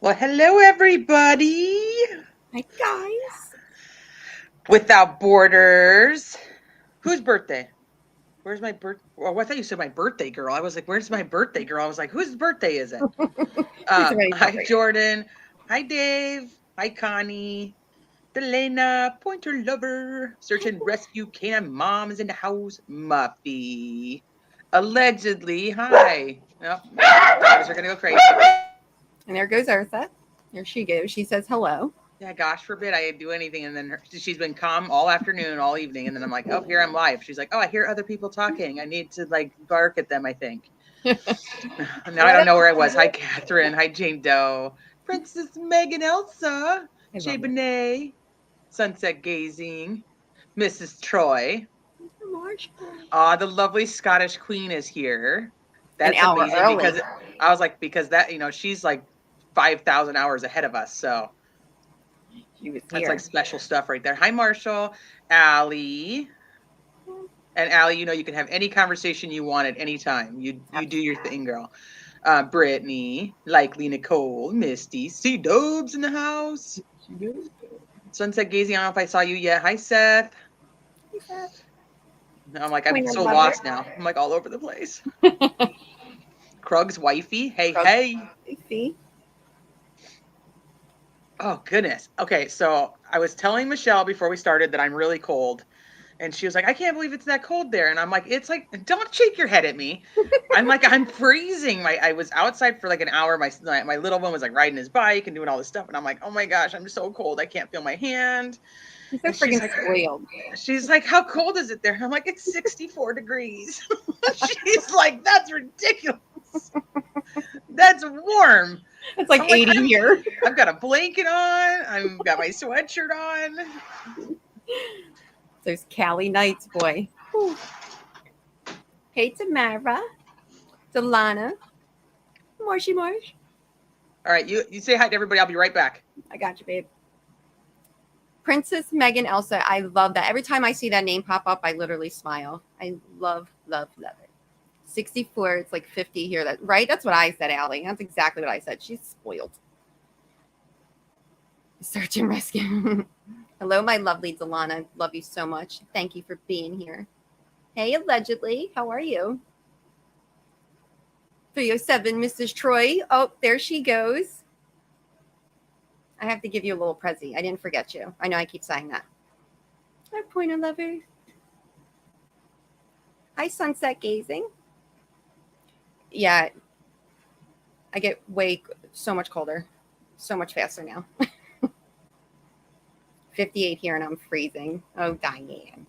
Well, hello, everybody. Hi, guys. Without Borders. Whose birthday? Where's my birth? Oh, I thought you said my birthday girl. I was like, where's my birthday girl? I was like, whose birthday is it? It's already Hi, celebrated. Jordan. Hi, Dave. Hi, Connie. Delana, pointer lover. Search and rescue canine mom is in the house. Muffy. Allegedly. Hi. Nope. Dogs are going to go crazy. And there goes Eartha. There she goes. She says hello. Yeah, gosh forbid I do anything. And then she's been calm all afternoon, all evening. And then I'm like, oh, here I'm live. She's like, oh, I hear other people talking. I need to like bark at them, I think. Now I don't know where I was. Hi, Catherine. Hi, Jane Doe. Princess Megan Elsa. Jay Benet. Sunset Gazing. Mrs. Troy. The lovely Scottish Queen is here. That's amazing early. because I was like, because that, she's like 5,000 hours ahead of us. So that's like special stuff right there. Hi, Marshall. Allie. And Allie, you can have any conversation you want at any time. You do your thing, girl. Brittany, Likely Nicole, Misty, C-Dubs in the house. Sunset Gazing, I don't know if I saw you yet. Hi, Seth. Hey, Seth. I'm like, I'm so lost now. I'm like all over the place. Krug's wifey. Hey, hey. Oh, goodness. Okay, so I was telling Michelle before we started that I'm really cold. And she was like, I can't believe it's that cold there. And I'm like, it's like, don't shake your head at me. I'm like, I'm freezing. I was outside for like an hour. My little one was like riding his bike and doing all this stuff. And I'm like, oh my gosh, I'm so cold. I can't feel my hand. He's so freaking spoiled. She's like, how cold is it there? And I'm like, it's 64 degrees. She's like, that's ridiculous. That's warm. It's like 80 here. I've got a blanket on. I've got my sweatshirt on. Those Cali nights, boy. Ooh. Hey, Tamara. Delana. Marshy Marsh. All right, you say hi to everybody. I'll be right back. I got you, babe. Princess Megan Elsa. I love that. Every time I see that name pop up, I literally smile. I love, love, love it. 64, it's like 50 here. Right? That's what I said, Allie. That's exactly what I said. She's spoiled. Search and rescue. Hello, my lovely Delana. Love you so much. Thank you for being here. Hey, Allegedly. How are you? 307, Mrs. Troy. Oh, there she goes. I have to give you a little prezi. I didn't forget you. I know I keep saying that. Our pointer lover. Hi, Sunset Gazing. Yeah, I get so much colder, so much faster now. 58 here and I'm freezing. Oh, Diane.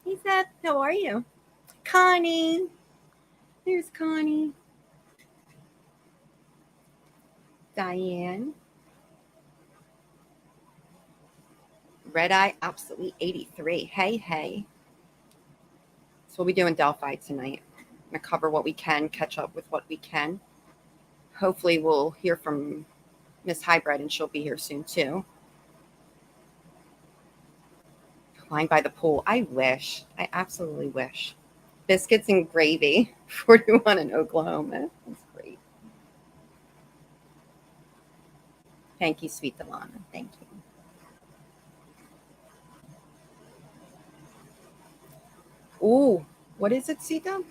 Hey, Seth, how are you? Connie. There's Connie. Diane. Red Eye Obsolete 83. Hey, hey. So we'll be doing Delphi tonight. I'm going to cover what we can, catch up with what we can. Hopefully we'll hear from Miss Hybrid, and she'll be here soon too. Lying by the pool. I wish. I absolutely wish. Biscuits and gravy. 41 in Oklahoma. That's great. Thank you, sweet Delana. Thank you. Ooh, what is it, Sita?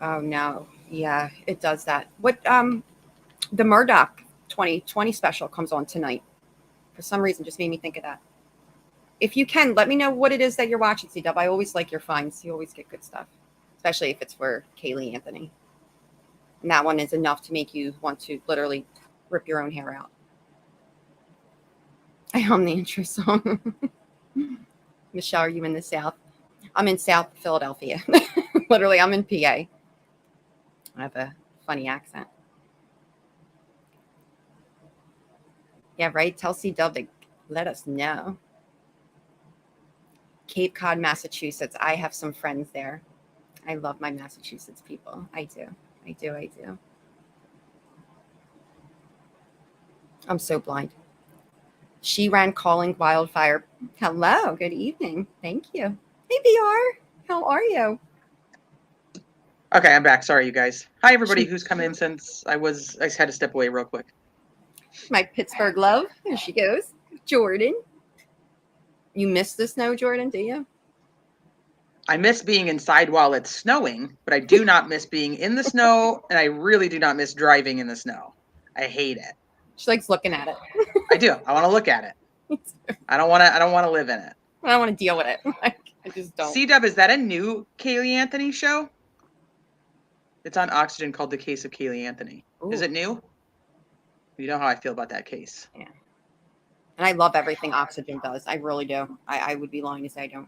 Oh no. Yeah, it does that. What the Murdoch 2020 special comes on tonight. For some reason, just made me think of that. If you can, let me know what it is that you're watching, C-Dub. I always like your finds. You always get good stuff, especially if it's for Kaylee Anthony. And that one is enough to make you want to literally rip your own hair out. I hum the intro song. Michelle, are you in the South? I'm in South Philadelphia. Literally, I'm in PA. I have a funny accent. Yeah, right? Tell C-Dub to let us know. Cape Cod, Massachusetts. I have some friends there. I love my Massachusetts people. I do. I'm so blind. She ran calling wildfire. Hello. Good evening. Thank you. Hey, VR. How are you? Okay, I'm back. Sorry, you guys. Hi, everybody who's come in since I just had to step away real quick. My Pittsburgh love. Here she goes. Jordan. You miss the snow, Jordan, do you? I miss being inside while it's snowing, but I do not miss being in the snow, and I really do not miss driving in the snow. I hate it. She likes looking at it. I do. I want to look at it. I don't want to live in it. I don't want to deal with it. I just don't. C-Dub, is that a new Kaylee Anthony show? It's on Oxygen, called The Case of Kaylee Anthony. Ooh. Is it new? You know how I feel about that case. Yeah. And I love everything Oxygen does. I really do. I would be lying to say I don't.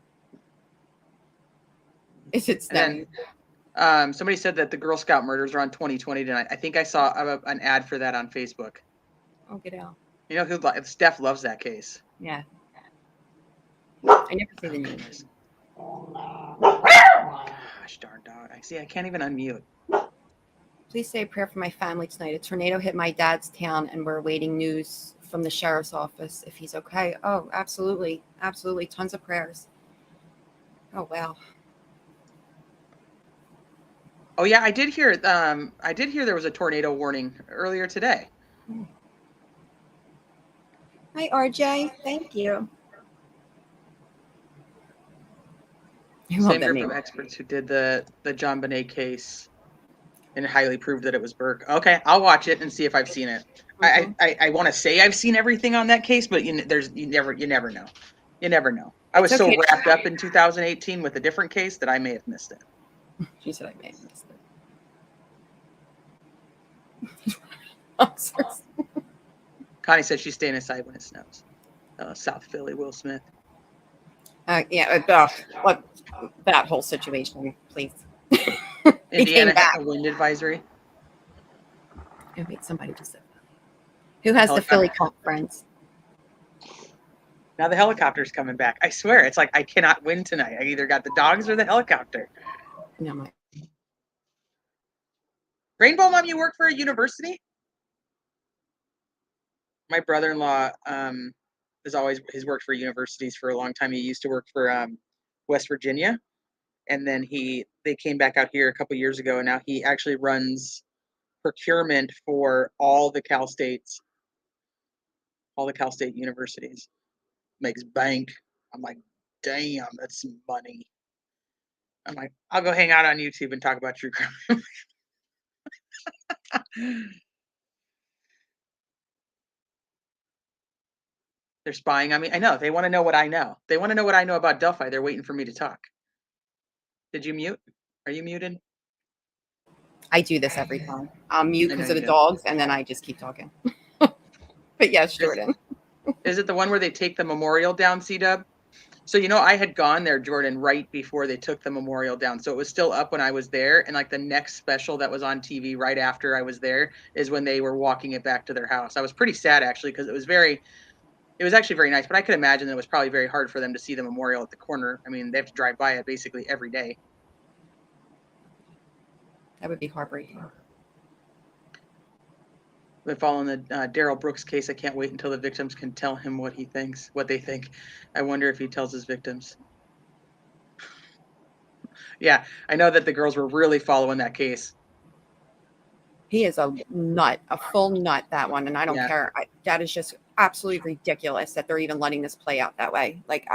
Is it snowing? Somebody said that the Girl Scout murders are on 2020 tonight. I think I saw an ad for that on Facebook. Oh, get out. You know who? Steph loves that case. Yeah. I never see the news. Gosh darn dog. I can't even unmute. Please say a prayer for my family tonight. A tornado hit my dad's town, and we're awaiting news from the sheriff's office if he's okay. Oh, absolutely. Absolutely. Tons of prayers. Oh, wow. Oh, yeah, I did hear there was a tornado warning earlier today. Hi, RJ. Thank you. Same group of experts who did the John Bonet case and highly proved that it was Burke. Okay, I'll watch it and see if I've seen it. Mm-hmm. I want to say I've seen everything on that case, but you never know. You never know. I was so wrapped up in 2018 with a different case that I may have missed it. She said I may have missed it. Connie said she's staying inside when it snows. South Philly, Will Smith. That whole situation, please. Indiana a wind advisory. Oh, wait, somebody just said that. Who has the Philly conference? Now the helicopter's coming back. I swear, it's like I cannot win tonight. I either got the dogs or the helicopter. No, Rainbow Mom, you work for a university? My brother-in-law he's worked for universities for a long time. He used to work for West Virginia, and then they came back out here a couple years ago, and now he actually runs procurement for all the Cal State universities. Makes bank. I'm like, damn, that's some money. I'm like, I'll go hang out on YouTube and talk about true crime. They're spying on me. I know. They want to know what I know. They want to know what I know about Delphi. They're waiting for me to talk. Did you mute? Are you muted? I do this every time. I'll mute because of the dogs, and then I just keep talking. But yes, Jordan. Is it the one where they take the memorial down, C-Dub? So, I had gone there, Jordan, right before they took the memorial down. So it was still up when I was there. And like the next special that was on TV right after I was there is when they were walking it back to their house. I was pretty sad, actually, because it was actually very nice. But I could imagine that it was probably very hard for them to see the memorial at the corner. I mean, they have to drive by it basically every day. That would be heartbreaking. Been following the Daryl Brooks case. I can't wait until the victims can tell him what they think. I wonder if he tells his victims. Yeah, I know that the girls were really following that case. He is a nut, a full nut, that one. And I don't care. That is just absolutely ridiculous that they're even letting this play out that way. Like,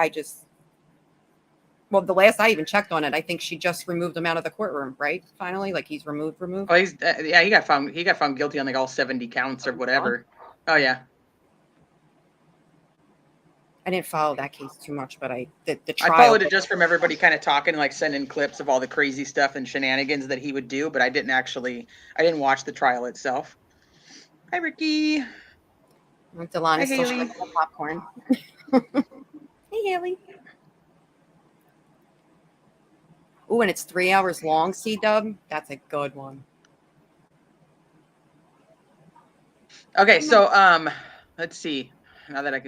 the last I even checked on it, I think she just removed him out of the courtroom, right? Finally, like he's removed. Oh, he got found guilty on like all 70 counts or whatever. Oh yeah. I didn't follow that case too much, but the trial. I followed it just from everybody kind of talking, like sending clips of all the crazy stuff and shenanigans that he would do, but I didn't watch the trial itself. Hi, Ricky. Delana's still shaking the popcorn. Hey, Haley. Oh, and it's 3 hours long, C-Dub. That's a good one. Okay, so let's see. Now that it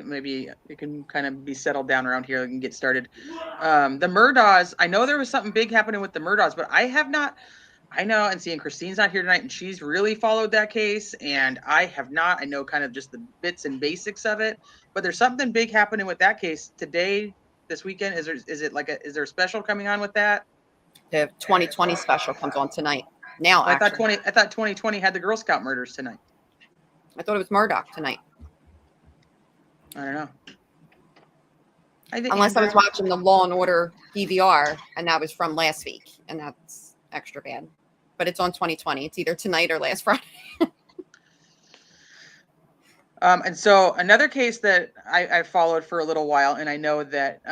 can kind of be settled down around here, I can get started. The Murdaws, I know there was something big happening with the Murdaws, but I have not. I know, and Christine's not here tonight, and she's really followed that case, and I have not. I know kind of just the bits and basics of it, but there's something big happening with that case today, this weekend. Is there a special coming on with that? The 2020 special comes on tonight. Now, I thought actually. I thought 2020 had the Girl Scout murders tonight. I thought it was Murdoch tonight. I don't know. I think Unless I was watching the Law and Order DVR, and that was from last week, and that's extra bad. But it's on 2020. It's either tonight or last Friday. And so another case that I followed for a little while, and I know that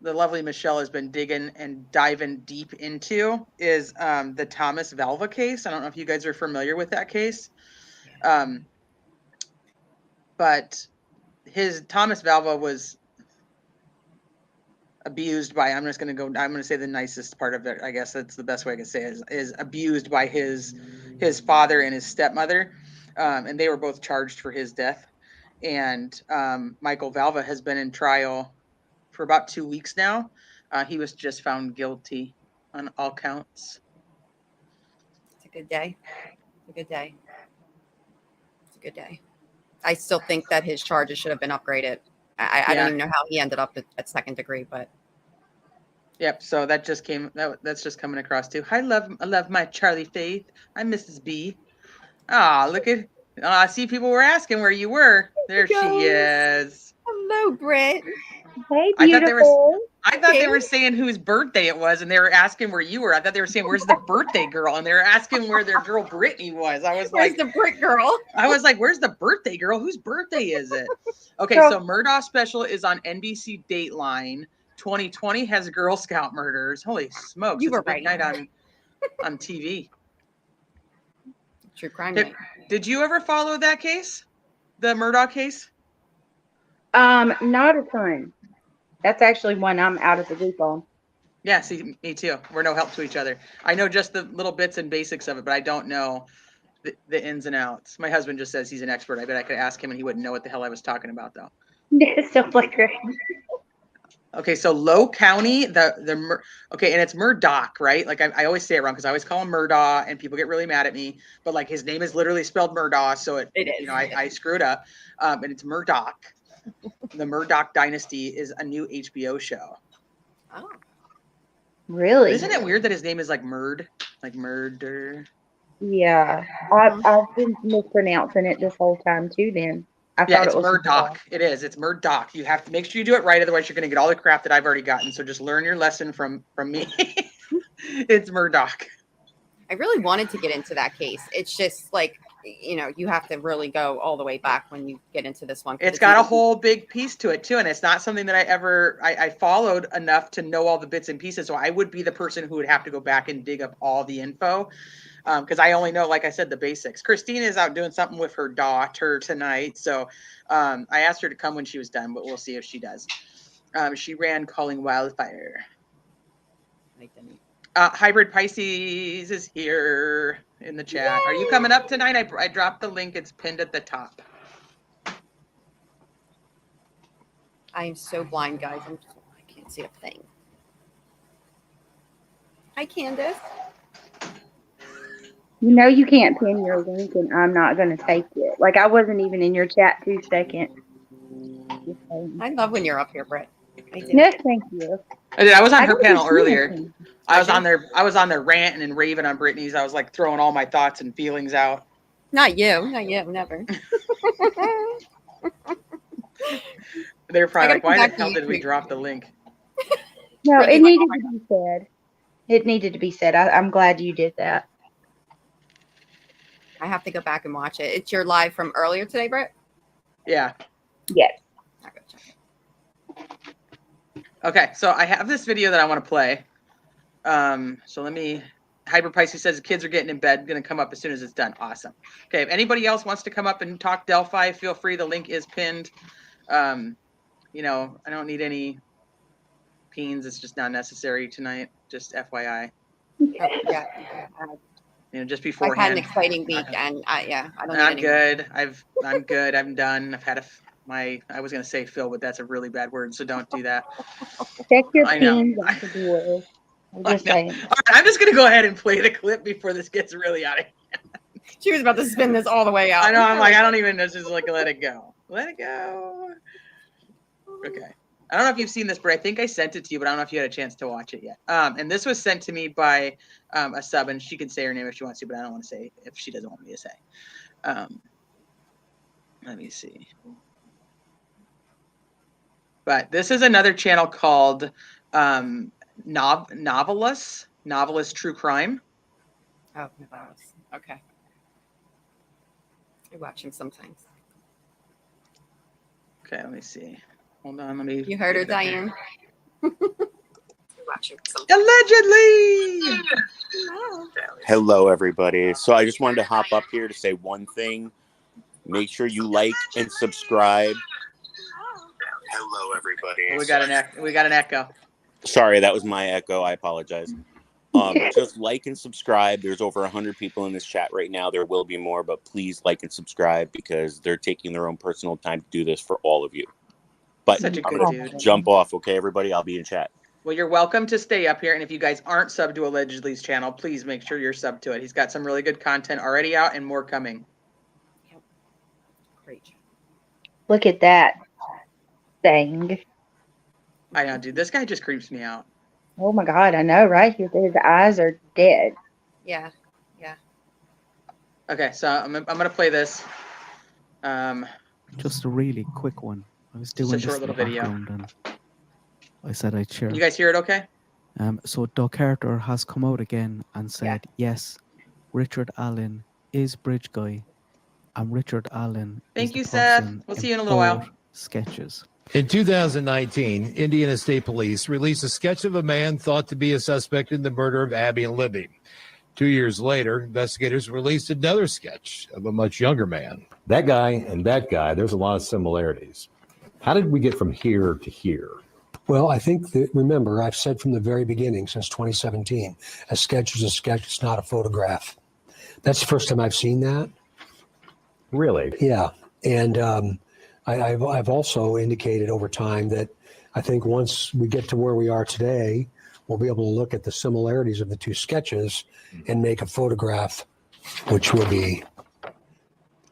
the lovely Michelle has been digging and diving deep into, is the Thomas Valva case. I don't know if you guys are familiar with that case. But Thomas Valva was abused by, I'm going to say the nicest part of it, I guess that's the best way I can say it, is abused by his father and his stepmother. And they were both charged for his death. And Michael Valva has been in trial for about 2 weeks now. He was just found guilty on all counts. It's a good day. It's a good day. It's a good day. I still think that his charges should have been upgraded. I don't even know how he ended up at second degree, but. Yep. So that just came. That's just coming across too. I love my Charlie Faith. I'm Mrs. B. Look at. I see people were asking where you were. There she is. Hello, Britt. Hey, beautiful. I thought they were saying whose birthday it was, and they were asking where you were. I thought they were saying, "Where's the birthday girl?" And they were asking where their girl Brittany was. I was Where's the Brit girl? I was like, "Where's the birthday girl? Whose birthday is it?" Okay, so Murdaugh special is on NBC Dateline. 2020 has Girl Scout murders. Holy smokes! You were it's a big right. night on TV. True crime night. Did you ever follow that case, the Murdaugh case? Not a ton. That's actually one I'm out of the loop on. Yeah, see, me too. We're no help to each other. I know just the little bits and basics of it, but I don't know the ins and outs. My husband just says he's an expert. I bet I could ask him and he wouldn't know what the hell I was talking about, though. Stuff like that. Okay, so Low County, okay, and it's Murdoch, right? Like I always say it wrong because I always call him Murdaugh, and people get really mad at me. But like his name is literally spelled Murdaugh, so it is. I screw it up, and it's Murdoch. The Murdoch Dynasty is a new HBO show. Oh, really? Isn't it weird that his name is like like murder? Yeah, I've been mispronouncing it this whole time too. Then I thought it's it was Murdoch. It is. It's Murdoch. You have to make sure you do it right, otherwise you're going to get all the crap that I've already gotten. So just learn your lesson from me. It's Murdoch. I really wanted to get into that case. It's just like, you have to really go all the way back when you get into this one. It's got a whole big piece to it too, and it's not something that I followed enough to know all the bits and pieces. So I would be the person who would have to go back and dig up all the info, because I only know, like I said, the basics. Christine is out doing something with her daughter tonight, so I asked her to come when she was done, but we'll see if she does. She ran Calling Wildfire. Hybrid Pisces is here in the chat. Yay! Are you coming up tonight? I dropped the link. It's pinned at the top. I am so blind, guys. I can't see a thing. Hi, Candace. You know you can't pin your link, and I'm not going to take it. Like, I wasn't even in your chat 2 seconds. I love when you're up here, Britt. Yes, thank you. I was on her panel earlier. I was on there ranting and raving on Brittany's. I was like throwing all my thoughts and feelings out. Not you, never. They're probably like, why the hell did we drop the link? No, it needed to be said. It needed to be said. I'm glad you did that. I have to go back and watch it. It's your live from earlier today, Britt? Yeah. Yes. I'll go check it. Okay, so I have this video that I want to play. So let me. Hyper Pisces says the kids are getting in bed. Going to come up as soon as it's done. Awesome. Okay, if anybody else wants to come up and talk Delphi, feel free. The link is pinned. I don't need any peens. It's just not necessary tonight. Just FYI. Yeah. Just beforehand. I've had an exciting week, and I don't. I'm good. I'm good. I'm done. I've had I was going to say Phil, but that's a really bad word, so don't do that. Check your peens at the door. I'm just saying. All right, I'm just going to go ahead and play the clip before this gets really out of hand. She was about to spin this all the way out. I know. I'm like, I don't even know. Just like, let it go. Let it go. Okay. I don't know if you've seen this, but I think I sent it to you, but I don't know if you had a chance to watch it yet. And this was sent to me by a sub, and she can say her name if she wants to, but I don't want to say if she doesn't want me to say. Let me see. But this is another channel called Novelist True Crime. Oh, Novelist. Okay. I watch him sometimes. Okay, let me see. Hold on, let me. You heard her, Diane. Allegedly. Hello, everybody. So I just wanted to hop up here to say one thing. Make sure you like and subscribe. Hello, everybody. We got an echo. Sorry, that was my echo. I apologize. Just like and subscribe. There's over 100 people in this chat right now. There will be more, but please like and subscribe because they're taking their own personal time to do this for all of you. But Such a I'm good going to dude. jump off, okay, everybody? I'll be in chat. Well, you're welcome to stay up here. And if you guys aren't subbed to Allegedly's channel, please make sure you're subbed to it. He's got some really good content already out and more coming. Yep. Great. Look at that thing. I know, dude. This guy just creeps me out. Oh my God, I know, right? His eyes are dead. Yeah. Yeah. Okay, so I'm gonna play this. Just a really quick one. I was Just doing a this short in the little video. background and I said I'd share. You guys hear it okay? So Doug Carter has come out again and said, yes, Richard Allen is Bridge Guy, and Richard Allen Thank is you, the Seth. person We'll see you in a little while. both sketches. In 2019, Indiana State Police released a sketch of a man thought to be a suspect in the murder of Abby and Libby. 2 years later, investigators released another sketch of a much younger man. That guy and that guy, there's a lot of similarities. How did we get from here to here? Well, I think that, remember, I've said from the very beginning, since 2017, a sketch is a sketch, it's not a photograph. That's the first time I've seen that. Really? Yeah. And I've also indicated over time that I think once we get to where we are today, we'll be able to look at the similarities of the two sketches and make a photograph, which will be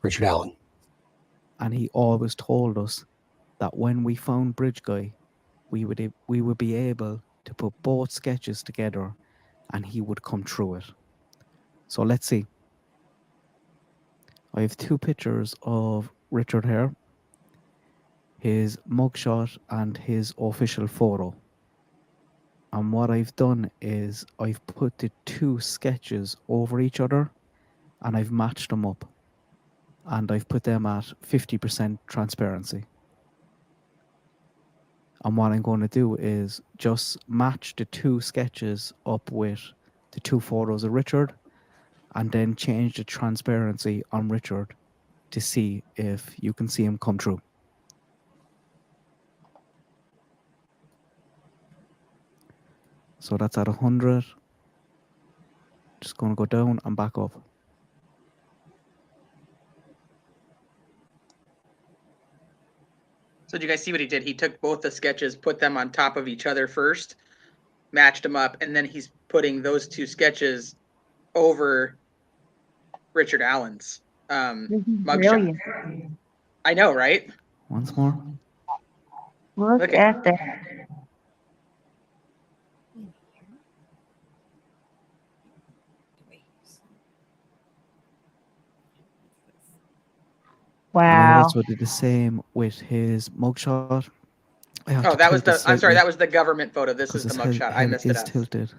Richard Allen. And he always told us that when we found Bridge Guy, we would be able to put both sketches together and he would come through it. So let's see. I have two pictures of Richard here, his mugshot and his official photo. And what I've done is I've put the two sketches over each other and I've matched them up. And I've put them at 50% transparency. And what I'm going to do is just match the two sketches up with the two photos of Richard and then change the transparency on Richard to see if you can see him come through. So that's at 100. Just going to go down and back up. So did you guys see what he did? He took both the sketches, put them on top of each other first, matched them up, and then he's putting those two sketches over Richard Allen's mugshot. I know, right? Once more. Look at that. I Wow. also did the same with his mugshot. Oh, that was the. I'm sorry, that was the government photo. This is the mugshot. I messed it is up. tilted.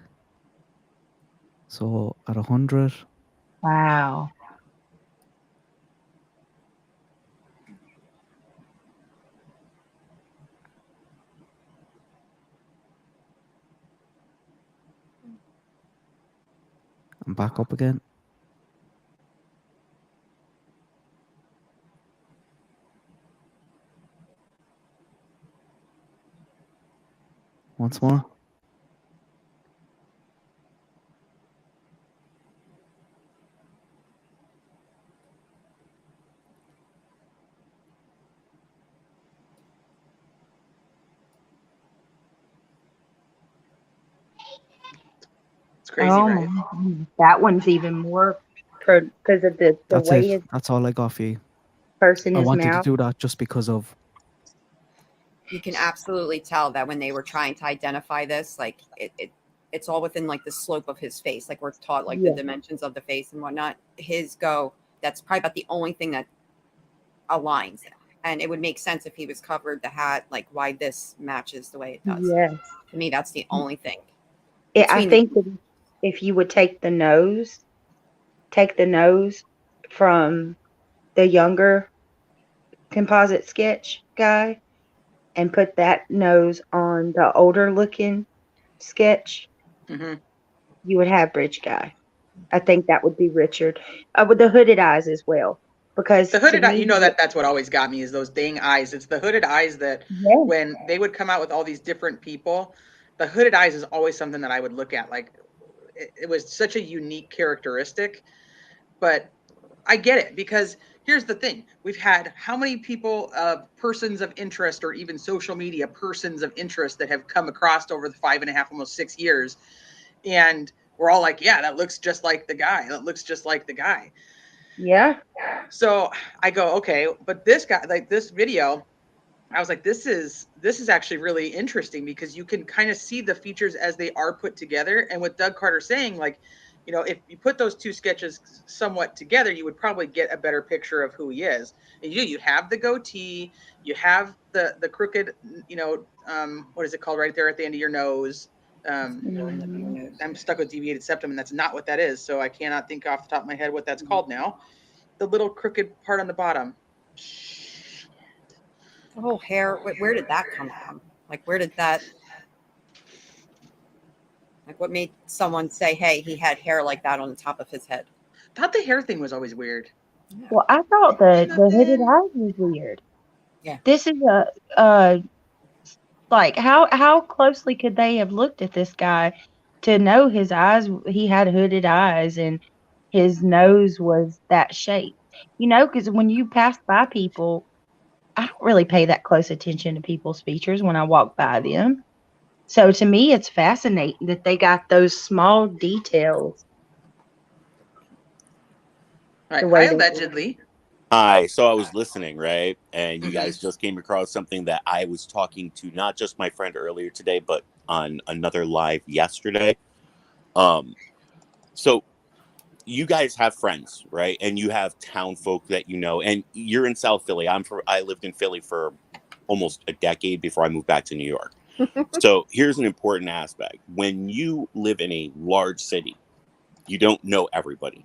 So at 100. Wow. And back up again. Once more. It's crazy, Oh, right? my goodness. That one's even more because of the That's way it. his That's all I got for you. person I is wanted mouth. to do that just because of you can absolutely tell that when they were trying to identify this, like it's all within like the slope of his face. Like we're taught like the dimensions of the face and whatnot. That's probably about the only thing that aligns. And it would make sense if he was covered, the hat, like why this matches the way it does. Yes. To me, that's the only thing. I think that if you would take the nose from the younger composite sketch guy and put that nose on the older looking sketch, you would have Bridge Guy. I think that would be Richard. With the hooded eyes as well. Because the hooded eye, you know, that's what always got me is those dang eyes. It's the hooded eyes that when they would come out with all these different people, the hooded eyes is always something that I would look at. Like it was such a unique characteristic, but I get it because here's the thing. We've had how many people, persons of interest or even social media persons of interest that have come across over the 5.5, almost 6 years. And we're all like, yeah, that looks just like the guy. That looks just like the guy. Yeah. So I go, okay, but this guy, like this video, I was like, this is actually really interesting because you can kind of see the features as they are put together. And with Doug Carter saying, like, you know, if you put those two sketches somewhat together, you would probably get a better picture of who he is. And you have the goatee, you have the crooked, you know, what is it called right there at the end of your nose? I'm stuck with deviated septum, and that's not what that is. So I cannot think off the top of my head what that's called now. The little crooked part on the bottom. The whole hair, where did that come from? Like, where did that, like, what made someone say, hey, he had hair like that on the top of his head? I thought the hair thing was always weird. Well, I thought the hooded eyes was weird. Yeah. This is like how closely could they have looked at this guy to know his eyes? He had hooded eyes and his nose was that shape. You know, because when you pass by people, I don't really pay that close attention to people's features when I walk by them. So to me, it's fascinating that they got those small details. Right. Hi, allegedly. Hi. So I was listening, right? And you guys just came across something that I was talking to not just my friend earlier today, but on another live yesterday. So you guys have friends, right? And you have town folk that you know, and you're in South Philly. I lived in Philly for almost a decade before I moved back to New York. So here's an important aspect. When you live in a large city, you don't know everybody.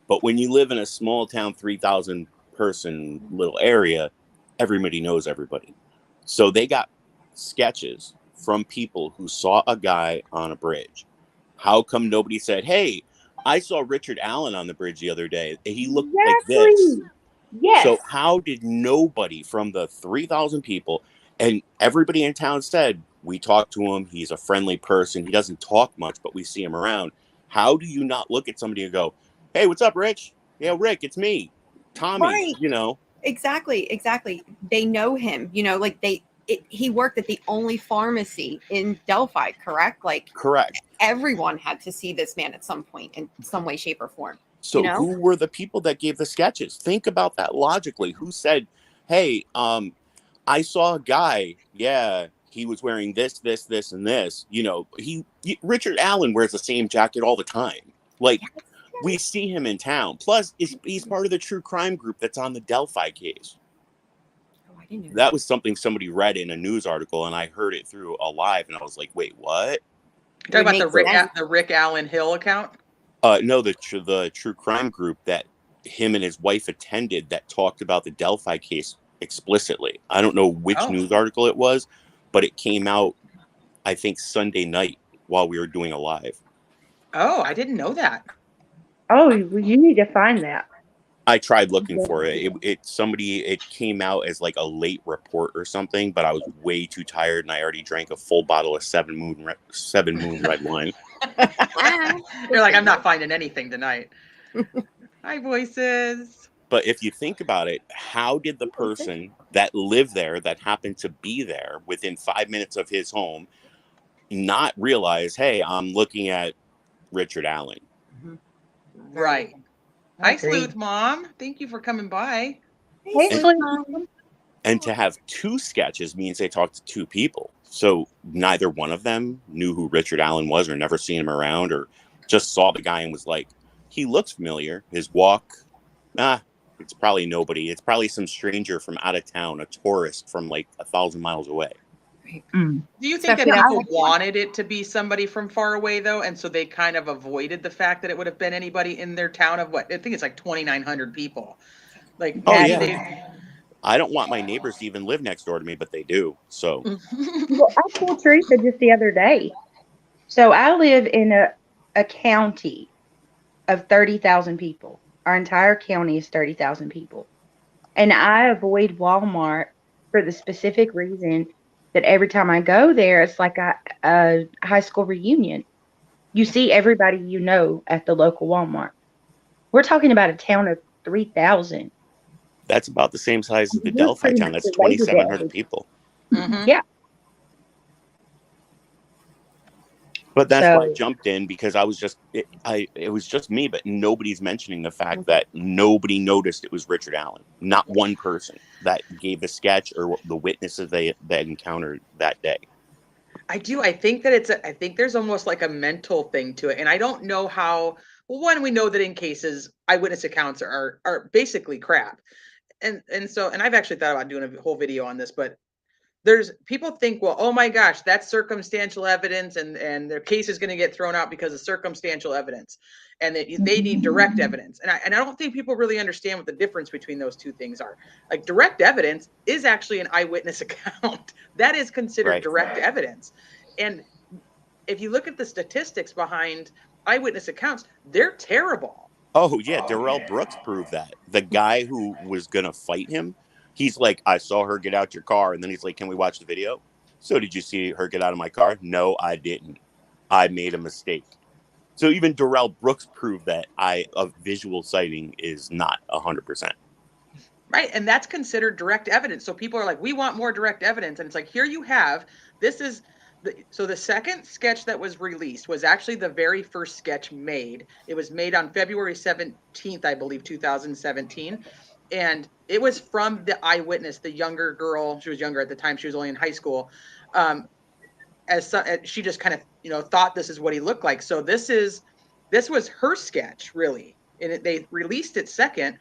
But when you live in a small town, 3,000 person little area, everybody knows everybody. So they got sketches from people who saw a guy on a bridge. How come nobody said, hey, I saw Richard Allen on the bridge the other day. He looked like this. Yes. So how did nobody from the 3,000 people, and everybody in town said, we talked to him. He's a friendly person. He doesn't talk much, but we see him around. How do you not look at somebody and go, hey, what's up, Rich? Yeah, Rick, it's me, Tommy, Right. You know. Exactly. They know him, you know, like he worked at the only pharmacy in Delphi, correct? Like, correct. Everyone had to see this man at some point in some way, shape, or form. So you know? Who were the people that gave the sketches? Think about that logically. Who said, hey, I saw a guy. Yeah, he was wearing this, and this. You know, Richard Allen wears the same jacket all the time. Like, we see him in town. Plus, he's part of the true crime group that's on the Delphi case. Oh, I didn't know that was something somebody read in a news article, and I heard it through a live, and I was like, wait, what? You're talking about the Rick Allen Hill account? No, the true crime group that him and his wife attended that talked about the Delphi case explicitly. I don't know which news article it was, but it came out, I think, Sunday night while we were doing a live. Oh, I didn't know that. Oh, you need to find that. I tried looking for it. It came out as like a late report or something, but I was way too tired and I already drank a full bottle of 7 Moon red wine. You're like, I'm not finding anything tonight. Hi, voices. But if you think about it, how did the person that lived there, that happened to be there within 5 minutes of his home, not realize, hey, I'm looking at Richard Allen? Right. Hi, Sleuth Mom. Thank you for coming by. Hey, Sleuth Mom. And to have two sketches means they talked to two people. So neither one of them knew who Richard Allen was or never seen him around or just saw the guy and was like, he looks familiar. His walk, it's probably nobody. It's probably some stranger from out of town, a tourist from like 1,000 miles away. Mm. Do you think that people wanted it to be somebody from far away, though? And so they kind of avoided the fact that it would have been anybody in their town of what? I think it's like 2,900 people. Like, Oh, maybe yeah. they... I don't want my neighbors to even live next door to me, but they do. So Well, I told Teresa just the other day. So I live in a county of 30,000 people. Our entire county is 30,000 people. And I avoid Walmart for the specific reason that every time I go there, it's like a high school reunion. You see everybody you know at the local Walmart. We're talking about a town of 3,000. that's about the same size as the We're Delphi pretty town. much That's related to 2,700 everybody. people. Mhm. Yeah. But that's why I So jumped in, because I was just, it was just me, but nobody's mentioning the fact that nobody noticed it was Richard Allen. Not one person that gave the sketch or the witnesses they encountered that day. I do. I think that I think there's almost like a mental thing to it. And I don't know how, well, one, we know that in cases, eyewitness accounts are basically crap. And I've actually thought about doing a whole video on this, but there's people think, well, oh my gosh, that's circumstantial evidence and their case is going to get thrown out because of circumstantial evidence and that they need direct evidence. And I don't think people really understand what the difference between those two things are. Like, direct evidence is actually an eyewitness account. That is considered direct evidence. And if you look at the statistics behind eyewitness accounts, they're terrible. Oh, yeah. Darrell Brooks proved that. The guy who was going to fight him, he's like, I saw her get out your car. And then he's like, can we watch the video? So did you see her get out of my car? No, I didn't. I made a mistake. So even Darrell Brooks proved that a visual sighting is not 100%. Right. And that's considered direct evidence. So people are like, we want more direct evidence. And it's like, here you have, this is so the second sketch that was released was actually the very first sketch made. It was made on February 17th, I believe, 2017. And it was from the eyewitness, the younger girl. She was younger at the time. She was only in high school. She just kind of, thought this is what he looked like. So this was her sketch, really. And they released it second.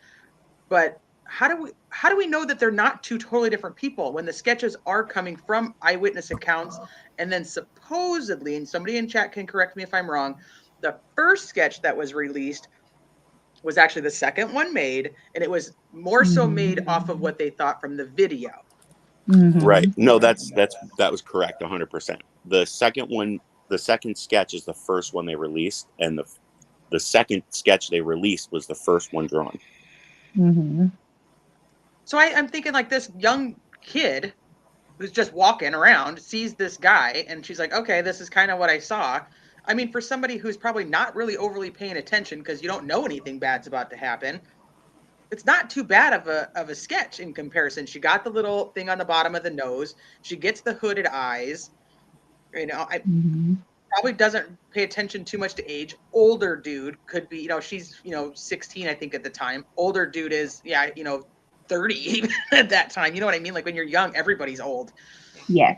But how do we know that they're not two totally different people when the sketches are coming from eyewitness accounts? And then supposedly, and somebody in chat can correct me if I'm wrong, the first sketch that was released was actually the second one made, and it was more so made off of what they thought from the video. Right. No, that was correct 100%. The second sketch is the first one they released, and the second sketch they released was the first one drawn. So I'm thinking, like, this young kid who's just walking around sees this guy and she's like, okay, this is kind of what I saw. I mean, for somebody who's probably not really overly paying attention because you don't know anything bad's about to happen, it's not too bad of a sketch in comparison. She got the little thing on the bottom of the nose. She gets the hooded eyes. Probably doesn't pay attention too much to age. Older dude could be, she's, 16, I think, at the time. Older dude is, 30 even at that time. You know what I mean? Like, when you're young, everybody's old. Yeah.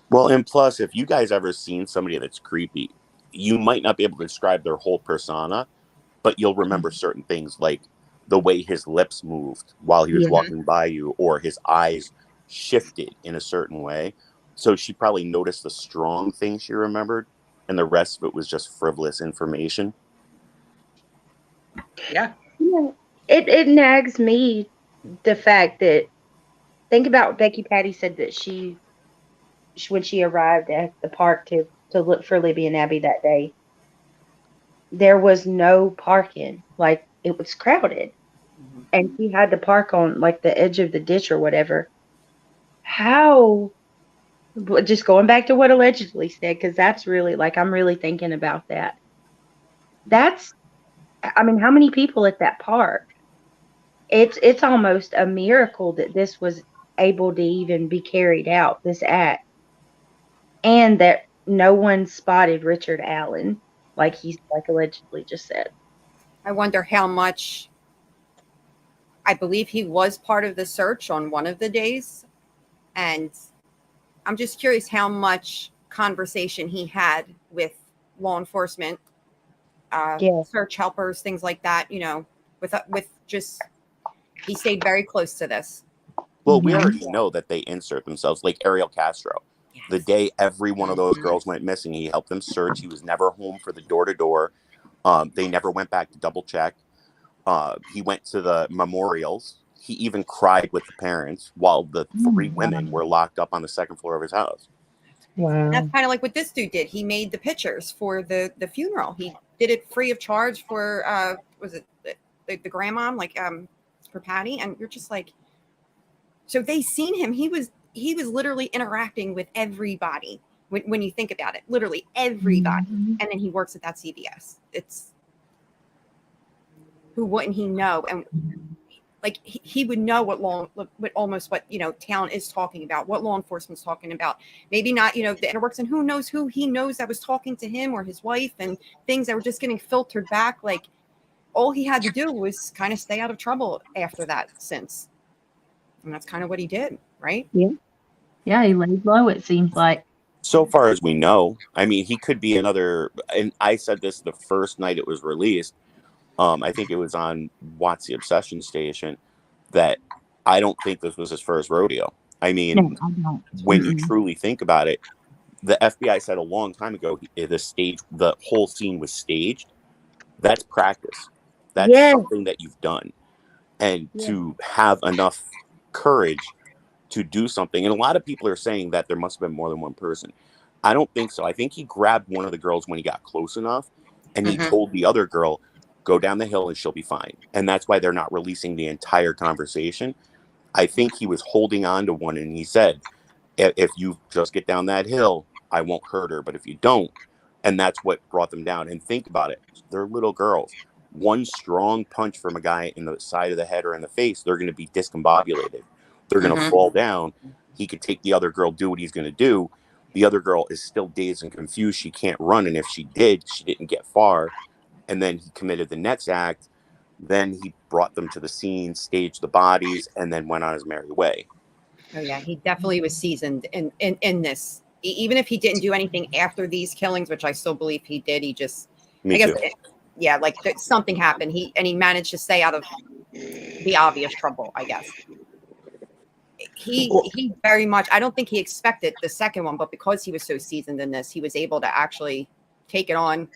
Well, and plus, if you guys ever seen somebody that's creepy, you might not be able to describe their whole persona, but you'll remember certain things, like the way his lips moved while he was walking by you, or his eyes shifted in a certain way. So she probably noticed the strong things she remembered, and the rest of it was just frivolous information. Yeah. It nags me, the fact that, think about what Becky Patty said, that she when she arrived at the park to look for Libby and Abby that day, there was no parking. Like, it was crowded. And she had to park on, like, the edge of the ditch or whatever. How, just going back to what allegedly said, because that's really, like, I'm really thinking about that. I mean, how many people at that park? It's almost a miracle that this was able to even be carried out, this act, and that no one spotted Richard Allen, like he's, like, allegedly just said. I wonder how much I believe he was part of the search on one of the days. And I'm just curious how much conversation he had with law enforcement, Yeah. search helpers, things like that, with just, he stayed very close to this. Well, we Mhm. already know that they insert themselves, like Ariel Castro. The day every one of those girls went missing, he helped them search. He was never home for the door-to-door. They never went back to double check. He went to the memorials. He even cried with the parents while the three women were locked up on the second floor of his house. Wow. That's kind of like what this dude did. He made the pictures for the funeral. He did it free of charge for was it the grandma, like for Patty, and you're just like, so they seen him. He was literally interacting with everybody when you think about it, literally everybody. Mhm. And then he works at that CVS. It's, who wouldn't he know? And like he would know what town is talking about, what law enforcement's talking about. Maybe not, the interworks, and who knows who he knows that was talking to him or his wife, and things that were just getting filtered back. Like, all he had to do was kind of stay out of trouble after that since. And that's kind of what he did, right? Yeah, he laid low, it seems like. So far as we know, I mean, he could be another, and I said this the first night it was released. I think it was on Watts the Obsession Station, that I don't think this was his first rodeo. I mean, No, I don't. when you truly think about it, the FBI said a long time ago the whole scene was staged. That's practice. That's Yes. something that you've done. And to have enough courage to do something, and a lot of people are saying that there must have been more than one person. I don't think so. I think he grabbed one of the girls when he got close enough, and he told the other girl, go down the hill and she'll be fine. And that's why they're not releasing the entire conversation. I think he was holding on to one, and he said, if you just get down that hill, I won't hurt her. But if you don't, and that's what brought them down. And think about it. They're little girls. One strong punch from a guy in the side of the head or in the face, they're going to be discombobulated. They're going to fall down. He could take the other girl, do what he's going to do. The other girl is still dazed and confused. She can't run. And if she did, she didn't get far. And then he committed the next act. Then he brought them to the scene, staged the bodies, and then went on his merry way. Oh yeah, he definitely was seasoned in this. Even if he didn't do anything after these killings, which I still believe he did, he just, Me I guess, too. like something happened. He managed to stay out of the obvious trouble, I guess. He very much, I don't think he expected the second one, but because he was so seasoned in this, he was able to actually take it on,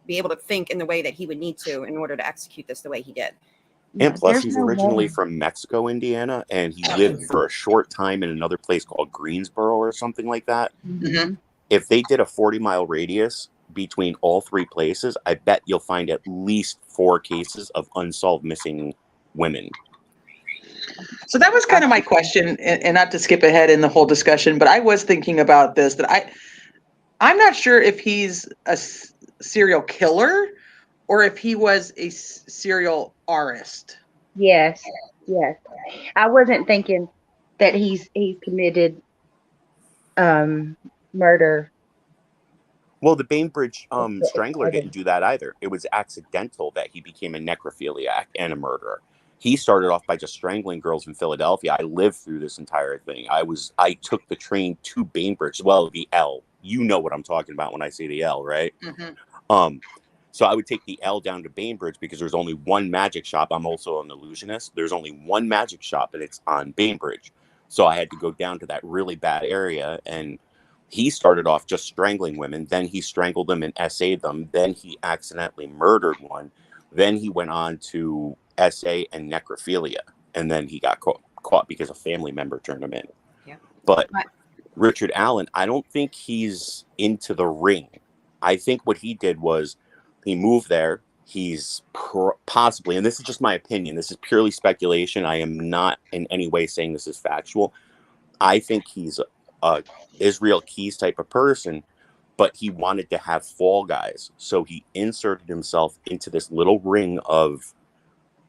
be able to think in the way that he would need to in order to execute this the way he did. And plus, There's he's no originally way. from Mexico, Indiana, and he lived for a short time in another place called Greensboro or something like that. If they did a 40-mile radius between all three places, I bet you'll find at least 4 cases of unsolved missing women. So that was kind of my question, and not to skip ahead in the whole discussion, but I was thinking about this, that I'm not sure if he's a serial killer or if he was a serial artist. Yes. I wasn't thinking that he committed murder. Well, the Bainbridge Strangler didn't do that either. It was accidental that he became a necrophiliac and a murderer. He started off by just strangling girls in Philadelphia. I lived through this entire thing. I took the train to Bainbridge. Well, the L. You know what I'm talking about when I say the L, right? So I would take the L down to Bainbridge because there's only one magic shop. I'm also an illusionist. There's only one magic shop, and it's on Bainbridge. So I had to go down to that really bad area, and he started off just strangling women. Then he strangled them and essayed them. Then he accidentally murdered one. Then he went on to essay and necrophilia. And then he got caught because a family member turned him in. Yeah. But Richard Allen, I don't think he's into the ring. I think what he did was he moved there. He's possibly, and this is just my opinion, this is purely speculation. I am not in any way saying this is factual. I think he's a Israel Keys type of person, but he wanted to have fall guys. So he inserted himself into this little ring of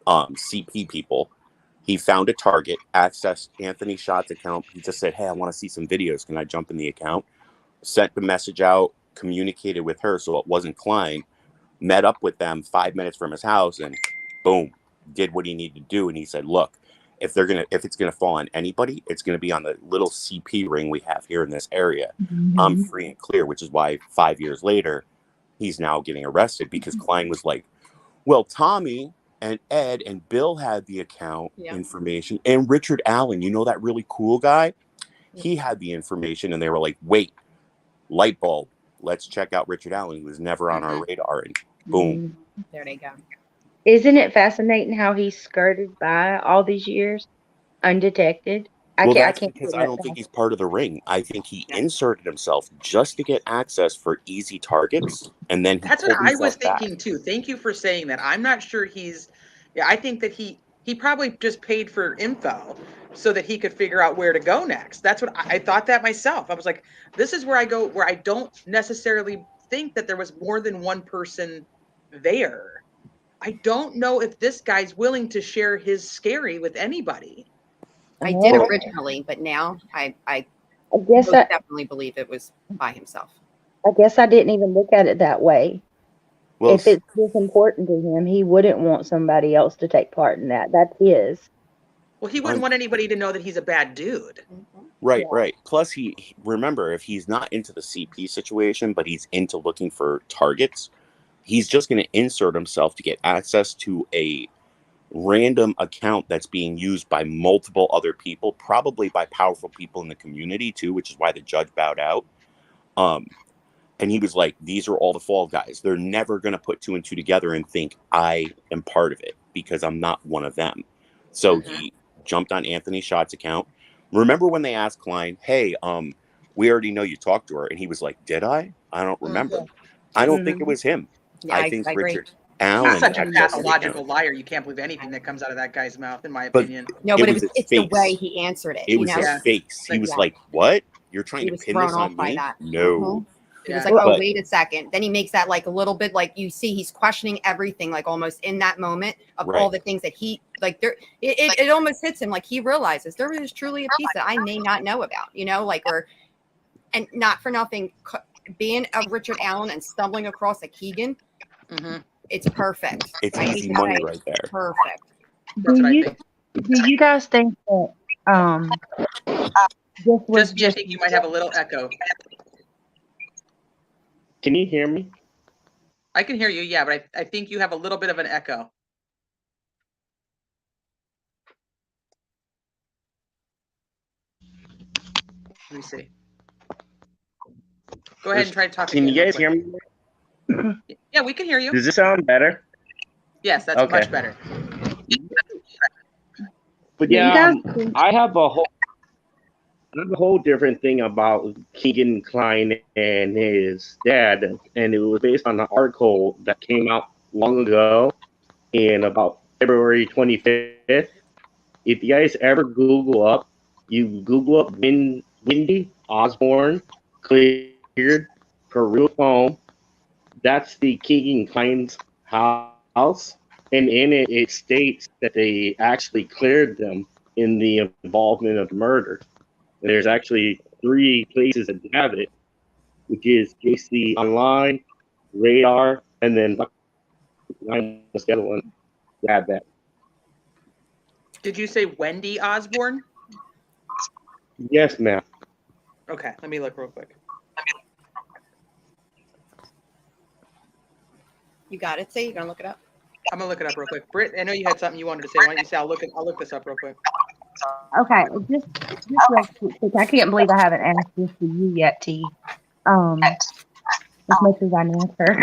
CP people. He found a target, accessed Anthony Schott's account. He just said, hey, I want to see some videos. Can I jump in the account? Sent the message out, communicated with her so it wasn't Klein, met up with them 5 minutes from his house, and boom, did what he needed to do, and he said, look, if it's gonna fall on anybody, it's gonna be on the little CP ring we have here in this area. I'm Mhm. free and clear, which is why 5 years later he's now getting arrested, because Klein was like, well, Tommy and Ed and Bill had the account information, and Richard Allen, you know, that really cool guy, he had the information. And they were like, wait, light bulb, let's check out Richard Allen. He was never on our radar, and boom. There they go. Isn't it fascinating how he skirted by all these years undetected? Well, I that's can't because figure I that don't think out. he's part of the ring. I think he inserted himself just to get access for easy targets, and then he That's what pulled I was himself back. thinking too. Thank you for saying that. I'm not sure yeah, I think that he probably just paid for info so that he could figure out where to go next. That's what I thought that myself. I was like, this is where I go, where I don't necessarily think that there was more than one person there. I don't know if this guy's willing to share his scary with anybody. I did Well, originally, but now I I guess most definitely believe it was by himself. I guess I didn't even look at it that way. Well, If it's this important to him, he wouldn't want somebody else to take part in that. That's his. Well, he wouldn't want anybody to know that he's a bad dude. right, right. Plus, remember, if he's not into the CP situation, but he's into looking for targets, he's just going to insert himself to get access to a random account that's being used by multiple other people, probably by powerful people in the community too, which is why the judge bowed out. And he was like, these are all the fall guys. They're never going to put two and two together and think I am part of it, because I'm not one of them. So he jumped on Anthony Schott's account. Remember when they asked Klein, hey, we already know you talked to her, and he was like, did I don't remember. I don't think it was him. Yeah, I think I agree. Richard Allen He's such a accessed the pathological account. liar. You can't believe anything that comes out of that guy's mouth, in my But opinion. No, but his it's the face. way he answered it. It was his Yeah. face. He was Yeah. like, what? You're trying He to was pin thrown this off on by me? that. No. He was Yeah. like, oh, But- wait a second. Then he makes that like a little bit like you see he's questioning everything, like almost in that moment of all Right. the things that he like there it almost hits him like he realizes there is truly a piece that I may not know about, you know, like and not for nothing, being a Richard Allen and stumbling across a Keegan, it's perfect. It's I hate easy to money say, right there. perfect. That's what I think. Do you guys think that this was Just, I think you might have a little echo. Can you hear me? I can hear you, yeah, but I think you have a little bit of an echo. Let me see. Go ahead and try to talk. Can you again guys hear real me? quick. Yeah, we can hear you. Does this sound better? Yes, that's Okay. much better. But Yeah, yeah, I have a whole different thing about Keegan Klein and his dad, and it was based on an article that came out long ago in about February 25th. If you guys ever Google up Wendy Osborne cleared her real home. That's the Keegan Klein's house, and in it, it states that they actually cleared them in the involvement of the murder. There's actually 3 places that have it, which is JC Online, Radar, and then what's the other one that had that? Did you say Wendy Osborne? Yes, ma'am. Okay, let me look real quick. You got it. Say you're gonna look it up. I'm gonna look it up real quick. Britt, I know you had something you wanted to say. Why don't you say I'll look this up real quick. Okay, just real quick. I can't believe I haven't asked this to you yet, T. As much as I know her.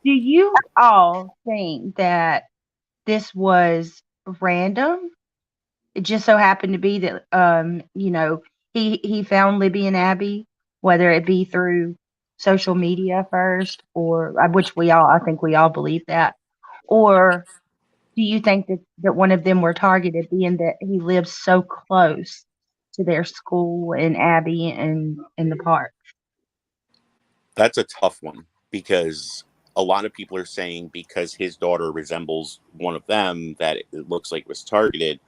Do you all think that this was random? It just so happened to be that you know, he found Libby and Abby, whether it be through social media first, or which I think we all believe that, or do you think that one of them were targeted, being that he lives so close to their school and Abby and in the park? That's a tough one, because a lot of people are saying because his daughter resembles one of them that it looks like it was targeted.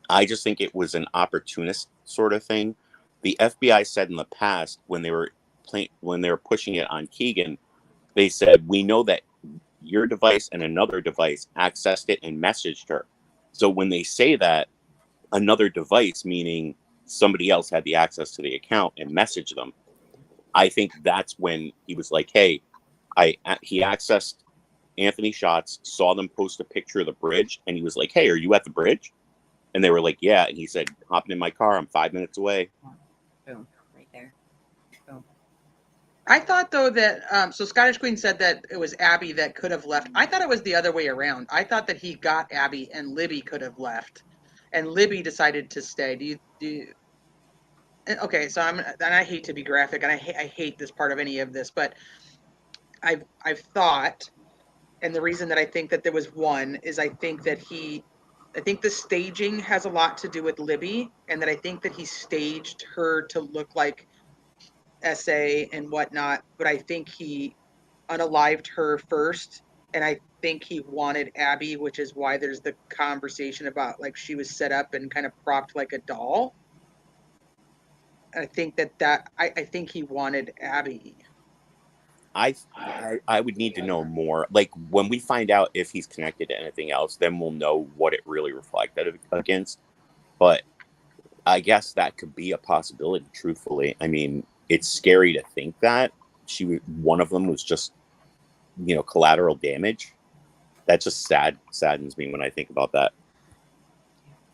I just think it was an opportunist sort of thing. The FBI said in the past when they were pushing it on Keegan, they said, we know that your device and another device accessed it and messaged her. So when they say that another device, meaning somebody else had the access to the account and messaged them, I think that's when he was like, hey, he accessed Anthony Shots, saw them post a picture of the bridge, and he was like, hey, are you at the bridge? And they were like, yeah. And he said, hopping in my car, I'm 5 minutes away. Boom, right there. Boom. I thought, though, that so Scottish Queen said that it was Abby that could have left. I thought it was the other way around. I thought that he got Abby and Libby could have left, and Libby decided to stay. Do you okay, so and I hate to be graphic, and I hate this part of any of this, but I've thought, and the reason that I think that there was one is I think the staging has a lot to do with Libby, and that I think that he staged her to look like SA and whatnot, but I think he unalived her first, and I think he wanted Abby, which is why there's the conversation about like she was set up and kind of propped like a doll. I think I think he wanted Abby. I would need to know more. Like when we find out if he's connected to anything else, then we'll know what it really reflected against. But I guess that could be a possibility, truthfully. I mean, it's scary to think that one of them was just, collateral damage. That just saddens me when I think about that.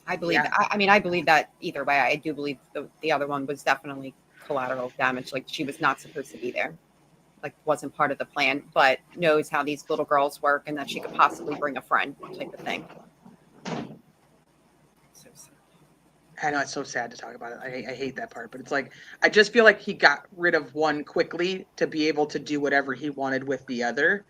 I believe. Yeah. I believe that either way. I do believe the other one was definitely collateral damage. Like she was not supposed to be there. Like wasn't part of the plan, but knows how these little girls work and that she could possibly bring a friend type of thing. So sad. I know it's so sad to talk about it. I hate that part, but it's like I just feel like he got rid of one quickly to be able to do whatever he wanted with the other.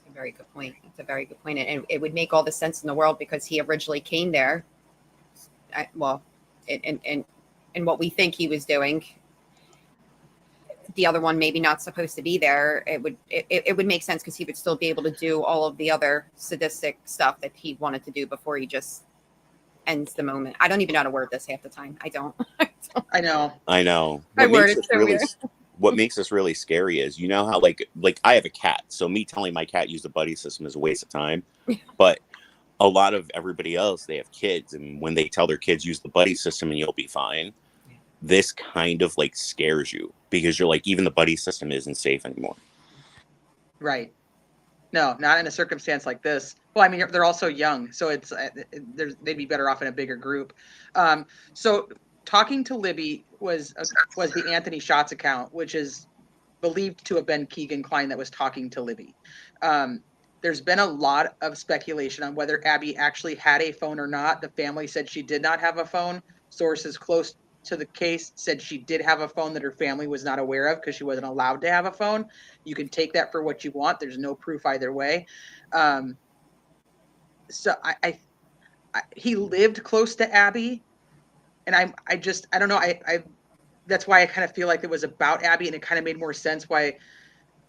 A very good point. It's a very good point, and it would make all the sense in the world because he originally came there. In what we think he was doing, the other one maybe not supposed to be there. It would make sense because he would still be able to do all of the other sadistic stuff that he wanted to do before he just ends the moment. I don't even know how to word this half the time. I don't. I know. What makes this really scary is, how like I have a cat, so me telling my cat use the buddy system is a waste of time. But a lot of everybody else, they have kids, and when they tell their kids use the buddy system and you'll be fine, this kind of like scares you because you're like, even the buddy system isn't safe anymore. Right. No, not in a circumstance like this. Well, I mean, they're also young, so they'd be better off in a bigger group. So talking to Libby was the Anthony Shots account, which is believed to have been Keegan Klein that was talking to Libby. There's been a lot of speculation on whether Abby actually had a phone or not. The family said she did not have a phone. Sources close to the case said she did have a phone that her family was not aware of because she wasn't allowed to have a phone. You can take that for what you want. There's no proof either way. So he lived close to Abby, and I don't know. That's why I kind of feel like it was about Abby, and it kind of made more sense why,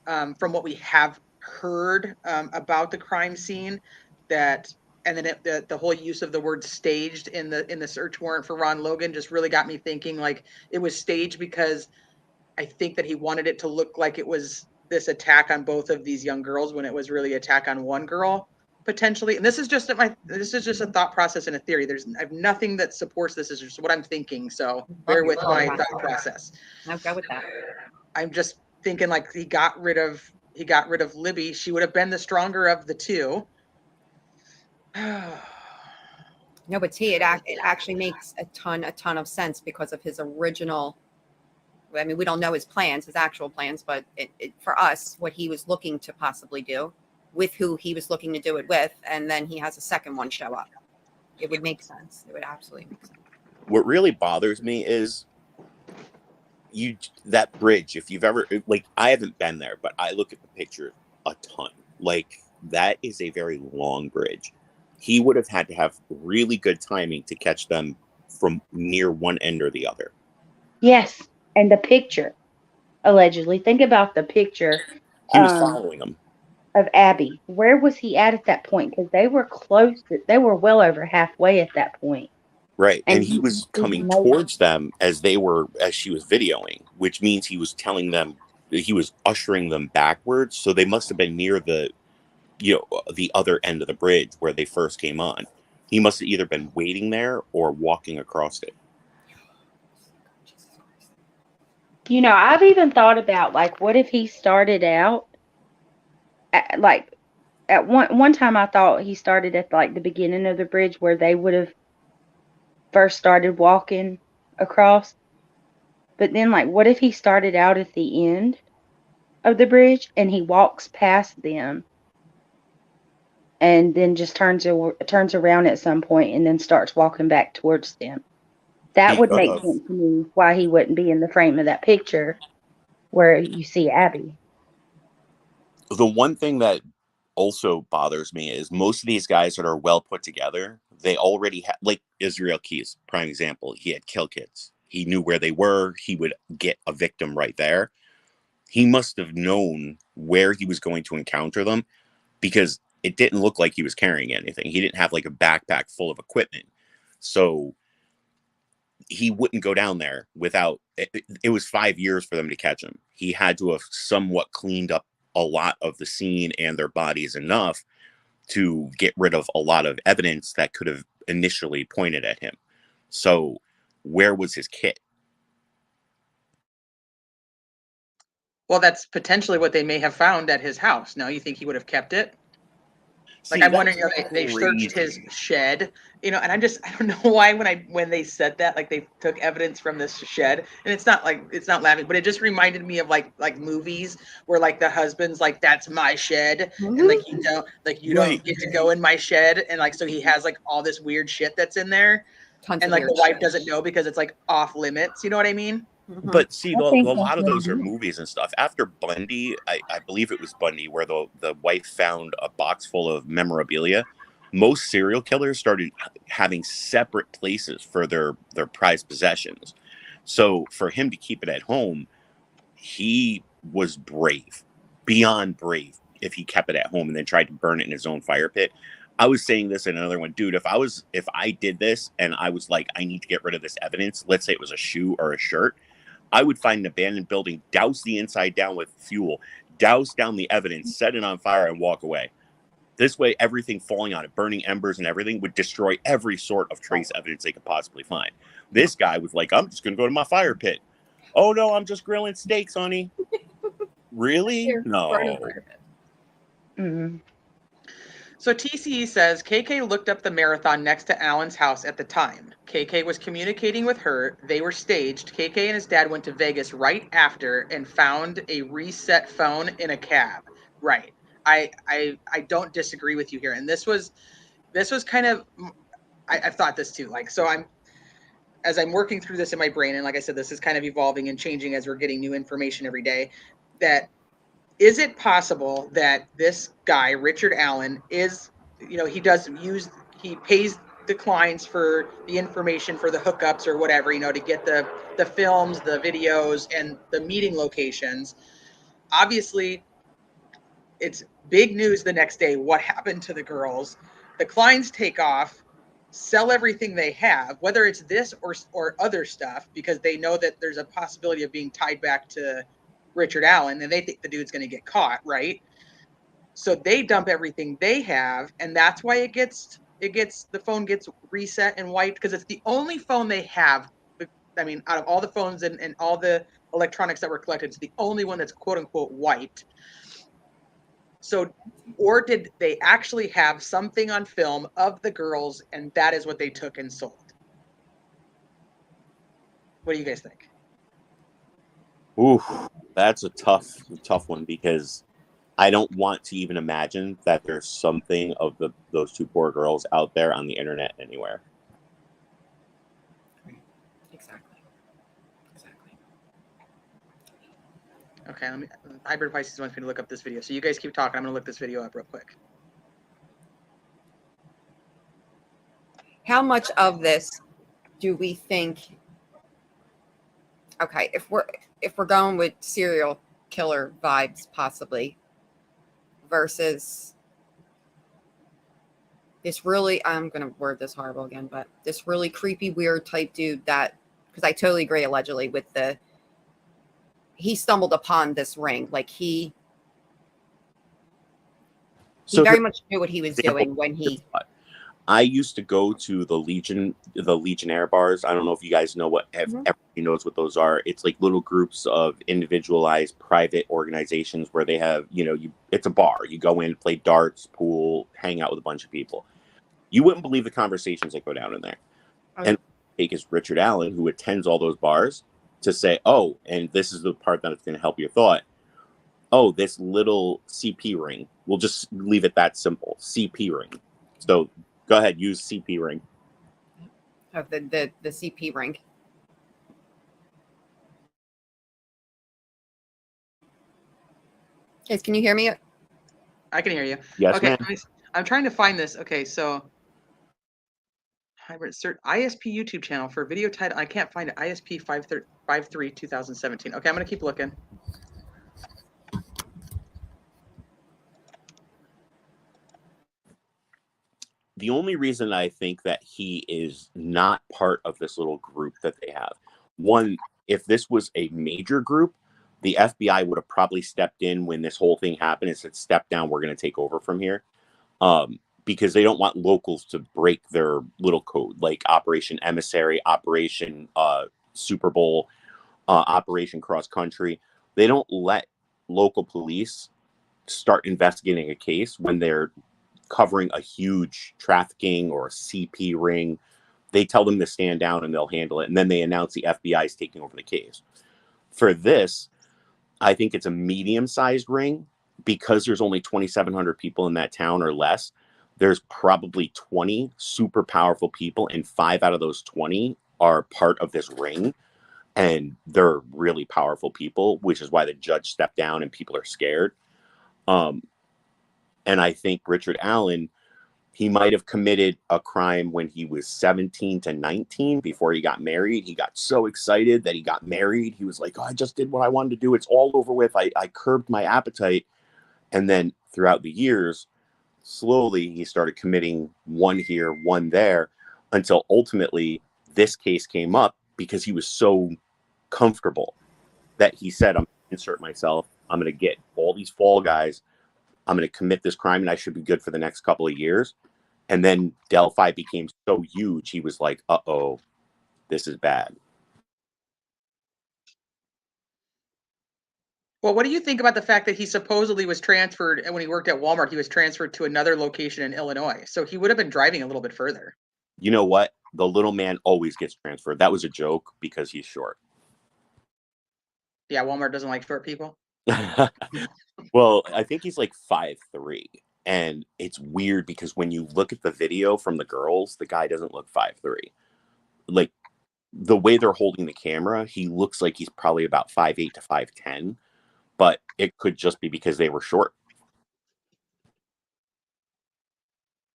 from what we have heard about the crime scene, that. And then the whole use of the word staged in the search warrant for Ron Logan just really got me thinking like it was staged because I think that he wanted it to look like it was this attack on both of these young girls when it was really attack on one girl potentially. And this is just a thought process and a theory. I have nothing that supports this. Is just what I'm thinking. So bear with my thought process. I'll go with that. I'm just thinking like he got rid of Libby. She would have been the stronger of the two. No, but it actually makes a ton of sense because of his original. I mean, we don't know his actual plans, but for us, what he was looking to possibly do, with who he was looking to do it with, and then he has a second one show up. It would make sense. It would absolutely make sense. What really bothers me is that bridge. If you've ever I haven't been there, but I look at the picture a ton. Like that is a very long bridge. He would have had to have really good timing to catch them from near one end or the other. Yes, and the picture, allegedly. Think about the picture. He was following them. Of Abby. Where was he at that point? Because they were close. They were well over halfway at that point. Right, and he was coming towards them as she was videoing, which means he was telling them, he was ushering them backwards. So they must have been near the the other end of the bridge where they first came on. He must have either been waiting there or walking across it. I've even thought about, like, what if he started out at one time I thought he started at like the beginning of the bridge where they would have first started walking across. But then, like, what if he started out at the end of the bridge and he walks past them and then just turns around at some point and then starts walking back towards them? That He would could make have. sense to me why he wouldn't be in the frame of that picture where you see Abby. The one thing that also bothers me is most of these guys that are well put together, they already have, like Israel Keys, prime example. He had kill kits. He knew where they were. He would get a victim right there. He must have known where he was going to encounter them, because it didn't look like he was carrying anything. He didn't have like a backpack full of equipment. So he wouldn't go down there without it was 5 years for them to catch him. He had to have somewhat cleaned up a lot of the scene and their bodies enough to get rid of a lot of evidence that could have initially pointed at him. So where was his kit? Well, that's potentially what they may have found at his house. No, you think he would have kept it? Like, See, I'm wondering, that's they searched his crazy. shed, and I don't know why when they said that, like, they took evidence from this shed, and it's not laughing, but it just reminded me of like movies where like the husband's like, that's my shed, and like you don't Right. get to go in my shed, and like so he has like all this weird shit that's in there, Tons and of like weird the wife shit. doesn't know because it's like off limits. You know what I mean? But see, I a think lot that's of what those it are is. movies and stuff. After Bundy, I believe it was Bundy, where the wife found a box full of memorabilia. Most serial killers started having separate places for their prized possessions. So for him to keep it at home, he was brave, beyond brave, if he kept it at home and then tried to burn it in his own fire pit. I was saying this in another one, dude. If I did this and I was like, I need to get rid of this evidence, let's say it was a shoe or a shirt, I would find an abandoned building, douse the inside down with fuel, douse down the evidence, set it on fire, and walk away. This way, everything falling on it, burning embers and everything, would destroy every sort of trace evidence they could possibly find. This guy was like, I'm just going to go to my fire pit. Oh, no, I'm just grilling steaks, honey. Really? Here, burn a No. fire pit. Mm. So TCE says KK looked up the marathon next to Alan's house at the time. KK was communicating with her. They were staged. KK and his dad went to Vegas right after and found a reset phone in a cab. Right. I don't disagree with you here. And this was kind of, I've thought this too. Like, so as I'm working through this in my brain, and like I said, this is kind of evolving and changing as we're getting new information every day, that is it possible that this guy, Richard Allen, is, he pays the clients for the information for the hookups or whatever, to get the films, the videos, and the meeting locations. Obviously, it's big news the next day. What happened to the girls? The clients take off, sell everything they have, whether it's this or other stuff, because they know that there's a possibility of being tied back to Richard Allen, and they think the dude's going to get caught, right? So they dump everything they have, and that's why the phone gets reset and wiped, because it's the only phone they have. I mean, out of all the phones and all the electronics that were collected, it's the only one that's quote unquote wiped. So, or did they actually have something on film of the girls, and that is what they took and sold? What do you guys think? Ooh, that's a tough one, because I don't want to even imagine that there's something of those two poor girls out there on the internet anywhere. Exactly. Okay, Hybrid Pisces wants me to look up this video. So you guys keep talking. I'm going to look this video up real quick. How much of this do we think? Okay, if we're going with serial killer vibes, possibly, versus this really, I'm gonna word this horrible again, but this really creepy, weird type dude that, because I totally agree, allegedly, with he stumbled upon this ring, like he He very much knew what he was doing when he. I used to go to the Legionnaire bars. I don't know if you guys know what everybody knows what those are. It's like little groups of individualized private organizations where they have, it's a bar. You go in, play darts, pool, hang out with a bunch of people. You wouldn't believe the conversations that go down in there. Okay. And take is Richard Allen, who attends all those bars, to say, oh, and this is the part that's going to help your thought. Oh, this little CP ring. We'll just leave it that simple. CP ring. So go ahead, use CP ring. Of the CP ring. Guys, can you hear me? I can hear you. Yes, okay, ma'am. I'm trying to find this. Okay, so hybrid search ISP YouTube channel for video title. I can't find it. ISP 53 2017. Okay, I'm gonna keep looking. The only reason I think that he is not part of this little group that they have, one, if this was a major group, the FBI would have probably stepped in when this whole thing happened and said, step down, we're going to take over from here. Because they don't want locals to break their little code, like Operation Emissary, Operation Super Bowl, Operation Cross Country. They don't let local police start investigating a case when they're covering a huge trafficking or a CP ring. They tell them to stand down and they'll handle it. And then they announce the FBI is taking over the case. For this, I think it's a medium-sized ring because there's only 2,700 people in that town or less. There's probably 20 super powerful people, and 5 out of those 20 are part of this ring. And they're really powerful people, which is why the judge stepped down and people are scared. And I think Richard Allen, he might have committed a crime when he was 17 to 19 before he got married. He got so excited that he got married. He was like, oh, I just did what I wanted to do. It's all over with. I curbed my appetite. And then throughout the years, slowly he started committing one here, one there, until ultimately this case came up because he was so comfortable that he said, I'm going to insert myself. I'm going to get all these fall guys. I'm going to commit this crime and I should be good for the next couple of years. And then Delphi became so huge, he was like, uh-oh, this is bad. Well, what do you think about the fact that he supposedly was transferred, and when he worked at Walmart, he was transferred to another location in Illinois? So he would have been driving a little bit further. You know what? The little man always gets transferred. That was a joke because he's short. Yeah, Walmart doesn't like short people. Well, I think he's like 5'3". And it's weird because when you look at the video from the girls, the guy doesn't look 5'3". Like the way they're holding the camera, he looks like he's probably about 5'8" to 5'10", but it could just be because they were short.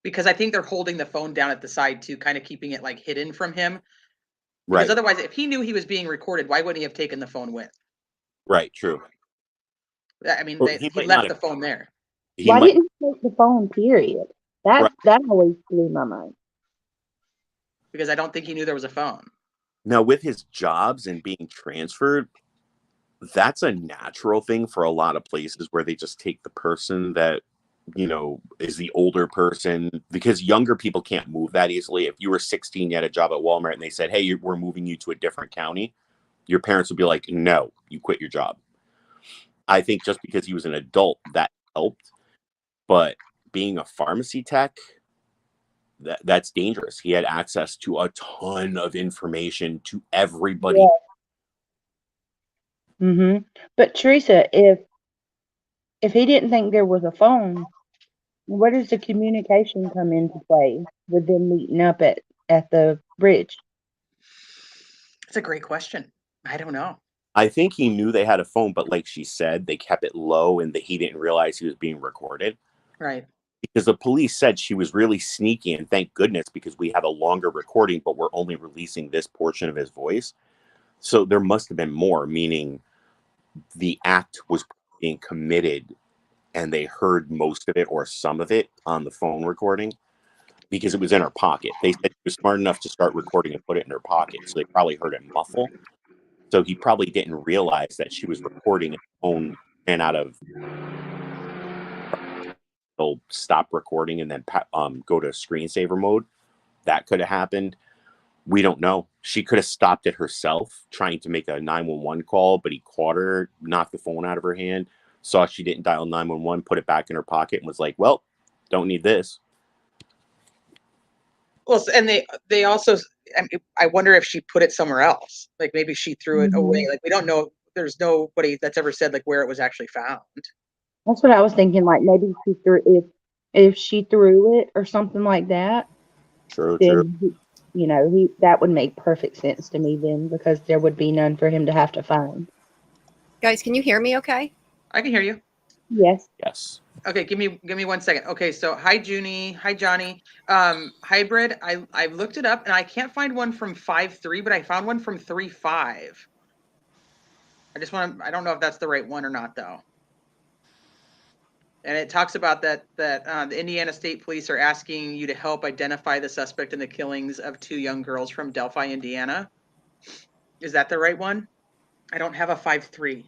Because I think they're holding the phone down at the side too, kind of keeping it like hidden from him. Right. Because otherwise, if he knew he was being recorded, why wouldn't he have taken the phone with? Right, true. I mean, Well, he left the phone there. Why didn't he take the phone, period? That always blew my mind. Because I don't think he knew there was a phone. Now, with his jobs and being transferred, that's a natural thing for a lot of places where they just take the person that, is the older person, because younger people can't move that easily. If you were 16, you had a job at Walmart and they said, hey, we're moving you to a different county, your parents would be like, no, you quit your job. I think just because he was an adult, that helped. But being a pharmacy tech, that's dangerous. He had access to a ton of information to everybody. Yeah. But Teresa, if he didn't think there was a phone, where does the communication come into play with them meeting up at the bridge? That's a great question. I don't know. I think he knew they had a phone, but like she said, they kept it low and that he didn't realize he was being recorded. Right. Because the police said she was really sneaky, and thank goodness, because we have a longer recording, but we're only releasing this portion of his voice. So there must have been more, meaning the act was being committed and they heard most of it or some of it on the phone recording because it was in her pocket. They said she was smart enough to start recording and put it in her pocket. So they probably heard it muffle. So he probably didn't realize that she was recording and the phone ran out of. it'll stop recording and then go to screensaver mode. That could have happened. We don't know. She could have stopped it herself, trying to make a 911 call, but he caught her, knocked the phone out of her hand, saw she didn't dial 911, put it back in her pocket, and was like, well, don't need this. Well, and they also, I wonder if she put it somewhere else. Like maybe she threw it away. Like we don't know. There's nobody that's ever said like where it was actually found. That's what I was thinking. Like maybe she threw if she threw it or something like that. True. That would make perfect sense to me then, because there would be none for him to have to find. Guys, can you hear me okay? I can hear you. Yes. Yes. Okay, give me 1 second. Okay, so hi Junie, hi Johnny. Hybrid, I looked it up and I can't find one from 5.3, but I found one from 3.5. I don't know if that's the right one or not though. And it talks about that the Indiana State Police are asking you to help identify the suspect in the killings of 2 young girls from Delphi, Indiana. Is that the right one? I don't have a 5.3.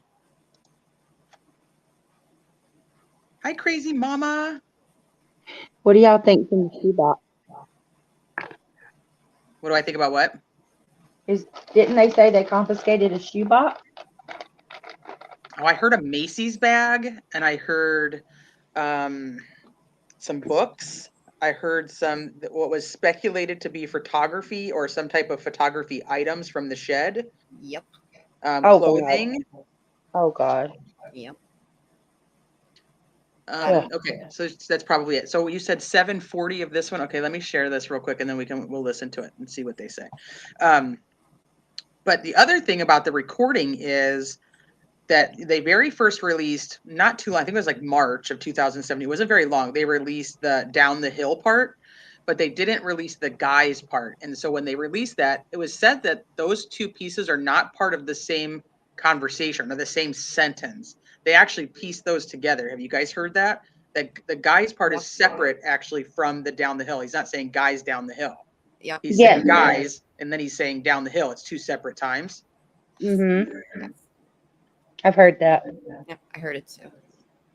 Hi, crazy mama. What do y'all think from the shoebox? What do I think about what? Didn't they say they confiscated a shoebox? Oh, I heard a Macy's bag, and I heard some books. I heard some what was speculated to be photography or some type of photography items from the shed. Yep. Clothing. Oh God. Yep. Okay, so that's probably it. So you said 740 of this one. Okay, let me share this real quick, and then we'll listen to it and see what they say. But the other thing about the recording is that they very first released not too long. I think it was like March of 2007. It wasn't very long. They released the down the hill part, but they didn't release the guys part. And so when they released that, it was said that those 2 pieces are not part of the same conversation or the same sentence. They actually pieced those together. Have you guys heard that? That the guys part is separate actually from the down the hill. He's not saying guys down the hill. Yeah. He's saying guys, and then he's saying down the hill. It's 2 separate times. I've heard that. Yeah, I heard it too.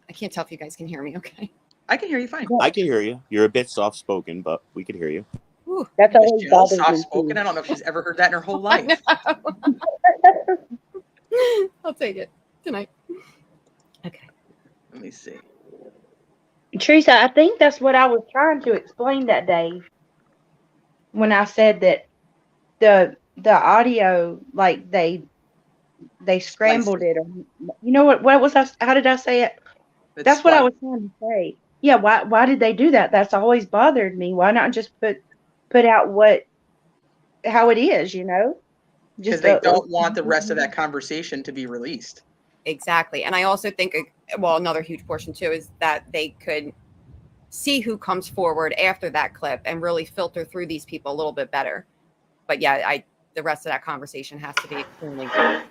I can't tell if you guys can hear me okay. I can hear you fine. I can hear you. You're a bit soft spoken, but we can hear you. Whew. That's always Jill, bothered me soft spoken. too. I don't know if she's ever heard that in her whole life. I'll take it tonight. Okay. Let me see. Teresa, I think that's what I was trying to explain that day when I said that the audio, like they scrambled it, or you know what was I? How did I say it? That's what I was trying to say. Yeah, why did they do that? That's always bothered me. Why not just put out how it is, Because they don't want the rest of that conversation to be released. Exactly. And I also think, another huge portion too is that they could see who comes forward after that clip and really filter through these people a little bit better. But yeah, the rest of that conversation has to be extremely good.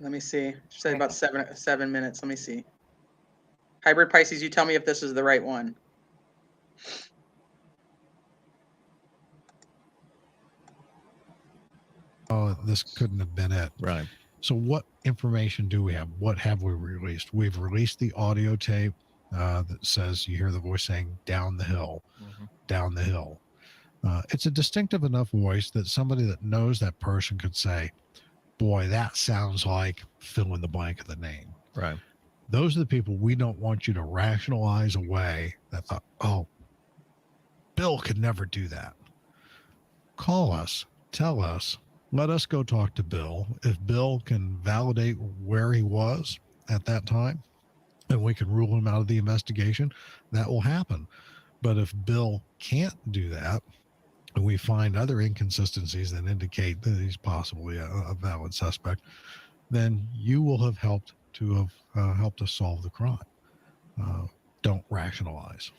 Let me see. She said about 7 minutes. Let me see. Hybrid Pisces, you tell me if this is the right one. Oh, this couldn't have been it. Right. So what information do we have? What have we released? We've released the audio tape that says you hear the voice saying down the hill, down the hill. It's a distinctive enough voice that somebody that knows that person could say, boy, that sounds like fill in the blank of the name. Right. Those are the people we don't want you to rationalize away that thought, oh, Bill could never do that. Call us, tell us, let us go talk to Bill. If Bill can validate where he was at that time and we can rule him out of the investigation, that will happen. But if Bill can't do that, and we find other inconsistencies that indicate that he's possibly a valid suspect, then you will have helped us solve the crime. Don't rationalize.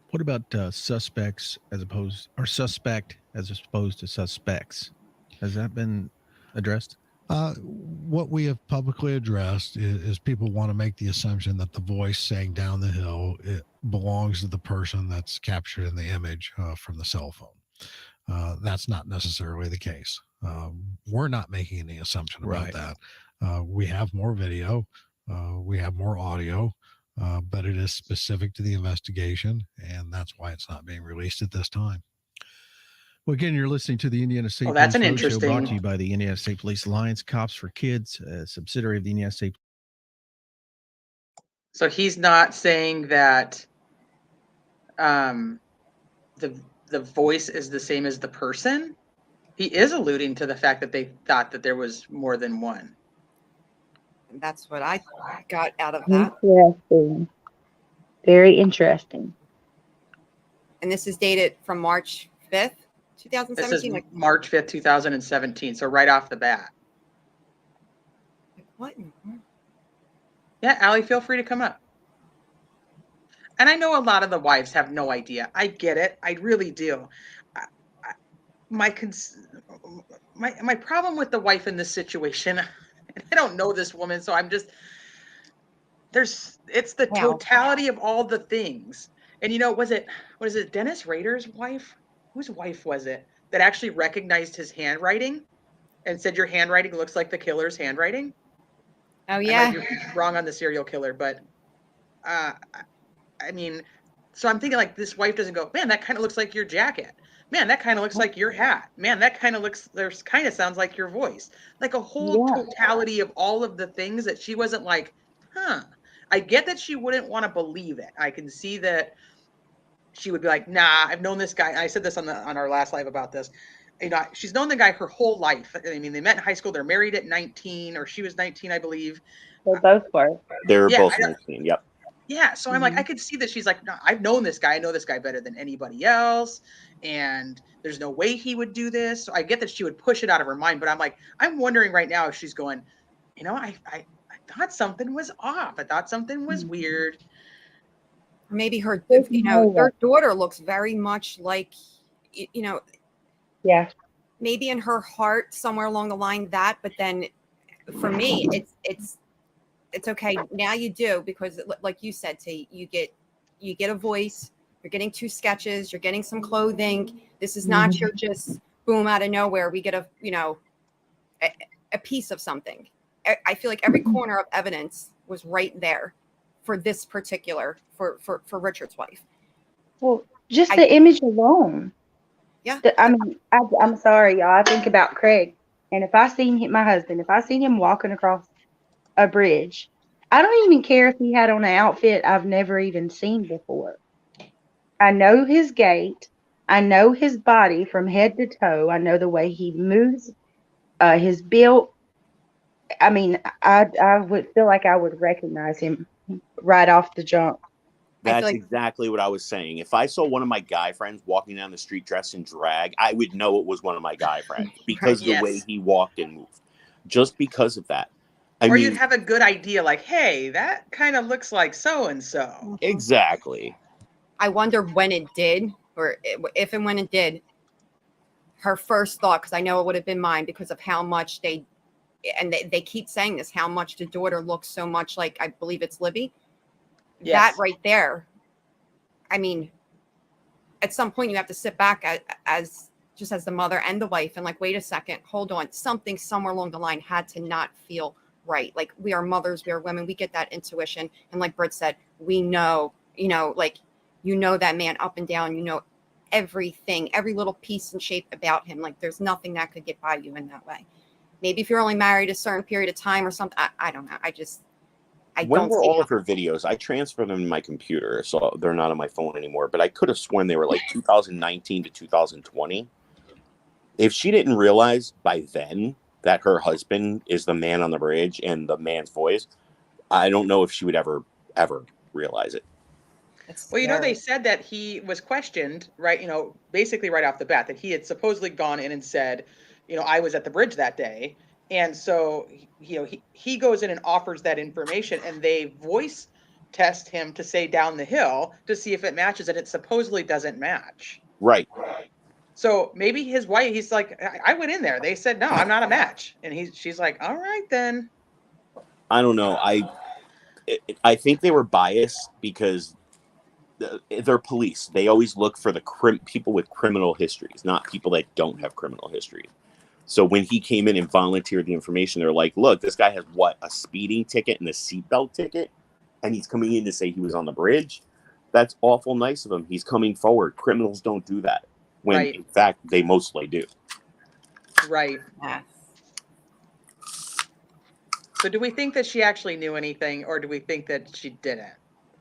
What about suspect as opposed to suspects? Has that been addressed? What we have publicly addressed is people want to make the assumption that the voice saying down the hill, it belongs to the person that's captured in the image from the cell phone. That's not necessarily the case. We're not making any assumption about that. We have more video. We have more audio. but it is specific to the investigation, and that's why it's not being released at this time. Well, again, you're listening to the Indiana State Oh, that's Police an Roadshow, brought to interesting. you by the Indiana State Police Alliance, Cops for Kids, a subsidiary of the Indiana State. So he's not saying that the voice is the same as the person. He is alluding to the fact that they thought that there was more than one. That's what I got out of that. Interesting. Very interesting. And this is dated from March 5th, This 2017. is March 5th, 2017. So right off the bat. What in the world? Yeah, Allie, feel free to come up. And I know a lot of the wives have no idea. I get it. I really do. My problem with the wife in this situation, and I don't know this woman, so I'm just, it's the totality of all the things. And what is it Dennis Rader's wife? Whose wife was it that actually recognized his handwriting and said, your handwriting looks like the killer's handwriting? Oh, yeah. I might be wrong on the serial killer, but I mean, so I'm thinking like this wife doesn't go, man, that kind of looks like your jacket. Man, that kind of looks like your hat. Man, that kind of sounds like your voice. Like a whole totality of all of the things that she wasn't like, I get that she wouldn't want to believe it. I can see that she would be like, nah, I've known this guy. I said this on our last live about this. She's known the guy her whole life. I mean, they met in high school. They're married at 19, or she was 19, I believe. They both were. They were both 19. Yep. Yeah, so I'm like, I could see that she's like, no, I've known this guy. I know this guy better than anybody else, and there's no way he would do this. So I get that she would push it out of her mind, but I'm like, I'm wondering right now if she's going, I thought something was off. I thought something was weird. Maybe her, her daughter looks very much like, yeah. Maybe in her heart somewhere along the line that, but then for me, it's okay. Now you do, because like you said, T, you get a voice, you're getting 2 sketches, you're getting some clothing. This is not your just boom out of nowhere. We get a piece of something. I feel like every corner of evidence was right there for this particular, for Richard's wife. Well, just the image alone. Yeah. I'm sorry, y'all. I think about Craig, and if I seen him walking across a bridge, I don't even care if he had on an outfit I've never even seen before. I know his gait. I know his body from head to toe. I know the way he moves, his build. I mean, I would feel like I would recognize him right off the jump. That's exactly what I was saying. If I saw one of my guy friends walking down the street dressed in drag, I would know it was one of my guy friends because of the way he walked and moved. Just because of that. Or you'd have a good idea, like, hey, that kind of looks like so-and-so. Exactly. I wonder when it did, or if and when it did, her first thought, because I know it would have been mine, because of how much they keep saying this, how much the daughter looks so much like, I believe it's Libby. Yes. That right there. I mean, at some point you have to sit back as the mother and the wife and like, wait a second, hold on. Something somewhere along the line had to not feel right. Like, we are mothers, we are women, we get that intuition. And like Britt said, we know, that man up and down, everything, every little piece and shape about him. Like, there's nothing that could get by you in that way. Maybe if you're only married a certain period of time or something, I don't know. When were all of her videos? I transferred them to my computer, so they're not on my phone anymore. But I could have sworn they were like 2019 to 2020. If she didn't realize by then that her husband is the man on the bridge and the man's voice, I don't know if she would ever realize it. Well, they said that he was questioned, right? Basically right off the bat, that he had supposedly gone in and said, I was at the bridge that day. And so, he goes in and offers that information, and they voice test him to say down the hill to see if it matches, and it supposedly doesn't match. Right. So maybe his wife, he's like, I went in there. They said, no, I'm not a match. And she's like, all right, then. I don't know. I think they were biased because they're police. They always look for the people with criminal histories, not people that don't have criminal history. So when he came in and volunteered the information, they're like, look, this guy has a speeding ticket and a seatbelt ticket. and he's coming in to say he was on the bridge. That's awful nice of him. He's coming forward. Criminals don't do that, when Right. in fact they mostly do. Right. Yes. So do we think that she actually knew anything, or do we think that she didn't?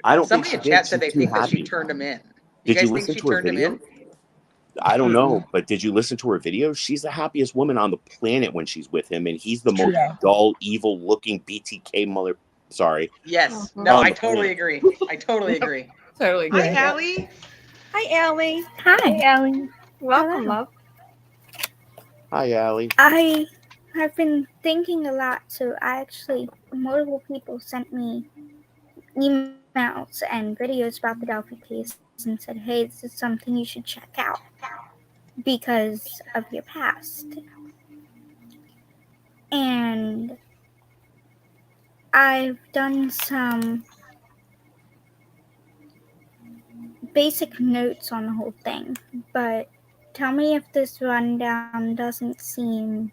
I don't Somebody think in she chat did. said they She's too think that she happy. turned him in. Did guys you think listen she to her turned him video? in? I don't know, but did you listen to her video? She's the happiest woman on the planet when she's with him, and he's the most Yeah. dull, evil-looking BTK mother. Sorry. Yes. Mhm. No, On I the totally planet. agree. I totally agree. Totally Hi, agree. Allie. Hi, Allie. Hey, Hi. Allie. Welcome, Hello. love. Hi, Allie. I have been thinking a lot, so multiple people sent me emails and videos about the Delphi case and said, hey, this is something you should check out because of your past. And I've done some basic notes on the whole thing, but tell me if this rundown doesn't seem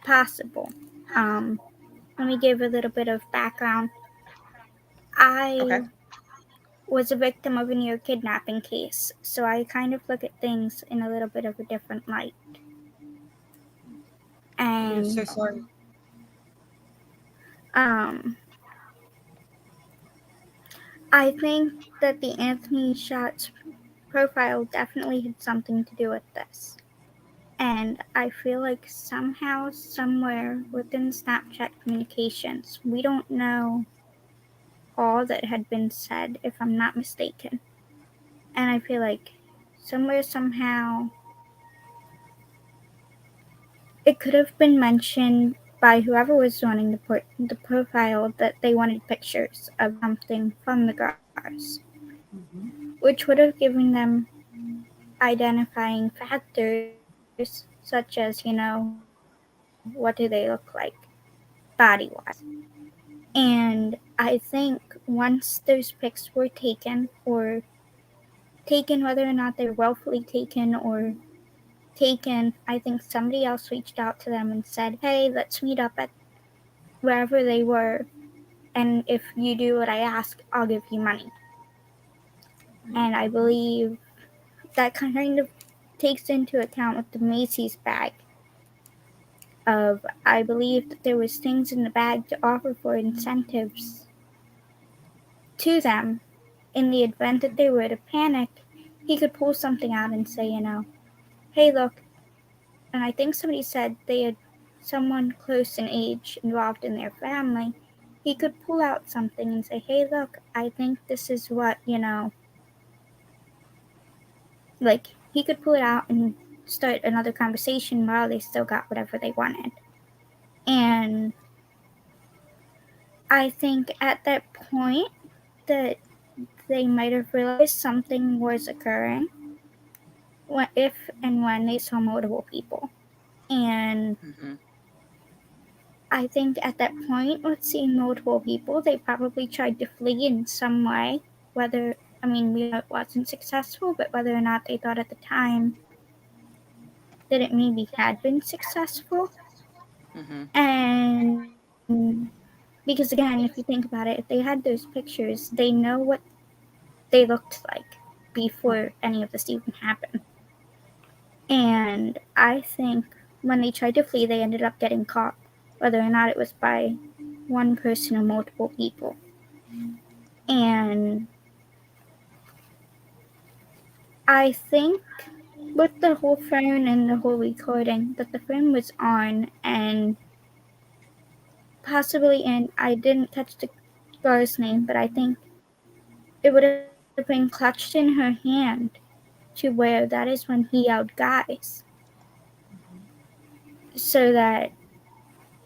possible. Let me give a little bit of background. I Okay. was a victim of a near kidnapping case, so I kind of look at things in a little bit of a different light. I'm so And sorry. I think that the Anthony Shots profile definitely had something to do with this. And I feel like somehow, somewhere within Snapchat communications, we don't know all that had been said, if I'm not mistaken. And I feel like somewhere, somehow, it could have been mentioned by whoever was running the profile that they wanted pictures of something from the cars, which would have given them identifying factors such as, what do they look like body-wise. And I think once those pics were taken, whether or not they were willfully taken or taken, I think somebody else reached out to them and said, hey, let's meet up at wherever they were, and if you do what I ask, I'll give you money. And I believe that kind of takes into account with the Macy's bag of, I believe that there was things in the bag to offer for incentives to them in the event that they were to panic. He could pull something out and say, hey, look. And I think somebody said they had someone close in age involved in their family. He could pull out something and say, hey, look, I think this is what, like, he could pull it out and start another conversation while they still got whatever they wanted. And I think at that point that they might have realized something was occurring if and when they saw multiple people. And I think at that point, with seeing multiple people, they probably tried to flee in some way. We know it wasn't successful, but whether or not they thought at the time that it maybe had been successful. And because again, if you think about it, if they had those pictures, they know what they looked like before any of this even happened. And I think when they tried to flee, they ended up getting caught, whether or not it was by one person or multiple people. And I think with the whole phone and the whole recording, that the phone was on, and possibly, and I didn't catch the girl's name, but I think it would have been clutched in her hand to where that is when he yelled, guys. So that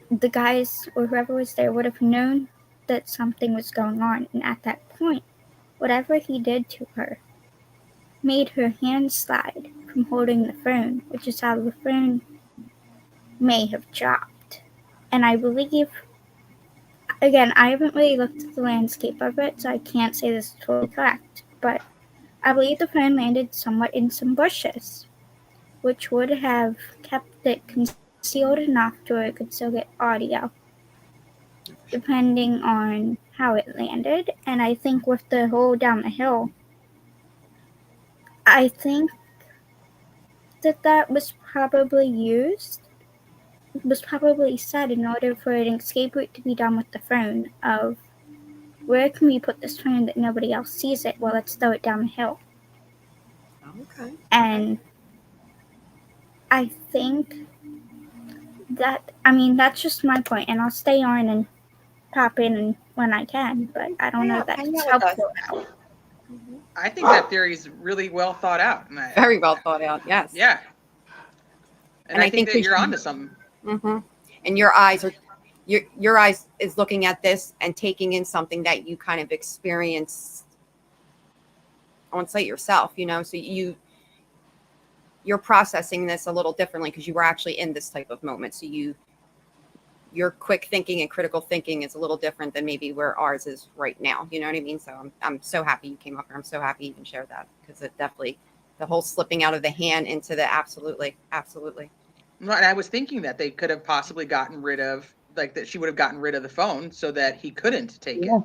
the guys or whoever was there would have known that something was going on. And at that point, whatever he did to her made her hand slide from holding the phone, which is how the phone may have dropped. And I believe, again, I haven't really looked at the landscape of it, so I can't say this is totally correct, but I believe the phone landed somewhat in some bushes, which would have kept it concealed enough to where it could still get audio, depending on how it landed, and I think with the hole down the hill, I think that was probably said in order for an escape route to be done with the phone of where can we put this phone that nobody else sees it? Well, let's throw it down the hill. Okay. And I think that's just my point, and I'll stay on and pop in when I can, but I don't know if that's helpful now. I think that theory is really well thought out. And Very well thought out. Yes. Yeah. And I think that you're onto something. Mm-hmm. And your eyes is looking at this and taking in something that you kind of experience on site yourself, so you're processing this a little differently because you were actually in this type of moment. So your quick thinking and critical thinking is a little different than maybe where ours is right now. You know what I mean? So I'm so happy you came up here. I'm so happy you can share that, because it definitely, the whole slipping out of the hand into the absolutely. And I was thinking that they could have possibly gotten rid of, like, that she would have gotten rid of the phone so that he couldn't take it.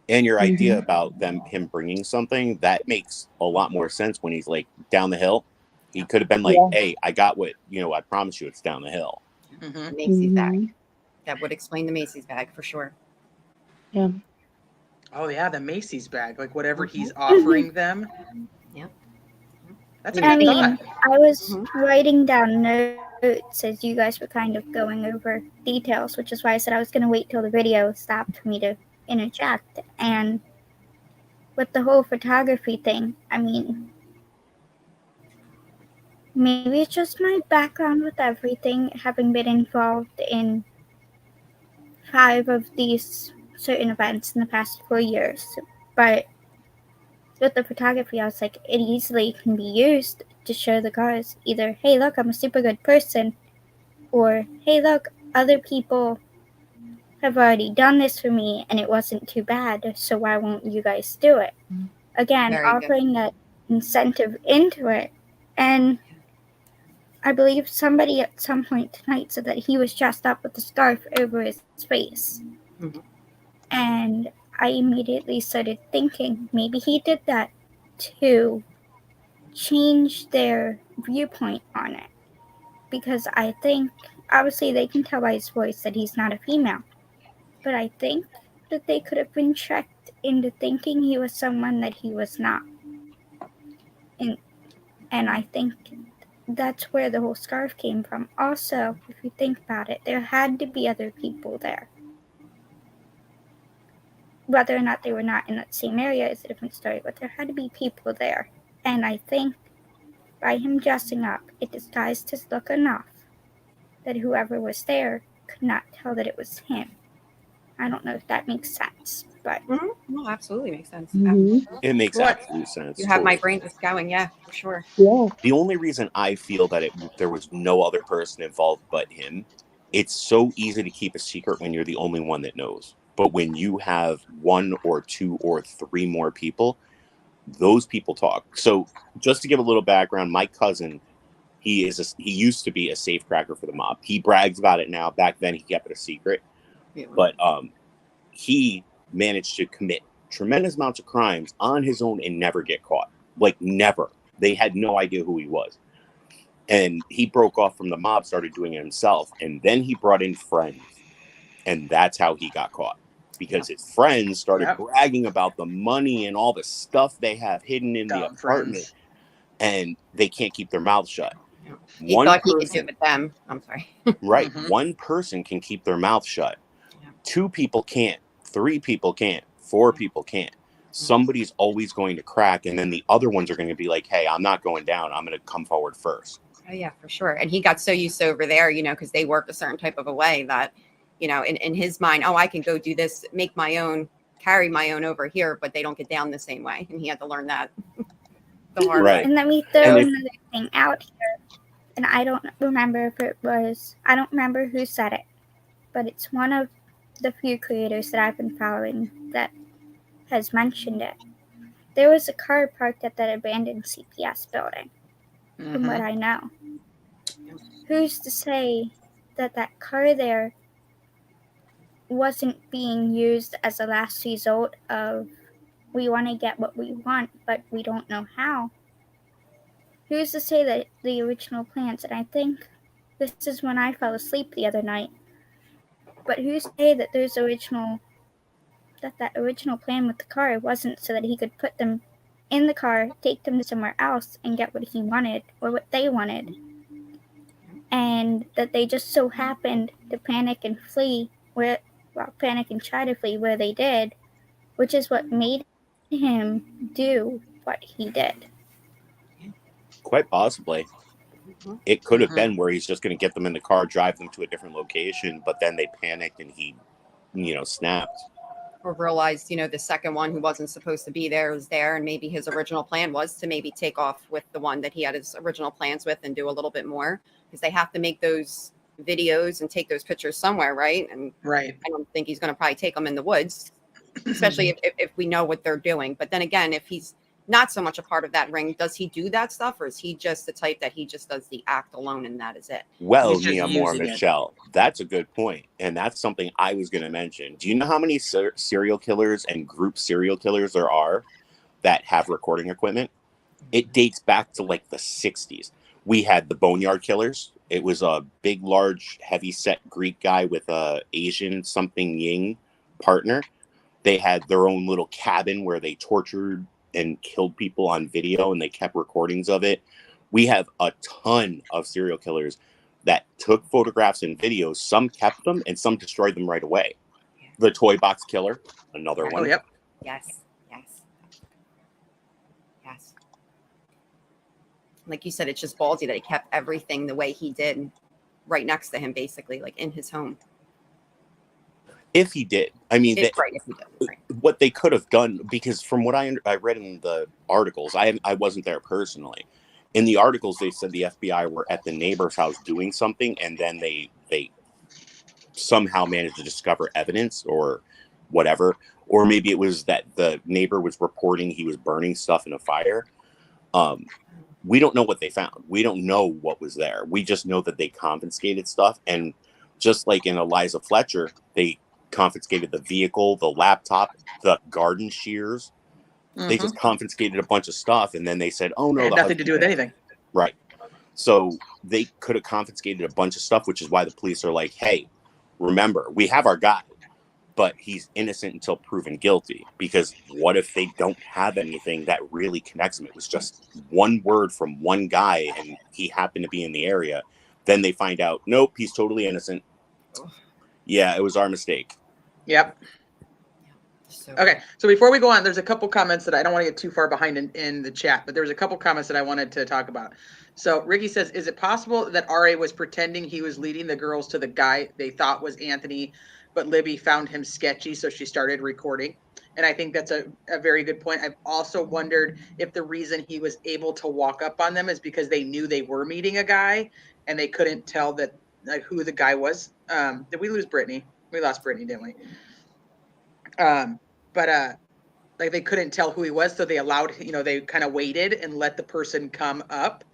And your idea about him bringing something, that makes a lot more sense when he's like down the hill. He could have been like, hey, I got what, I promise you it's down the hill. Mm-hmm. Macy's bag. That would explain the Macy's bag for sure. Yeah. Oh yeah, the Macy's bag, like whatever he's offering them. Yep. That's a good thought. I was writing down notes as you guys were kind of going over details, which is why I said I was going to wait till the video stopped for me to interject. And with the whole photography thing, maybe it's just my background with everything, having been involved in 5 of these certain events in the past 4 years. But with the photography, I was like, it easily can be used to show the guys either, hey, look, I'm a super good person, or, hey, look, other people have already done this for me and it wasn't too bad, so why won't you guys do it? Again, Very offering that incentive into it. And I believe somebody at some point tonight said that he was dressed up with a scarf over his face. Mm-hmm. And I immediately started thinking maybe he did that to change their viewpoint on it. Because I think, obviously they can tell by his voice that he's not a female. But I think that they could have been tricked into thinking he was someone that he was not. And I think that's where the whole scarf came from. Also, if you think about it, there had to be other people there. Whether or not they were not in that same area is a different story, but there had to be people there. And I think by him dressing up, it disguised his look enough that whoever was there could not tell that it was him. I don't know if that makes sense, but... No, absolutely makes sense. It makes absolute sense. You have my brain just going, yeah, for sure. Yeah. The only reason I feel that there was no other person involved but him, it's so easy to keep a secret when you're the only one that knows. But when you have 1 or 2 or 3 more people, those people talk. So just to give a little background, my cousin, he used to be a safecracker for the mob. He brags about it now. Back then he kept it a secret. Yeah. But he managed to commit tremendous amounts of crimes on his own and never get caught. Like, never. They had no idea who he was. And he broke off from the mob, started doing it himself. And then he brought in friends. And that's how he got caught. Because his friends started bragging about the money and all the stuff they have hidden in the apartment. And they can't keep their mouths shut. He thought he could do it with them. I'm sorry. Right. One person can keep their mouth shut. 2 people can't. 3 people can't. 4 people can't. Somebody's always going to crack, and then the other ones are going to be like, hey, I'm not going down. I'm going to come forward first. Oh, yeah, for sure. And he got so used to over there, because they worked a certain type of a way that, in his mind, oh, I can go do this, make my own, carry my own over here, but they don't get down the same way. And he had to learn that the hard way. And let me throw another thing out here. And I don't remember who said it, but it's one of the few creators that I've been following that has mentioned it. There was a car parked at that abandoned CPS building, from what I know. Who's to say that car there wasn't being used as a last result of we want to get what we want, but we don't know how. Who's to say that the original plans, and I think this is when I fell asleep the other night, but who's to say that that original plan with the car wasn't so that he could put them in the car, take them to somewhere else, and get what he wanted or what they wanted, and that they just so happened to panic and panic and try to flee where they did, which is what made him do what he did. Quite possibly. It could have been where he's just going to get them in the car, drive them to a different location, but then they panicked and he, snapped. Or realized, the second one who wasn't supposed to be there was there, and maybe his original plan was to maybe take off with the one that he had his original plans with and do a little bit more, because they have to make those videos and take those pictures somewhere, right? And I don't think he's going to probably take them in the woods, especially if we know what they're doing. But then again, if he's not so much a part of that ring, does he do that stuff, or is he just the type that he just does the act alone and that is it? Well, Mia Moore, Michelle, that's a good point. And that's something I was going to mention. Do you know how many serial killers and group serial killers there are that have recording equipment? It dates back to like the 60s. We had the Boneyard Killers. It was a big, large, heavy-set Greek guy with a Asian something Ying partner. They had their own little cabin where they tortured and killed people on video, and they kept recordings of it. We have a ton of serial killers that took photographs and videos. Some kept them and some destroyed them right away. The Toy Box Killer, another one. Oh, yep. Yes. Like you said, it's just ballsy that he kept everything the way he did right next to him, basically, like in his home. If he did. I mean, if he did. Right. What they could have done, because from what I read in the articles, I wasn't there personally. In the articles, they said the FBI were at the neighbor's house doing something, and then they somehow managed to discover evidence or whatever. Or maybe it was that the neighbor was reporting he was burning stuff in a fire. We don't know what they found. We don't know what was there. We just know that they confiscated stuff. And just like in Eliza Fletcher, they confiscated the vehicle, the laptop, the garden shears. They just confiscated a bunch of stuff, and then they said, oh no, it had nothing to do with anything. Right. So they could have confiscated a bunch of stuff, which is why the police are like, hey, remember, we have our guy, but he's innocent until proven guilty. Because what if they don't have anything that really connects him? It was just one word from one guy, and he happened to be in the area. Then they find out, nope, he's totally innocent. Yeah, it was our mistake. Yep. Okay, so before we go on, there's a couple comments that I don't want to get too far behind in the chat, but there's a couple comments that I wanted to talk about. So Ricky says, is it possible that RA was pretending he was leading the girls to the guy they thought was Anthony, but Libby found him sketchy, so she started recording? And I think that's a very good point. I've also wondered if the reason he was able to walk up on them is because they knew they were meeting a guy and they couldn't tell that who the guy was. Did we lose Brittany? We lost Brittany, didn't we? But like they couldn't tell who he was, so they allowed, they kind of waited and let the person come up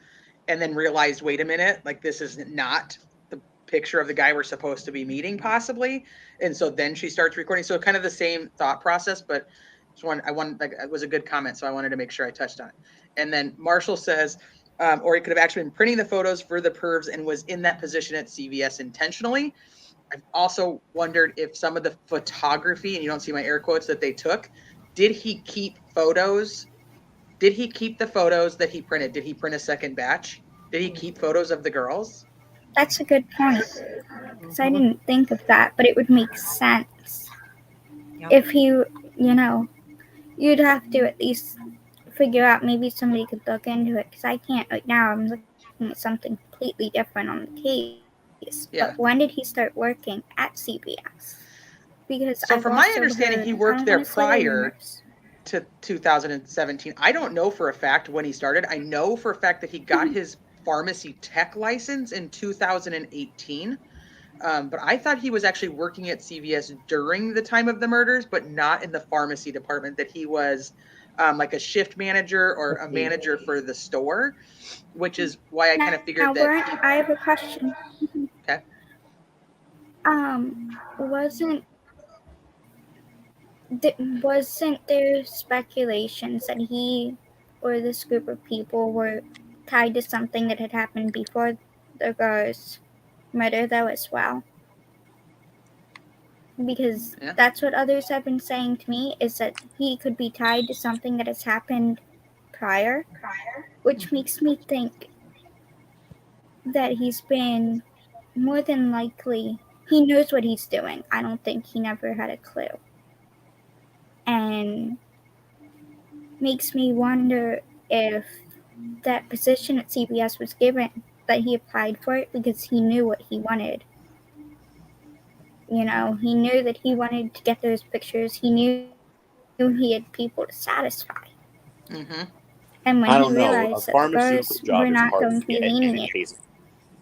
and then realized, wait a minute, like this is not the picture of the guy we're supposed to be meeting possibly. And so then she starts recording. So kind of the same thought process, but it was a good comment. So I wanted to make sure I touched on it. And then Marshall says, or he could have actually been printing the photos for the pervs and was in that position at CVS intentionally. I've also wondered if some of the photography, and you don't see my air quotes, that they took, did he keep photos? Did he keep the photos that he printed? Did he print a second batch? Did he keep photos of the girls? That's a good point, because I didn't think of that, but it would make sense. Yep. If he, you'd have to at least figure out, maybe somebody could look into it, because I can't right now. I'm looking at something completely different on the case. Yeah. But when did he start working at CVS? Because from my understanding, he worked there prior to 2017. I don't know for a fact when he started. I know for a fact that he got his pharmacy tech license in 2018. But I thought he was actually working at CVS during the time of the murders, but not in the pharmacy department, that he was like a shift manager or a manager for the store, which is why I kind of figured that. I have a question. Okay. Wasn't Wasn't there speculations that he or this group of people were tied to something that had happened before the girl's murder, though, as well? Because Yeah. that's what others have been saying to me, is that he could be tied to something that has happened prior, which makes me think that he's been more than likely, he knows what he's doing. I don't think he never had a clue. And makes me wonder if that position at CBS was given, that he applied for it because he knew what he wanted. You know, he knew that he wanted to get those pictures. He knew he had people to satisfy. Mm-hmm. And when I he don't know. A realized that the pharmaceutical girls were job is not hard going to to be get, and it lenient, pays.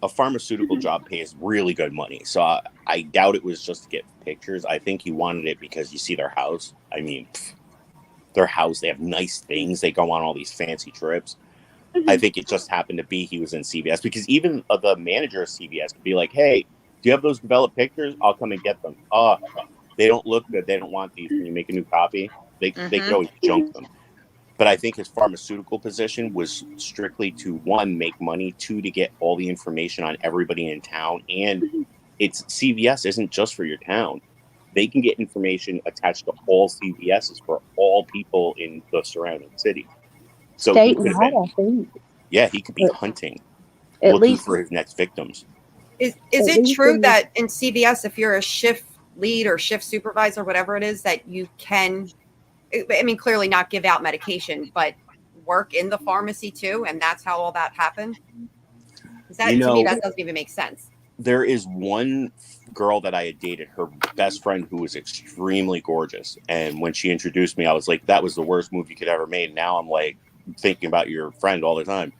A pharmaceutical job pays really good money, so I doubt it was just to get pictures. I think he wanted it because you see their house. I mean, their house, they have nice things. They go on all these fancy trips. I think it just happened to be he was in CVS, because even the manager of CVS could be like, "Hey, do you have those developed pictures? I'll come and get them." They don't look good. They don't want these. Can you make a new copy? They could Mm-hmm. always junk them. But I think his pharmaceutical position was strictly to, one, make money, two, to get all the information on everybody in town. And it's CVS isn't just for your town. They can get information attached to all CVSs for all people in the surrounding city. So he could have Statewide, been, I think. yeah, he could be But hunting, at looking least, for his next victims. Is at it least true in the, that in CVS, if you're a shift lead or shift supervisor, whatever it is, that you can, I mean, clearly not give out medication, but work in the pharmacy too, and that's how all that happened? Because You that, to me, know, that doesn't even make sense. there is one girl that I had dated, her best friend, who was extremely gorgeous. And when she introduced me, I was like, that was the worst move you could ever made. Now I'm like thinking about your friend all the time.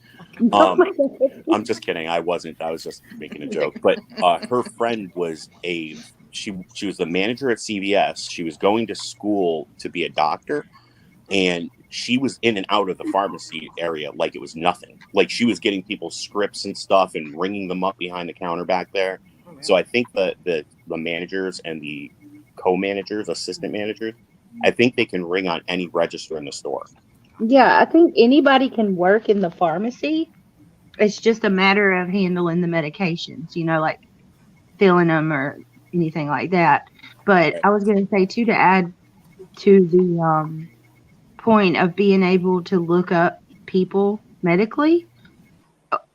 oh my Um, God. I'm just kidding. I wasn't. I was just making a joke. But her friend was she was the manager at CVS. She was going to school to be a doctor, and she was in and out of the pharmacy area like it was nothing. Like, she was getting people scripts and stuff and ringing them up behind the counter back there. So I think the managers and the co-managers, assistant managers, I think they can ring on any register in the store. Yeah, I think anybody can work in the pharmacy. It's just a matter of handling the medications, like filling them or anything like that. But Right. I was going to say too, to add to the point of being able to look up people medically,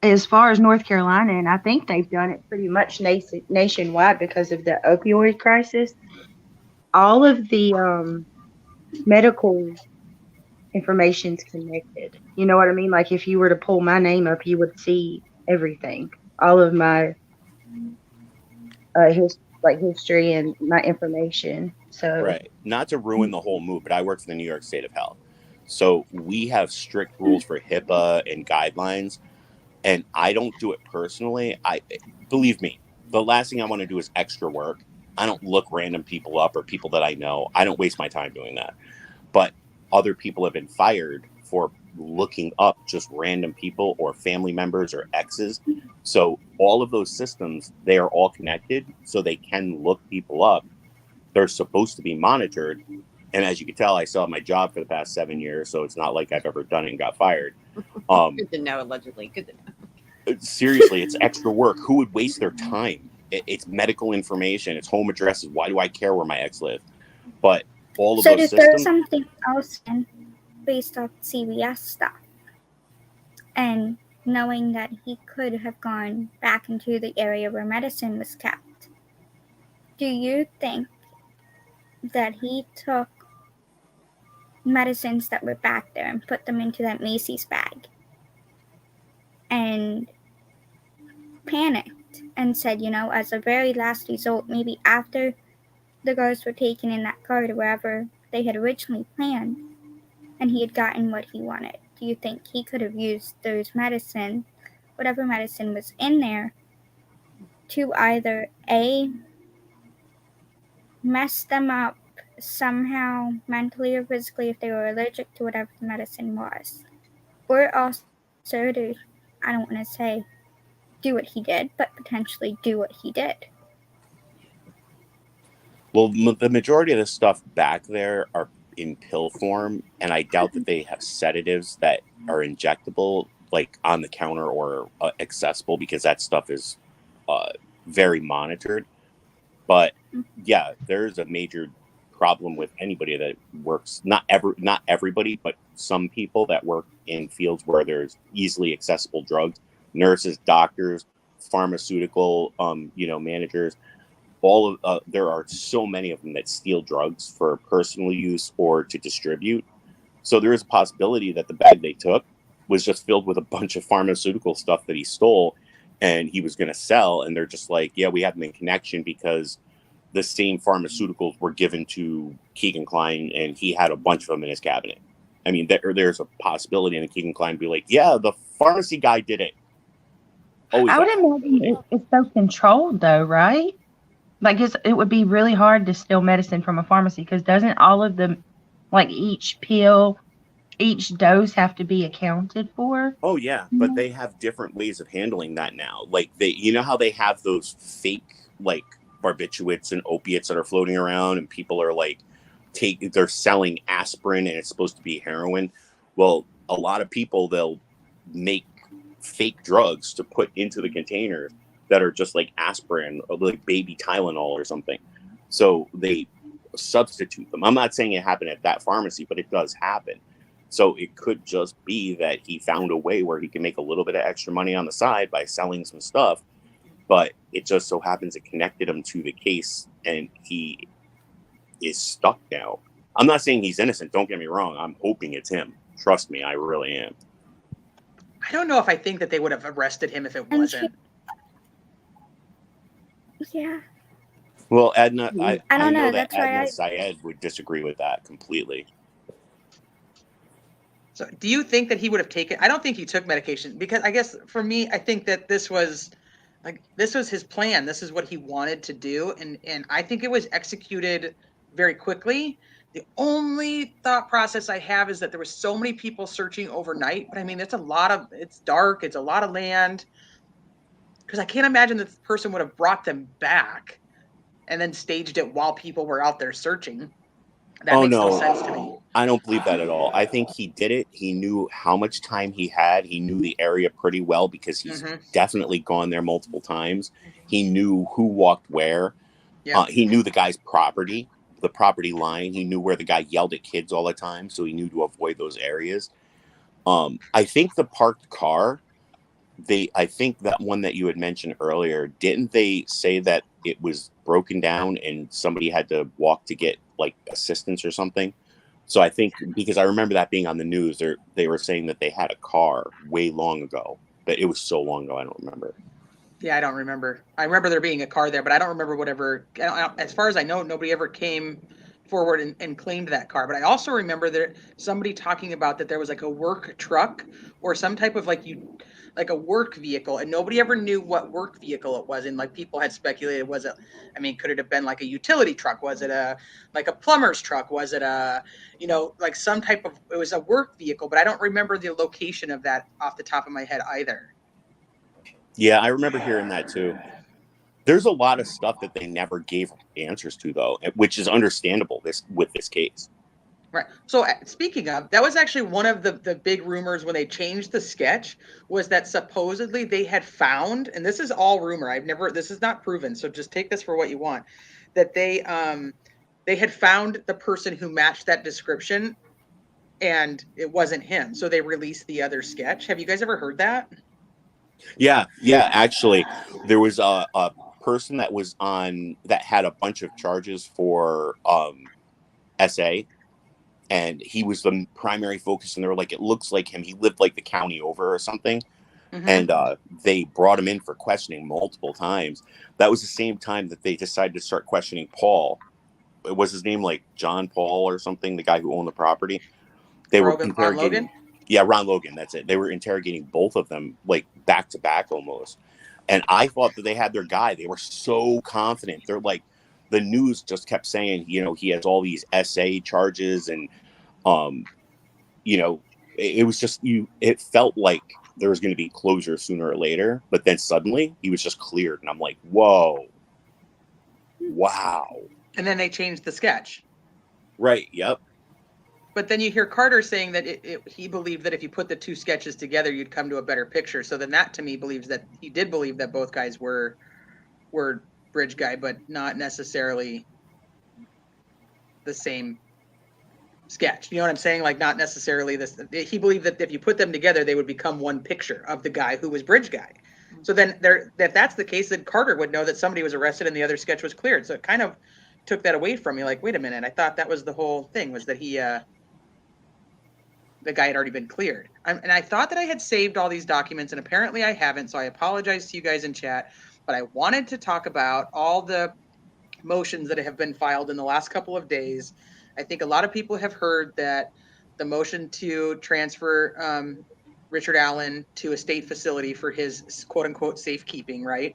as far as North Carolina, and I think they've done it pretty much nationwide because of the opioid crisis. All of the medical information's connected. You know what I mean? Like, if you were to pull my name up, you would see everything, all of my history and my information. So Right. Not to ruin the whole move, but I work for the New York State of Health. So we have strict rules for HIPAA and guidelines, and I don't do it personally. I believe me, the last thing I want to do is extra work. I don't look random people up or people that I know. I don't waste my time doing that. But other people have been fired for looking up just random people or family members or exes. So all of those systems, they are all connected, so they can look people up. They're supposed to be monitored. And as you can tell, I still have my job for the past 7 years, so it's not like I've ever done it and got fired. Good to know, allegedly. Good to know. Seriously, it's extra work. Who would waste their time? It's medical information. It's home addresses. Why do I care where my ex lived? But all of so those to throw systems. something else in based off CBS stuff, and knowing that he could have gone back into the area where medicine was kept, do you think that he took medicines that were back there and put them into that Macy's bag and panicked and said, as a very last result, maybe after the girls were taken in that car to wherever they had originally planned and he had gotten what he wanted? Do you think he could have used those medicine, whatever medicine was in there, to either A, mess them up somehow mentally or physically if they were allergic to whatever the medicine was, or also to, I don't want to say do what he did, but potentially do what he did? Well, the majority of the stuff back there are in pill form, and I doubt that they have sedatives that are injectable, like on the counter or accessible, because that stuff is very monitored. But yeah, there's a major problem with anybody that works, not everybody, but some people that work in fields where there's easily accessible drugs, nurses, doctors, pharmaceutical, managers. There are so many of them that steal drugs for personal use or to distribute. So there is a possibility that the bag they took was just filled with a bunch of pharmaceutical stuff that he stole and he was going to sell. And they're just like, yeah, we have them in connection because the same pharmaceuticals were given to Keegan Kline and he had a bunch of them in his cabinet. I mean, there's a possibility in Keegan Kline be like, yeah, the pharmacy guy did it. Always I would imagine it's so controlled, though, right? Like, it would be really hard to steal medicine from a pharmacy because doesn't all of them, like each pill, each dose have to be accounted for? Oh yeah, but they have different ways of handling that now. Like how they have those fake like barbiturates and opiates that are floating around, and people are like, they're selling aspirin and it's supposed to be heroin. Well, a lot of people, they'll make fake drugs to put into the containers that are just like aspirin or like baby Tylenol or something. So they substitute them. I'm not saying it happened at that pharmacy, but it does happen. So it could just be that he found a way where he can make a little bit of extra money on the side by selling some stuff, but it just so happens it connected him to the case and he is stuck now. I'm not saying he's innocent. Don't get me wrong. I'm hoping it's him. Trust me, I really am. I don't know if I think that they would have arrested him if it wasn't. Yeah. Well, Edna, I don't know. that That's why Edna Syed would disagree with that completely. So do you think that he would have taken, I don't think he took medication because I guess for me, I think that this was his plan. This is what he wanted to do. And I think it was executed very quickly. The only thought process I have is that there was so many people searching overnight, but I mean, it's dark. It's a lot of land. Because I can't imagine that the person would have brought them back and then staged it while people were out there searching. That makes no sense to me. I don't believe that at all. I think he did it. He knew how much time he had. He knew the area pretty well because he's definitely gone there multiple times. He knew who walked where. Yeah. He knew the guy's property, the property line. He knew where the guy yelled at kids all the time, so he knew to avoid those areas. I think the parked car, I think that one that you had mentioned earlier, didn't they say that it was broken down and somebody had to walk to get like assistance or something? So I think, because I remember that being on the news, they were saying that they had a car way long ago, but it was so long ago, I don't remember. Yeah, I don't remember. I remember there being a car there, but I don't remember whatever. As far as I know, nobody ever came forward and claimed that car. But I also remember there somebody talking about that there was like a work truck or some type of like a work vehicle, and nobody ever knew what work vehicle it was. And like people had speculated, could it have been like a utility truck? Was it a plumber's truck? Was it like some type of, it was a work vehicle, but I don't remember the location of that off the top of my head either. Yeah, I remember hearing that too. There's a lot of stuff that they never gave answers to though, which is understandable with this case. Right. So speaking of, that was actually one of the big rumors when they changed the sketch, was that supposedly they had found, and this is all rumor, this is not proven, so just take this for what you want, that they had found the person who matched that description and it wasn't him. So they released the other sketch. Have you guys ever heard that? Yeah. Actually, there was a person that was that had a bunch of charges for SA. And he was the primary focus, and they were like, it looks like him. He lived like the county over or something. Mm-hmm. And they brought him in for questioning multiple times. That was the same time that they decided to start questioning Paul. Was his name like John Paul or something, the guy who owned the property? They were interrogating. Ron Logan? Yeah, Ron Logan, that's it. They were interrogating both of them like back to back almost. And I thought that they had their guy. They were so confident. They're like, the news just kept saying, he has all these SA charges, and it was just it felt like there was going to be closure sooner or later, but then suddenly he was just cleared, and I'm like, whoa, wow. And then they changed the sketch. Right. Yep. But then you hear Carter saying that he believed that if you put the two sketches together, you'd come to a better picture. So then that to me believes that he did believe that both guys were Bridge Guy, but not necessarily the same sketch. You know what I'm saying? Like not necessarily this. He believed that if you put them together, they would become one picture of the guy who was Bridge Guy. So then if that's the case, then Carter would know that somebody was arrested and the other sketch was cleared. So it kind of took that away from me. Like, wait a minute, I thought that was the whole thing, was that the guy had already been cleared. And I thought that I had saved all these documents, and apparently I haven't. So I apologize to you guys in chat, but I wanted to talk about all the motions that have been filed in the last couple of days. I think a lot of people have heard that the motion to transfer Richard Allen to a state facility for his quote unquote safekeeping, right?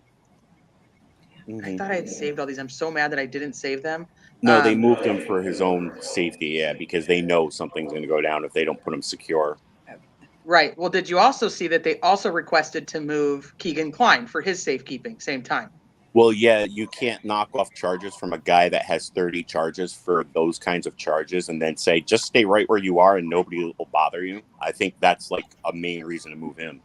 Mm-hmm. I thought I had saved all these. I'm so mad that I didn't save them. No, they moved him for his own safety, yeah, because they know something's going to go down if they don't put him secure. Right. Well, did you also see that they also requested to move Keegan Kline for his safekeeping same time? Well, yeah, you can't knock off charges from a guy that has 30 charges for those kinds of charges and then say, just stay right where you are and nobody will bother you. I think that's like a main reason to move him.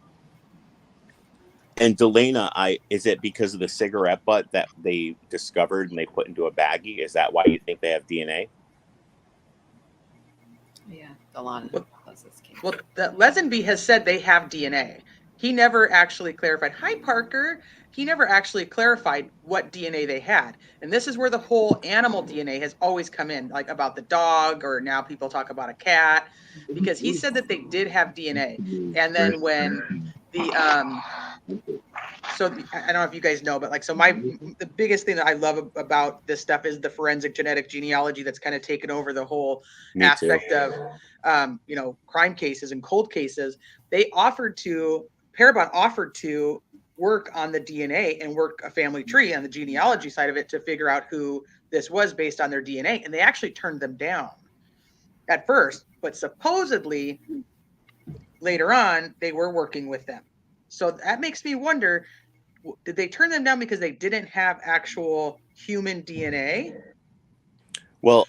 And Delana, is it because of the cigarette butt that they discovered and they put into a baggie? Is that why you think they have DNA? Yeah, Delana. Well, Lesenby has said they have DNA. He never actually clarified. Hi, Parker. He never actually clarified what DNA they had. And this is where the whole animal DNA has always come in, like about the dog, or now people talk about a cat, because he said that they did have DNA. And then when so I don't know if you guys know, but like, so the biggest thing that I love about this stuff is the forensic genetic genealogy that's kind of taken over the whole aspect of, crime cases and cold cases. Parabon offered to work on the DNA and work a family tree on the genealogy side of it to figure out who this was based on their DNA. And they actually turned them down at first, but supposedly later on, they were working with them. So that makes me wonder, did they turn them down because they didn't have actual human DNA? Well,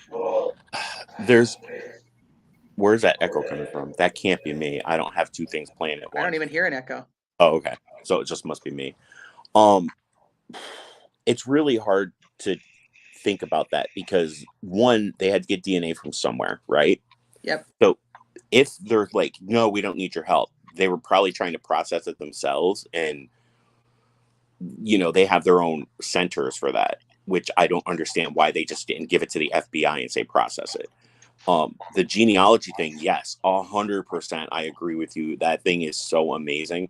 where's that echo coming from? That can't be me. I don't have two things playing at once. I don't even hear an echo. Oh, okay. So it just must be me. It's really hard to think about that because one, they had to get DNA from somewhere, right? Yep. So if they're like, no, we don't need your help, they were probably trying to process it themselves, and they have their own centers for that, which I don't understand why they just didn't give it to the FBI and say process it. The genealogy thing, yes, 100%. I agree with you. That thing is so amazing.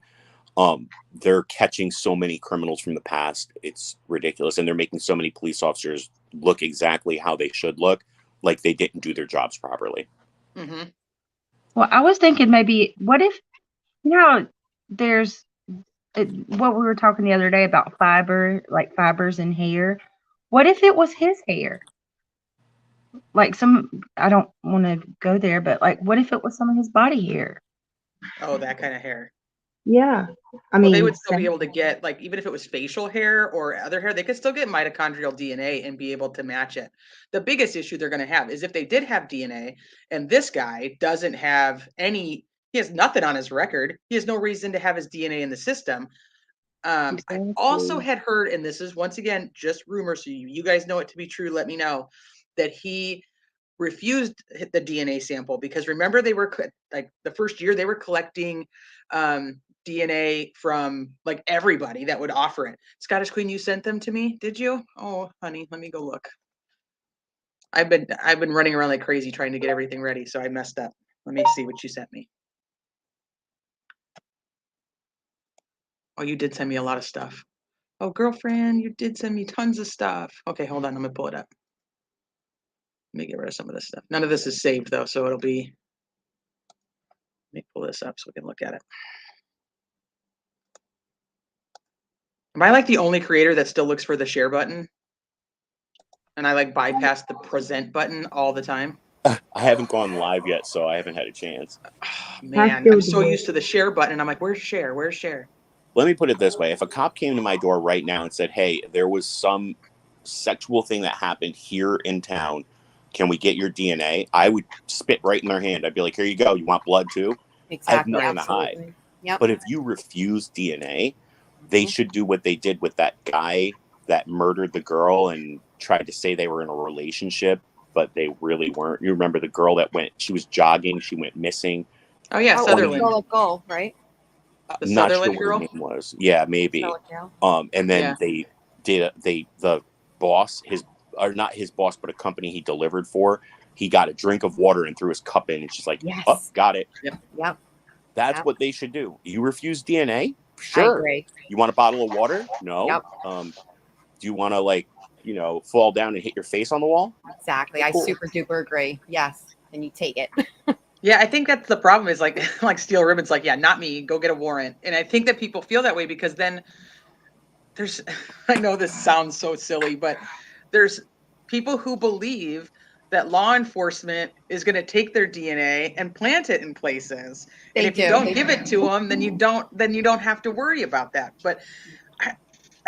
They're catching so many criminals from the past. It's ridiculous. And they're making so many police officers look exactly how they should look, like they didn't do their jobs properly. Mm-hmm. Well, I was thinking maybe, what if, there's what we were talking the other day about fibers in hair. What if it was his hair? Like I don't want to go there, but like, what if it was some of his body hair? Oh, that kind of hair. Yeah. I mean, they would still be able to get, like, even if it was facial hair or other hair, they could still get mitochondrial DNA and be able to match it. The biggest issue they're going to have is if they did have DNA and this guy doesn't have he has nothing on his record. He has no reason to have his DNA in the system. I also had heard, and this is once again just rumors, so you guys know it to be true, let me know, that he refused the DNA sample because remember they were like the first year they were collecting DNA from like everybody that would offer it. Scottish Queen, you sent them to me, did you? Oh, honey, let me go look. I've been running around like crazy trying to get everything ready, so I messed up. Let me see what you sent me. Oh, you did send me a lot of stuff. Oh, girlfriend, you did send me tons of stuff. Okay, hold on, I'm gonna pull it up. Let me get rid of some of this stuff. None of this is saved though, so it'll be. Let me pull this up so we can look at it. Am I like the only creator that still looks for the share button? And I like bypass the present button all the time? I haven't gone live yet, so I haven't had a chance. Oh, man, I'm so used to the share button. And I'm like, where's share? Where's share? Let me put it this way. If a cop came to my door right now and said, hey, there was some sexual thing that happened here in town. Can we get your DNA? I would spit right in their hand. I'd be like, here you go. You want blood too? Exactly. I have nothing to hide. Absolutely. Yep. But if you refuse DNA, they should do what they did with that guy that murdered the girl and tried to say they were in a relationship, but they really weren't. You remember the girl that she was jogging, she went missing. Oh yeah, Sutherland. Goal, right? The Not sure Sutherland what girl? her name was. Yeah, maybe. And then the boss, not his boss, but a company he delivered for, he got a drink of water and threw his cup in, and she's like, Yes. "Oh, got it." Yep. That's what they should do. You refuse DNA? Sure. I agree. You want a bottle of water? No. Yep. Do you want to fall down and hit your face on the wall? Exactly. Cool. I super duper agree. Yes. And you take it. Yeah, I think that's the problem is like Steel Ribbon's like, yeah, not me, go get a warrant. And I think that people feel that way because then there's, I know this sounds so silly, but there's people who believe that law enforcement is going to take their DNA and plant it in places. And if you don't give it to them, then you don't have to worry about that. But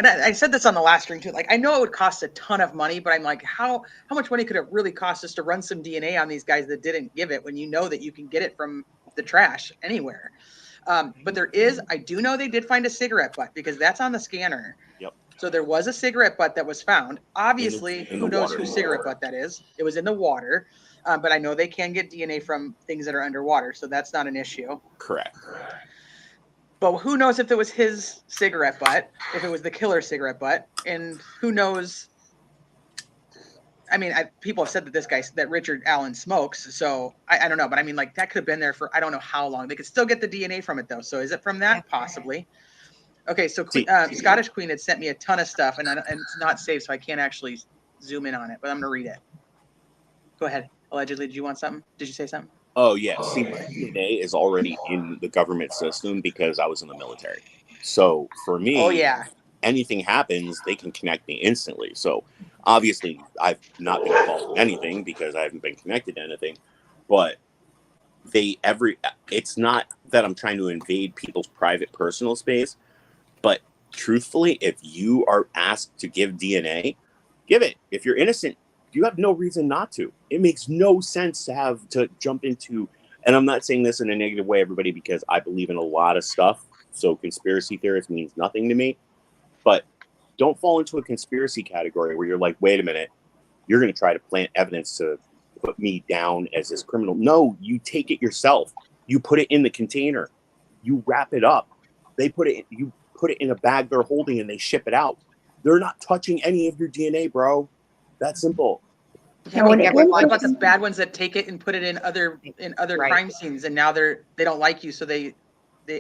I said this on the last stream too. Like, I know it would cost a ton of money, but I'm like, how much money could it really cost us to run some DNA on these guys that didn't give it when you know that you can get it from the trash anywhere? But I do know they did find a cigarette butt because that's on the scanner. Yep. So there was a cigarette butt that was found. Obviously, who knows whose cigarette butt that is? It was in the water. But I know they can get DNA from things that are underwater, so that's not an issue. Correct. But who knows if it was his cigarette butt, if it was the killer's cigarette butt, and who knows? I mean, people have said that Richard Allen smokes, so I don't know. But I mean, like, that could have been there for I don't know how long. They could still get the DNA from it, though. So is it from that? Possibly. Okay, so Scottish Queen had sent me a ton of stuff, and it's not saved, so I can't actually zoom in on it, but I'm going to read it. Go ahead. Allegedly, did you want something? Did you say something? Oh, yeah. See, my DNA is already in the government system because I was in the military. So for me, anything happens, they can connect me instantly. So obviously, I've not been involved in anything because I haven't been connected to anything. But it's not that I'm trying to invade people's private personal space. But truthfully, if you are asked to give DNA, give it. If you're innocent, you have no reason not to. It makes no sense to jump into, and I'm not saying this in a negative way, everybody, because I believe in a lot of stuff. So conspiracy theorist means nothing to me. But don't fall into a conspiracy category where you're like, wait a minute, you're going to try to plant evidence to put me down as this criminal. No, you take it yourself. You put it in the container. You wrap it up. You put it in a bag they're holding and they ship it out. They're not touching any of your DNA, bro. That's simple. Yeah, what about the bad ones that take it and put it in other crime scenes, and now they don't like you, so they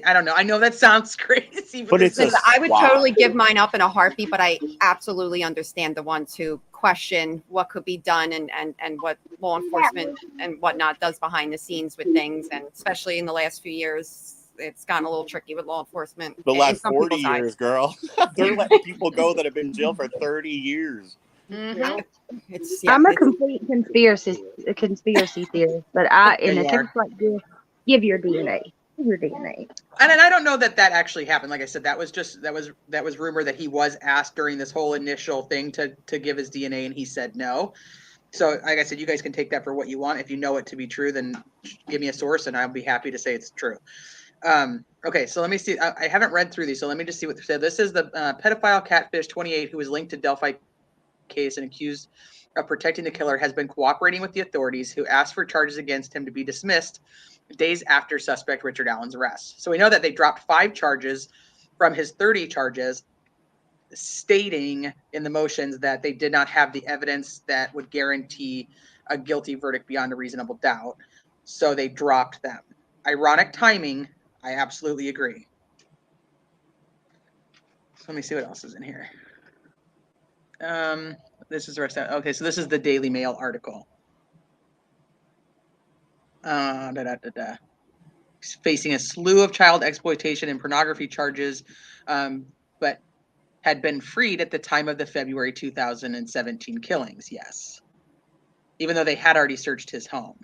I don't know. I know that sounds crazy, but I would totally give mine up in a heartbeat, but I absolutely understand the ones who question what could be done and what law enforcement and whatnot does behind the scenes with things, and especially in the last few years. It's gotten a little tricky with law enforcement. The last 40 years, girl. They're letting people go that have been in jail for 30 years. Mm-hmm. I'm a complete conspiracy theorist, but in a sense like this, give your DNA. Give your DNA. And I don't know that actually happened. Like I said, that was rumor that he was asked during this whole initial thing to give his DNA, and he said no. So, like I said, you guys can take that for what you want. If you know it to be true, then give me a source, and I'll be happy to say it's true. Okay, so let me see. I haven't read through these, so let me just see what they said. This is the pedophile catfish 28 who was linked to Delphi case and accused of protecting the killer has been cooperating with the authorities who asked for charges against him to be dismissed days after suspect Richard Allen's arrest. So we know that they dropped 5 charges from his 30 charges, stating in the motions that they did not have the evidence that would guarantee a guilty verdict beyond a reasonable doubt. So they dropped them. Ironic timing. I absolutely agree. So let me see what else is in here. This is the rest of it. Okay, so this is the Daily Mail article. He's facing a slew of child exploitation and pornography charges, but had been freed at the time of the February 2017 killings. Yes, even though they had already searched his home.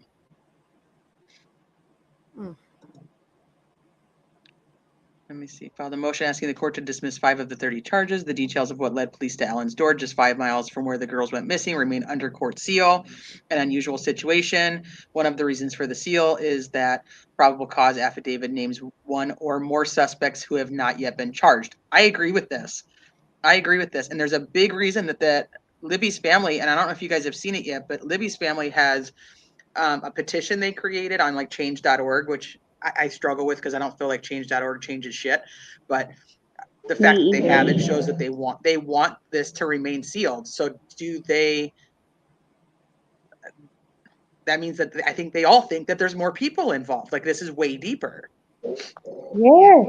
Let me see. Filed a motion asking the court to dismiss 5 of the 30 charges. The details of what led police to Allen's door, just 5 miles from where the girls went missing, remain under court seal. An unusual situation. One of the reasons for the seal is that probable cause affidavit names 1 or more suspects who have not yet been charged. I agree with this. And there's a big reason that Libby's family, and I don't know if you guys have seen it yet, but Libby's family has a petition they created on like change.org, which I struggle with because I don't feel like change.org changes shit. But the fact that they have it shows that they want this to remain sealed. So that means that I think they all think that there's more people involved. Like this is way deeper. Yeah.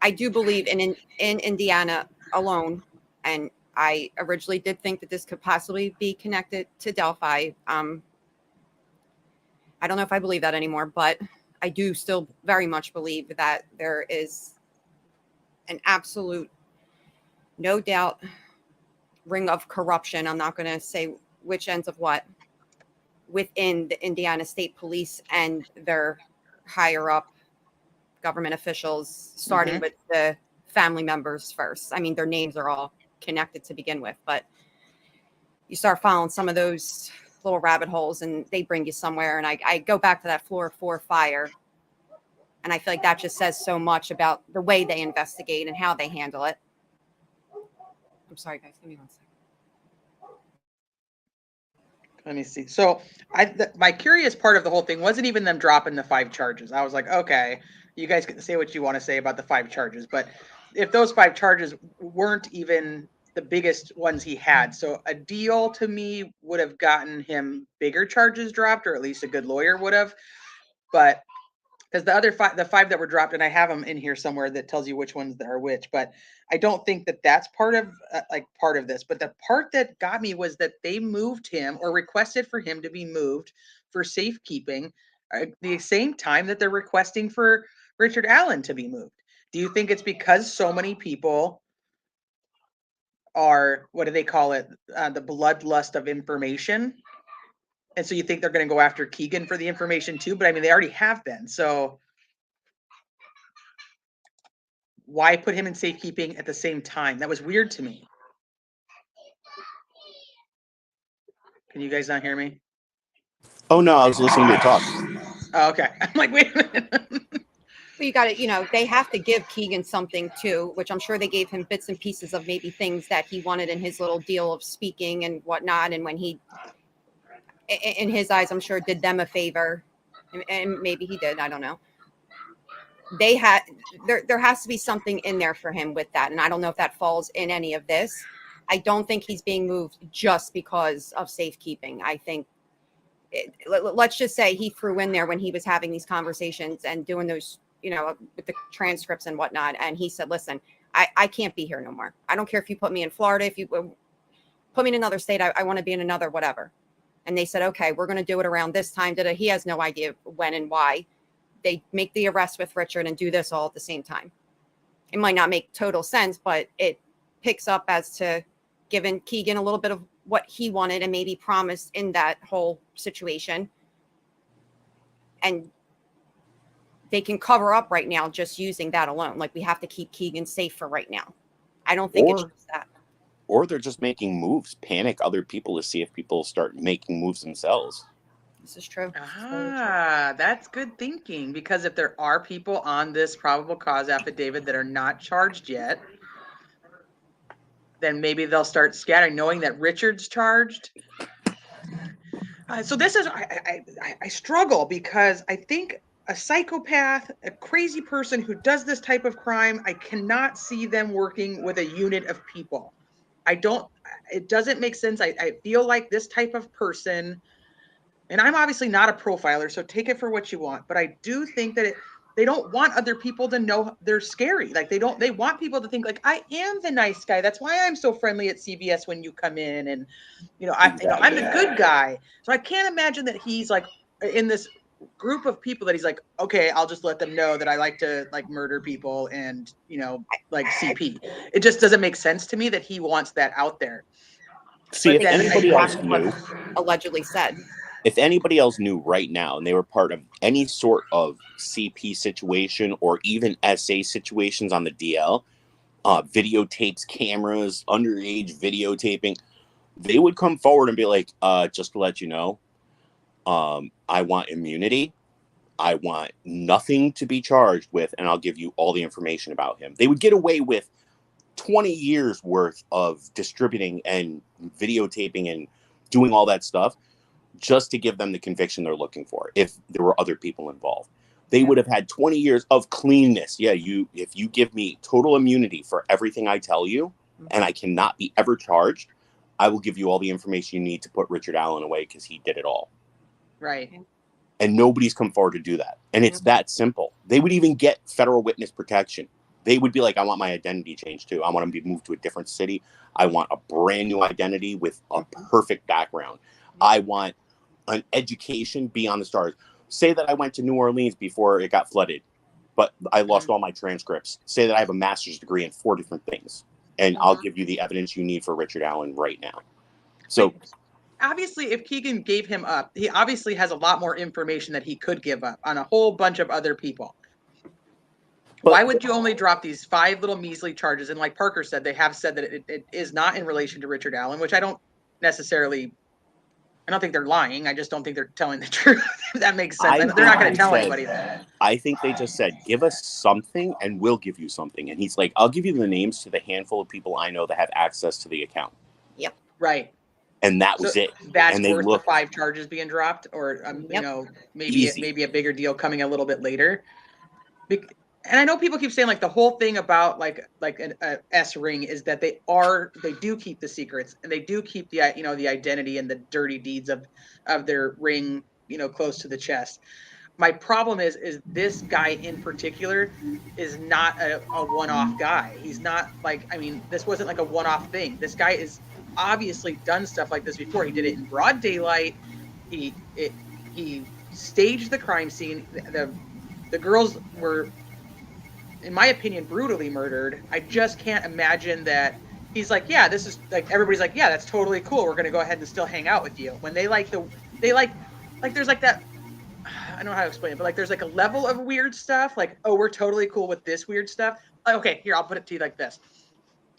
I do believe in Indiana alone, and I originally did think that this could possibly be connected to Delphi. I don't know if I believe that anymore, but I do still very much believe that there is an absolute, no doubt, ring of corruption. I'm not going to say which ends of what within the Indiana State Police and their higher up government officials, starting with the family members first. I mean, their names are all connected to begin with, but you start following some of those little rabbit holes and they bring you somewhere. And I go back to that floor 4 fire. And I feel like that just says so much about the way they investigate and how they handle it. I'm sorry, guys. Give me 1 second. Let me see. So my curious part of the whole thing wasn't even them dropping the 5 charges. I was like, okay, you guys can say what you want to say about the 5 charges. But if those 5 charges weren't even the biggest ones he had, so a deal to me would have gotten him bigger charges dropped, or at least a good lawyer would have. But because the other 5, the 5 that were dropped, and I have them in here somewhere that tells you which ones that are which, but I don't think that that's part of this. But the part that got me was that they moved him or requested for him to be moved for safekeeping at the same time that they're requesting for Richard Allen to be moved. Do you think it's because so many people are, what do they call it? The bloodlust of information. And so you think they're going to go after Keegan for the information too? But I mean, they already have been. So why put him in safekeeping at the same time? That was weird to me. Can you guys not hear me? Oh no, I was listening to you talk. Oh, okay. I'm like, wait a minute. Well, you got to, they have to give Keegan something too, which I'm sure they gave him bits and pieces of maybe things that he wanted in his little deal of speaking and whatnot. And when he, in his eyes, I'm sure did them a favor, and maybe he did. I don't know. They had, there has to be something in there for him with that. And I don't know if that falls in any of this. I don't think he's being moved just because of safekeeping. I think, let's just say he threw in there when he was having these conversations and doing those, with the transcripts and whatnot. And he said, listen, I can't be here no more. I don't care if you put me in Florida, if you put me in another state, I want to be in another, whatever. And they said, okay, we're going to do it around this time. He has no idea when and why. They make the arrest with Richard and do this all at the same time. It might not make total sense, but it picks up as to giving Keegan a little bit of what he wanted and maybe promised in that whole situation. And they can cover up right now just using that alone. Like, we have to keep Keegan safe for right now. I don't think it's just that. Or they're just making moves, panic other people to see if people start making moves themselves. This is true. That's good thinking, because if there are people on this probable cause affidavit that are not charged yet, then maybe they'll start scattering, knowing that Richard's charged. So this is, I struggle, because I think a psychopath, a crazy person who does this type of crime, I cannot see them working with a unit of people. It doesn't make sense. I feel like this type of person, and I'm obviously not a profiler, so take it for what you want, but I do think that they don't want other people to know they're scary. Like, they want people to think like, I am the nice guy. That's why I'm so friendly at CVS when you come in. And, I'm the good guy. So I can't imagine that he's like in this group of people that he's like, okay, I'll just let them know that I like to like murder people and, like CP. It just doesn't make sense to me that he wants that out there. See, if anybody else knew, allegedly said. If anybody else knew right now and they were part of any sort of CP situation or even SA situations on the DL, videotapes, cameras, underage videotaping, they would come forward and be like, just to let you know, I want immunity. I want nothing to be charged with, and I'll give you all the information about him. They would get away with 20 years worth of distributing and videotaping and doing all that stuff just to give them the conviction they're looking for. If there were other people involved, they would have had 20 years of cleanness. Yeah, if you give me total immunity for everything I tell you, and I cannot be ever charged, I will give you all the information you need to put Richard Allen away because he did it all. Right. And nobody's come forward to do that. And it's that simple. They would even get federal witness protection. They would be like, I want my identity changed too. I want to be moved to a different city. I want a brand new identity with a perfect background. I want an education beyond the stars. Say that I went to New Orleans before it got flooded, but I lost all my transcripts. Say that I have a master's degree in 4 different things, and I'll give you the evidence you need for Richard Allen right now. So obviously, if Keegan gave him up, he obviously has a lot more information that he could give up on a whole bunch of other people. But why would you only drop these 5 little measly charges? And like Parker said, they have said that it is not in relation to Richard Allen, which I don't think they're lying. I just don't think they're telling the truth. That makes sense. They're not going to tell anybody that. I think they just said, give us something and we'll give you something. And he's like, I'll give you the names to the handful of people I know that have access to the account. Yep. Right. And that was it. That's and worth the 5 charges being dropped, or maybe a bigger deal coming a little bit later. And I know people keep saying like the whole thing about like an S ring is that they do keep the secrets, and they do keep the the identity and the dirty deeds of their ring close to the chest. My problem is this guy in particular is not a one-off guy. He's not this wasn't like a one-off thing. This guy is obviously done stuff like this before. He did it in broad daylight. He staged the crime scene. The girls were, in my opinion, brutally murdered. I just can't imagine that he's like, yeah, this is like, everybody's like, yeah, that's totally cool. We're going to go ahead and still hang out with you. When there's like that, I don't know how to explain it, but like, there's like a level of weird stuff. Like, oh, we're totally cool with this weird stuff. Okay, here, I'll put it to you like this.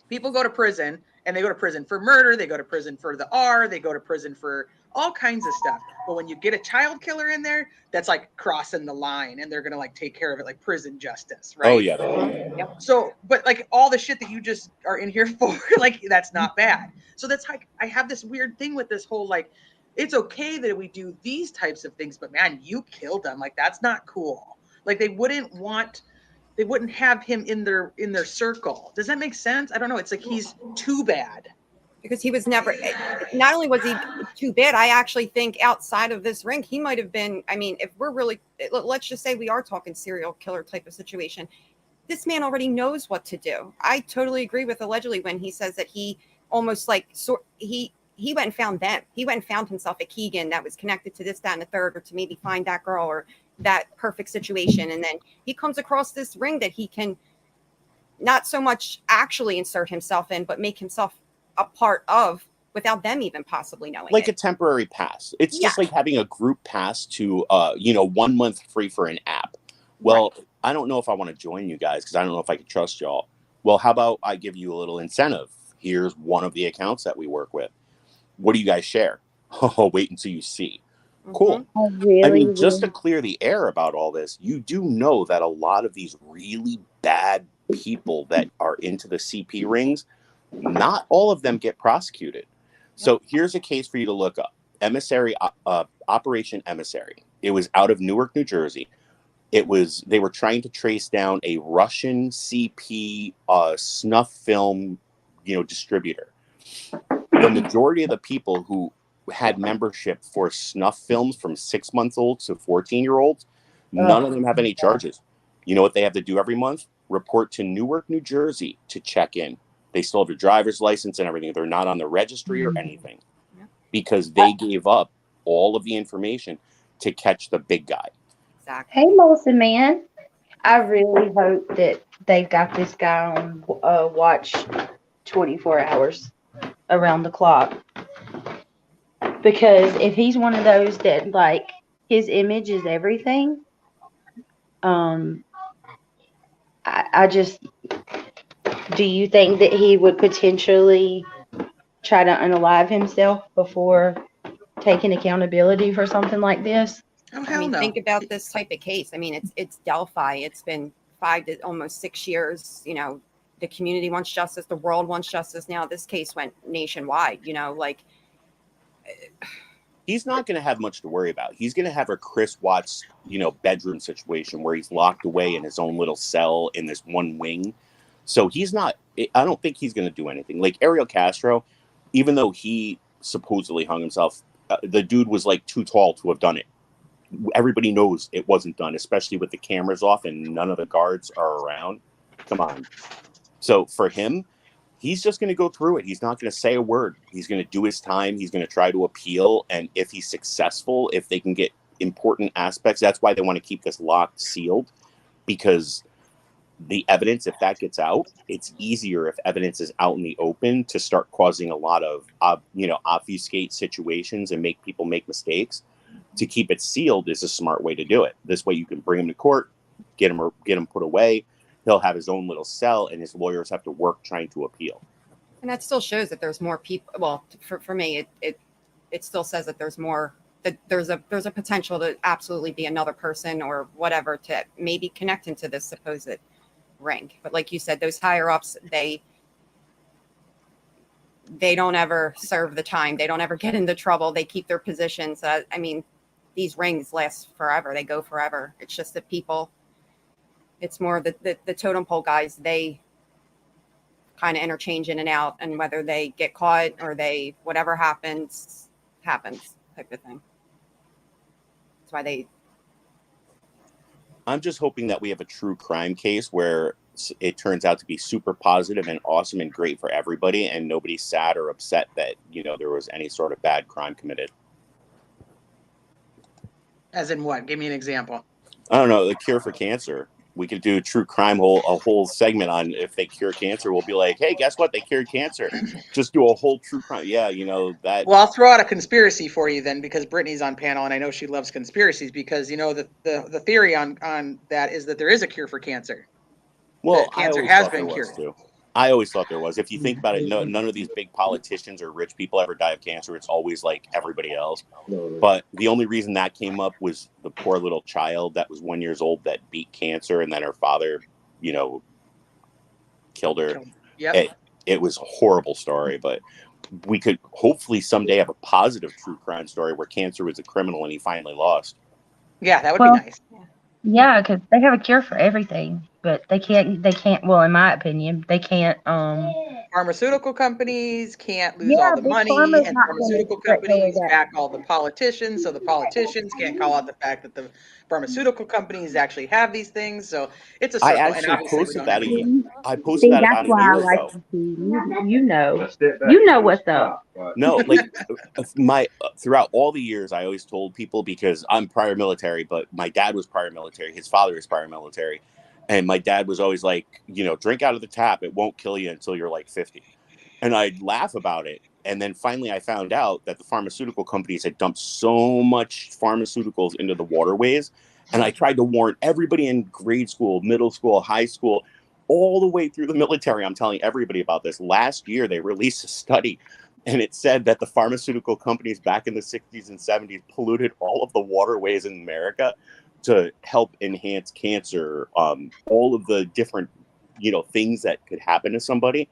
People go to prison, and they go to prison for murder. They go to prison for the R. They go to prison for all kinds of stuff. But when you get a child killer in there, that's like crossing the line, and they're going to like take care of it, like prison justice, right? Oh, yeah. Yep. So, but like all the shit that you just are in here for, like, that's not bad. So that's like, I have this weird thing with this whole, like, it's okay that we do these types of things, but man, you killed them. Like, that's not cool. Like, they wouldn't have him in their circle. Does that make sense? I don't know. It's like, he's too bad. Because he was never, not only was he too bad, I actually think outside of this ring, he might have been, I mean, if we're really, let's just say we are talking serial killer type of situation, this man already knows what to do. I totally agree with allegedly when he says that he almost like, he went and found them. He went and found himself a Keegan that was connected to this, that, and the third, or to maybe find that girl or that perfect situation. And then he comes across this ring that he can not so much actually insert himself in, but make himself a part of without them even possibly knowing like it. A temporary pass. It's just like having a group pass to 1 month free for an app. Well, right. I don't know if I want to join you guys because I don't know if I can trust y'all. Well, how about I give you a little incentive? Here's one of the accounts that we work with. What do you guys share? Oh, wait until you see. Cool. I mean, just to clear the air about all this, you do know that a lot of these really bad people that are into the CP rings, not all of them get prosecuted. So here's a case for you to look up. Operation Emissary. It was out of Newark, New Jersey. They were trying to trace down a Russian CP snuff film, distributor. The majority of the people who had membership for snuff films from 6-month-olds to 14-year-olds, none of them have any charges. You know what they have to do every month? Report to Newark, New Jersey to check in. They still have a driver's license and everything. They're not on the registry or anything because they gave up all of the information to catch the big guy. Hey, Molson Man. I really hope that they've got this guy on watch 24 hours around the clock. Because if he's one of those that like his image is everything, I just, do you think that he would potentially try to unalive himself before taking accountability for something like this? Oh, I hell mean, no. think about this type of case. I mean, it's Delphi. It's been 5 to almost 6 years. You know, the community wants justice. The world wants justice. Now this case went nationwide. You know, like He's not going to have much to worry about. He's going to have a Chris Watts, bedroom situation where he's locked away in his own little cell in this one wing. So he's not, I don't think he's going to do anything. Like Ariel Castro, even though he supposedly hung himself, the dude was like too tall to have done it. Everybody knows it wasn't done, especially with the cameras off and none of the guards are around. Come on. So for him, he's just going to go through it. He's not going to say a word. He's going to do his time. He's going to try to appeal. And if he's successful, if they can get important aspects, that's why they want to keep this locked, sealed, because the evidence, if that gets out, it's easier if evidence is out in the open to start causing a lot of, obfuscate situations and make people make mistakes. To keep it sealed is a smart way to do it. This way you can bring him to court, get him put away. He'll have his own little cell and his lawyers have to work trying to appeal. and that still shows that there's more people. Well, for me, it still says that there's more, that there's a potential to absolutely be another person or whatever to maybe connect into this supposed ring. But like you said, those higher ups, they don't ever serve the time. They don't ever get into trouble. They keep their positions. I mean, these rings last forever. They go forever. It's just that people, it's more the totem pole guys, they kind of interchange in and out, and whether they get caught or they, whatever happens type of thing. That's why I'm just hoping that we have a true crime case where it turns out to be super positive and awesome and great for everybody, and nobody's sad or upset that, there was any sort of bad crime committed. As in what? Give me an example. I don't know, the cure for cancer. We could do a true crime a whole segment on if they cure cancer. We'll be like, hey, guess what? They cured cancer. Just do a whole true crime. Yeah, that. Well, I'll throw out a conspiracy for you then, because Brittany's on panel and I know she loves conspiracies, because the theory on that is that there is a cure for cancer. Well, cancer has been cured. Too. I always thought there was. If you think about it, none of these big politicians or rich people ever die of cancer. It's always like everybody else. But the only reason that came up was the poor little child that was 1 year old that beat cancer, and then her father, killed her. Yep. It was a horrible story, but we could hopefully someday have a positive true crime story where cancer was a criminal and he finally lost. Yeah, that would be nice. Yeah, because they have a cure for everything, but they can't, well, in my opinion, they can't, Pharmaceutical companies can't lose all the big money, pharma's and not pharmaceutical gonna let go of companies that. back all the politicians, so the politicians can't call out the fact that the pharmaceutical companies actually have these things. So it's a circle. I and actually obviously we posted don't that. have I posted that that's about why a I year like ago. to see. You know what's up. No, like throughout all the years, I always told people, because I'm prior military, but my dad was prior military. His father is prior military. And my dad was always like, drink out of the tap. It won't kill you until you're like 50. And I'd laugh about it. And then finally I found out that the pharmaceutical companies had dumped so much pharmaceuticals into the waterways. And I tried to warn everybody in grade school, middle school, high school, all the way through the military. I'm telling everybody about this. Last year, they released a study, and it said that the pharmaceutical companies back in the 60s and 70s polluted all of the waterways in America to help enhance cancer, all of the different, things that could happen to somebody.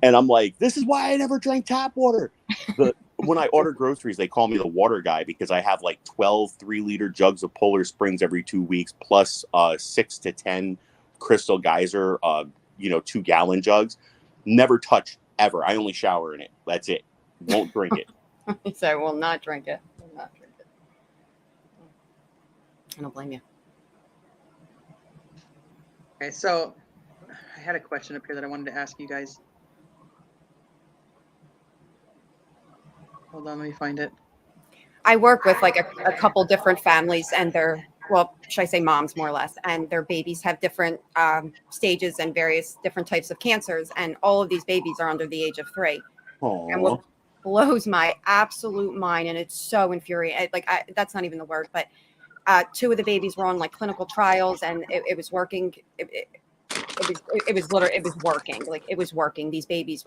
And I'm like, this is why I never drank tap water. When I order groceries, they call me the water guy, because I have like 12 3-liter jugs of Polar Springs every 2 weeks, plus 6 to 10 Crystal Geyser, 2-gallon jugs. Never touched ever. I only shower in it. That's it. Won't drink it. So I will not drink it. I don't blame you. Okay, so I had a question up here that I wanted to ask you guys. Hold on, let me find it. I work with like a couple different families, and should I say moms more or less, and their babies have different stages and various different types of cancers, and all of these babies are under the age of 3. Aww. And blows my absolute mind, and it's so infuriating. That's not even the word, but 2 of the babies were on like clinical trials, and it was working. It was literally, it was working. Like, it was working. These babies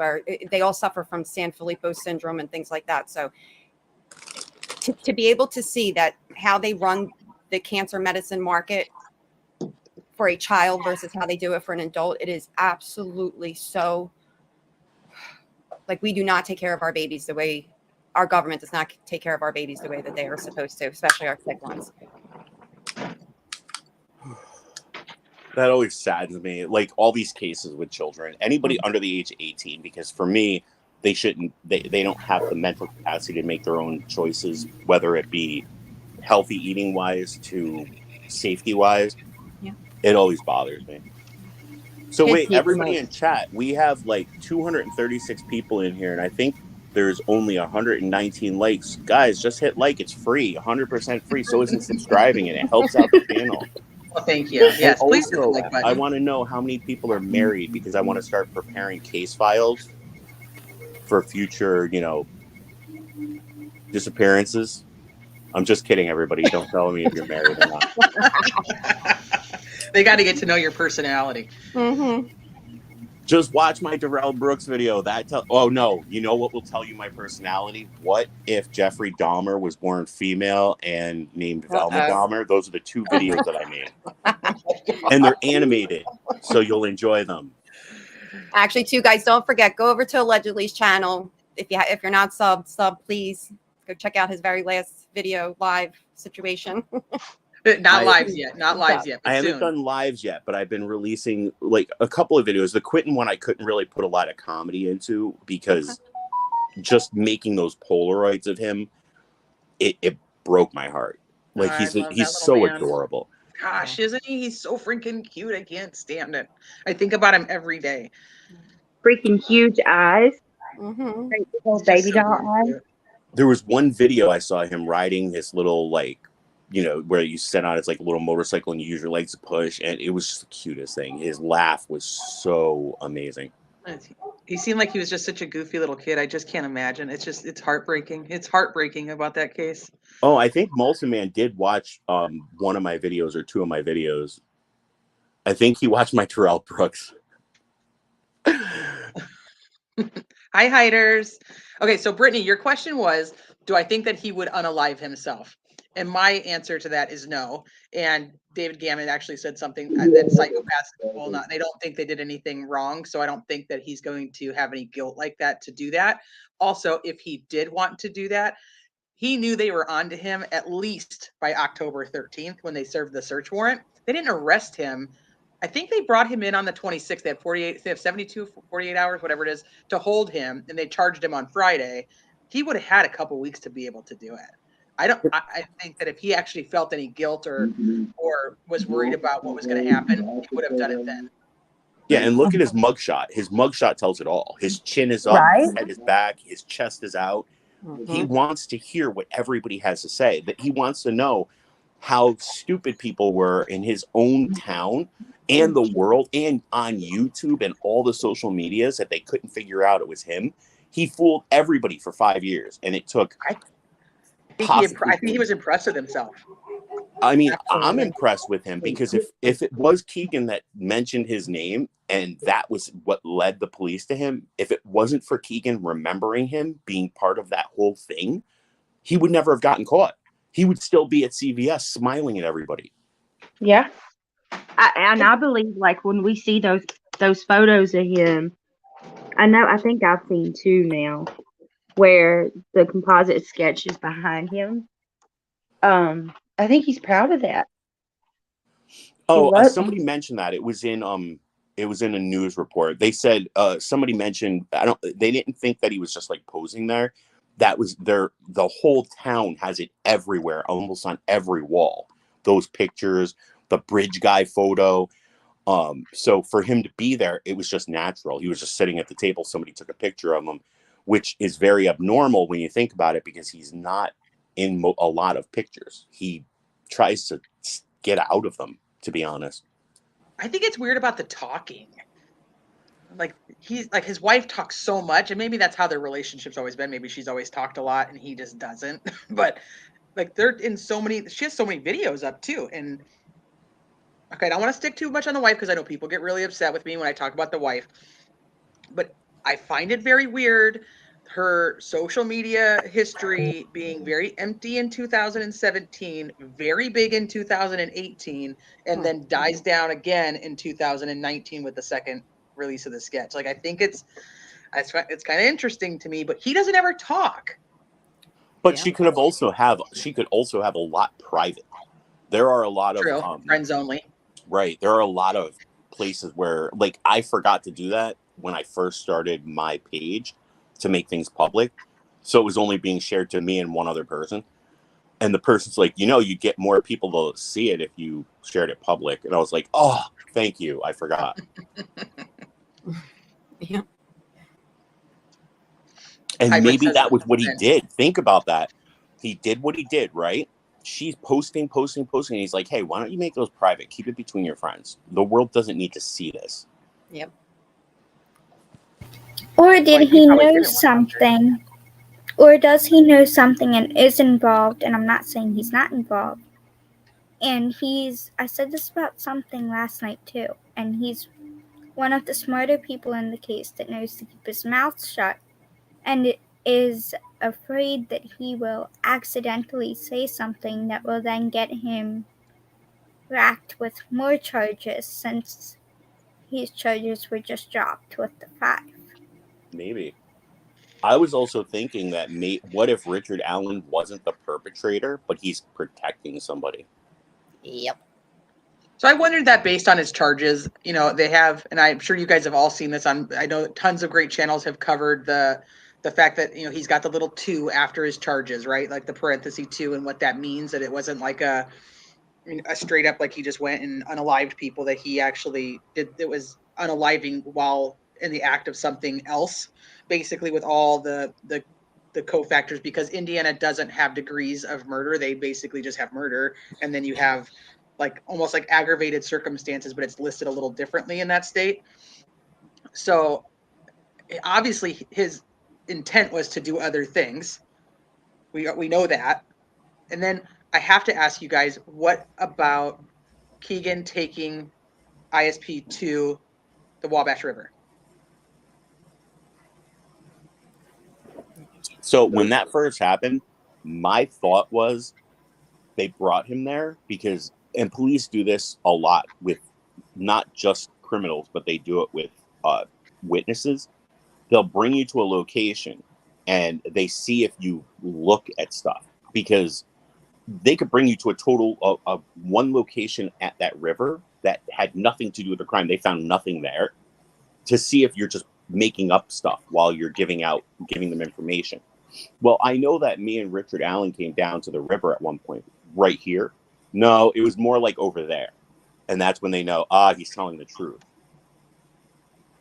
they all suffer from Sanfilippo syndrome and things like that. So to be able to see that how they run the cancer medicine market for a child versus how they do it for an adult, it is absolutely so, like, we do not take care of our babies the way our government does not take care of our babies the way that they are supposed to, especially our sick ones. That always saddens me. Like, all these cases with children, anybody under the age of 18, because for me, they don't have the mental capacity to make their own choices, whether it be healthy eating wise to safety wise. Yeah. It always bothers me. So Kids wait, need everybody remote. in chat, we have like 236 people in here, and I think there's only 119 likes. Guys, just hit like. It's free, 100% free. So isn't subscribing, and it helps out the channel. Well, thank you. And Yes, please hit the also, like button. I want to know how many people are married, because I want to start preparing case files for future, disappearances. I'm just kidding, everybody. Don't tell me if you're married or not. They got to get to know your personality. Mm-hmm. Just watch my Darrell Brooks video. Oh no, you know what will tell you my personality? What if Jeffrey Dahmer was born female and named Velma Dahmer? Those are the 2 videos that I made, and they're animated, so you'll enjoy them. Actually, too, guys, don't forget, go over to Allegedly's channel. If you're not sub, please go check out his very last video live situation. Not lives yet. But I haven't soon. done lives yet, but I've been releasing like a couple of videos. The Quentin one I couldn't really put a lot of comedy into, because just making those Polaroids of him, it broke my heart. Like, he's so adorable. Gosh, isn't he? He's so freaking cute. I can't stand it. I think about him every day. Freaking huge eyes. Mm-hmm. Little baby doll eyes. There was one video I saw him riding his little, like, where you sit on it's like a little motorcycle and you use your legs to push, and it was just the cutest thing. His laugh was so amazing. He seemed like he was just such a goofy little kid. I just can't imagine. It's heartbreaking. It's heartbreaking about that case. Oh, I think Molson Man did watch one of my videos or 2 of my videos. I think he watched my Terrell Brooks. Hi, hiders. Okay, so Brittany, your question was, do I think that he would unalive himself? And my answer to that is no. And David Gammon actually said something that psychopaths will not, they don't think they did anything wrong. So I don't think that he's going to have any guilt like that to do that. Also, if he did want to do that, he knew they were onto him at least by October 13th when they served the search warrant. They didn't arrest him. I think they brought him in on the 26th. They have 72, 48 hours, whatever it is, to hold him, and they charged him on Friday. He would have had a couple weeks to be able to do it. I think that if he actually felt any guilt or was worried about what was going to happen, he would have done it then. Yeah, and look at his mugshot. His mugshot tells it all. His chin is up, Right? his head is back, his chest is out. Mm-hmm. He wants to hear what everybody has to say. That he wants to know how stupid people were in his own town and the world, and on YouTube and all the social medias, that they couldn't figure out it was him. He fooled everybody for 5 years, and it took. I think he was impressed with himself. I mean, Absolutely. I'm impressed with him, because if it was Keegan that mentioned his name and that was what led the police to him, if it wasn't for Keegan remembering him being part of that whole thing, he would never have gotten caught. He would still be at CVS smiling at everybody. Yeah. I believe, like, when we see those photos of him, I think I've seen 2 now where the composite sketch is behind him. I think he's proud of that. Oh, somebody mentioned that. It was in a news report. They said somebody mentioned they didn't think that he was just like posing there. That was the whole town has it everywhere, almost on every wall. Those pictures, the bridge guy photo. So for him to be there, it was just natural. He was just sitting at the table. Somebody took a picture of him, which is very abnormal when you think about it, because he's not in a lot of pictures. He tries to get out of them, to be honest. I think it's weird about the talking. like he's like his wife talks so much, and maybe that's how their relationship's always been. Maybe she's always talked a lot and he just doesn't. But like they're in so many, she has so many videos up too. And okay, I don't want to stick too much on the wife because I know people get really upset with me when I talk about the wife. But I find it very weird, her social media history being very empty in 2017, very big in 2018, and then dies down again in 2019 with the second release of the sketch. Like I think it's kind of interesting to me, but he doesn't ever talk. But she could also have a lot private. There are a lot of friends only. Right. There are a lot of places where, like, I forgot to do that when I first started my page to make things public. So it was only being shared to me and one other person. And the person's like, you get more people to see it if you shared it public. And I was like, oh, thank you. I forgot. Yeah. And maybe that was what he did. Think about that. He did what he did, right? She's posting. And he's like, hey, why don't you make those private? Keep it between your friends. The world doesn't need to see this. Yep. Or did he know something? Or does he know something and is involved? And I'm not saying he's not involved. And I said this about something last night too. And he's one of the smarter people in the case that knows to keep his mouth shut. And is afraid that he will accidentally say something that will then get him racked with more charges, since his charges were just dropped with the 5. Maybe. I was also thinking that what if Richard Allen wasn't the perpetrator, but he's protecting somebody? Yep. So I wondered that based on his charges, they have, and I'm sure you guys have all seen this I know tons of great channels have covered the fact that, he's got the little 2 after his charges, right? Like the parenthesis 2 and what that means, that it wasn't like a straight up, like he just went and unalived people, that he actually did. It was unaliving while in the act of something else, basically with all the cofactors, because Indiana doesn't have degrees of murder. They basically just have murder. And then you have like almost like aggravated circumstances, but it's listed a little differently in that state. So obviously his intent was to do other things. We know that. And then I have to ask you guys, what about Keegan taking ISP to the Wabash River? So when that first happened, my thought was they brought him there because, and police do this a lot with not just criminals, but they do it with witnesses. They'll bring you to a location and they see if you look at stuff, because they could bring you to a total of one location at that river that had nothing to do with the crime. They found nothing there, to see if you're just making up stuff while you're giving them information. Well, I know that me and Richard Allen came down to the river at one point right here. No, it was more like over there. And that's when they know, he's telling the truth.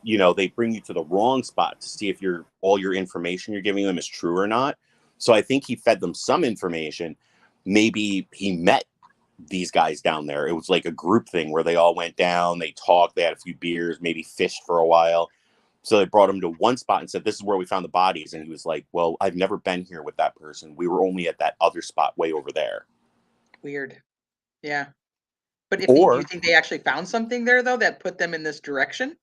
They bring you to the wrong spot to see if all your information you're giving them is true or not. So I think he fed them some information. Maybe he met these guys down there. It was like a group thing where they all went down, they talked, they had a few beers, maybe fished for a while. So they brought him to one spot and said, this is where we found the bodies. And he was like, well, I've never been here with that person. We were only at that other spot way over there. Weird. Yeah. But do you think they actually found something there, though, that put them in this direction?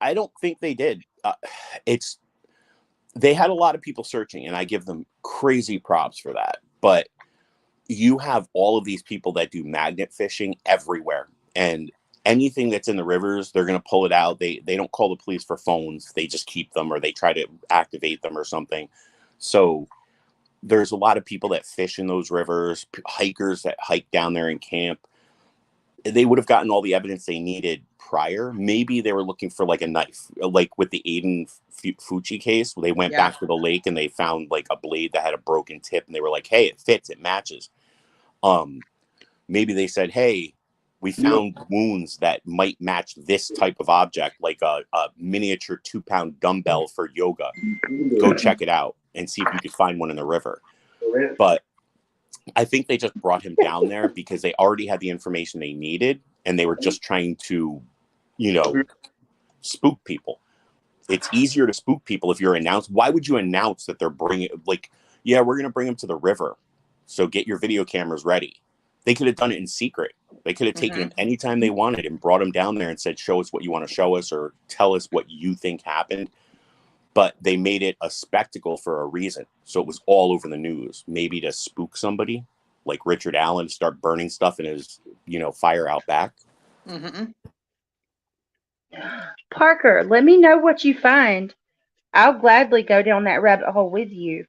I don't think they did. They had a lot of people searching, and I give them crazy props for that. But you have all of these people that do magnet fishing everywhere, and anything that's in the rivers, they're going to pull it out. They don't call the police for phones. They just keep them, or they try to activate them or something. So there's a lot of people that fish in those rivers, hikers that hike down there and camp. They would have gotten all the evidence they needed prior. Maybe they were looking for like a knife, like with the Aiden Fucci case. They went back to the lake and they found like a blade that had a broken tip, and they were like, hey, it fits, it matches. Maybe they said, hey, we found wounds that might match this type of object, like a miniature 2-pound dumbbell for yoga. Go check it out and see if you could find one in the river. But I think they just brought him down there because they already had the information they needed, and they were just trying to, spook people. It's easier to spook people if you're announced. Why would you announce that they're bringing, like, yeah, we're going to bring them to the river, so get your video cameras ready. They could have done it in secret. They could have taken him anytime they wanted and brought him down there and said, show us what you want to show us or tell us what you think happened. But they made it a spectacle for a reason. So it was all over the news, maybe to spook somebody like Richard Allen, start burning stuff in his, fire out back. Parker, let me know what you find. I'll gladly go down that rabbit hole with you.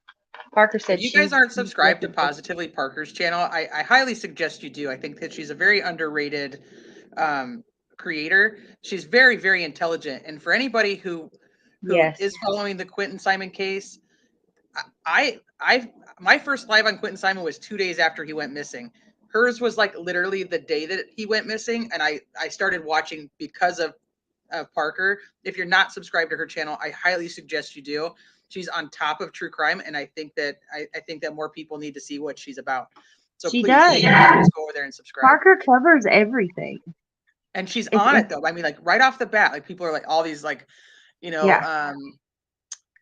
Parker said, if you guys aren't subscribed to Positively Parker's channel, I highly suggest you do. I think that she's a very underrated creator. She's very, very intelligent. And for anybody who is following the Quentin Simon case, my first live on Quentin Simon was 2 days after he went missing. Hers was like literally the day that he went missing. And I started watching because of Parker. If you're not subscribed to her channel, I highly suggest you do. She's on top of true crime, and I think that more people need to see what she's about. So she please, does. Just go over there and subscribe. Parker covers everything, and she's on it though. I mean, like right off the bat, like people are like all these like,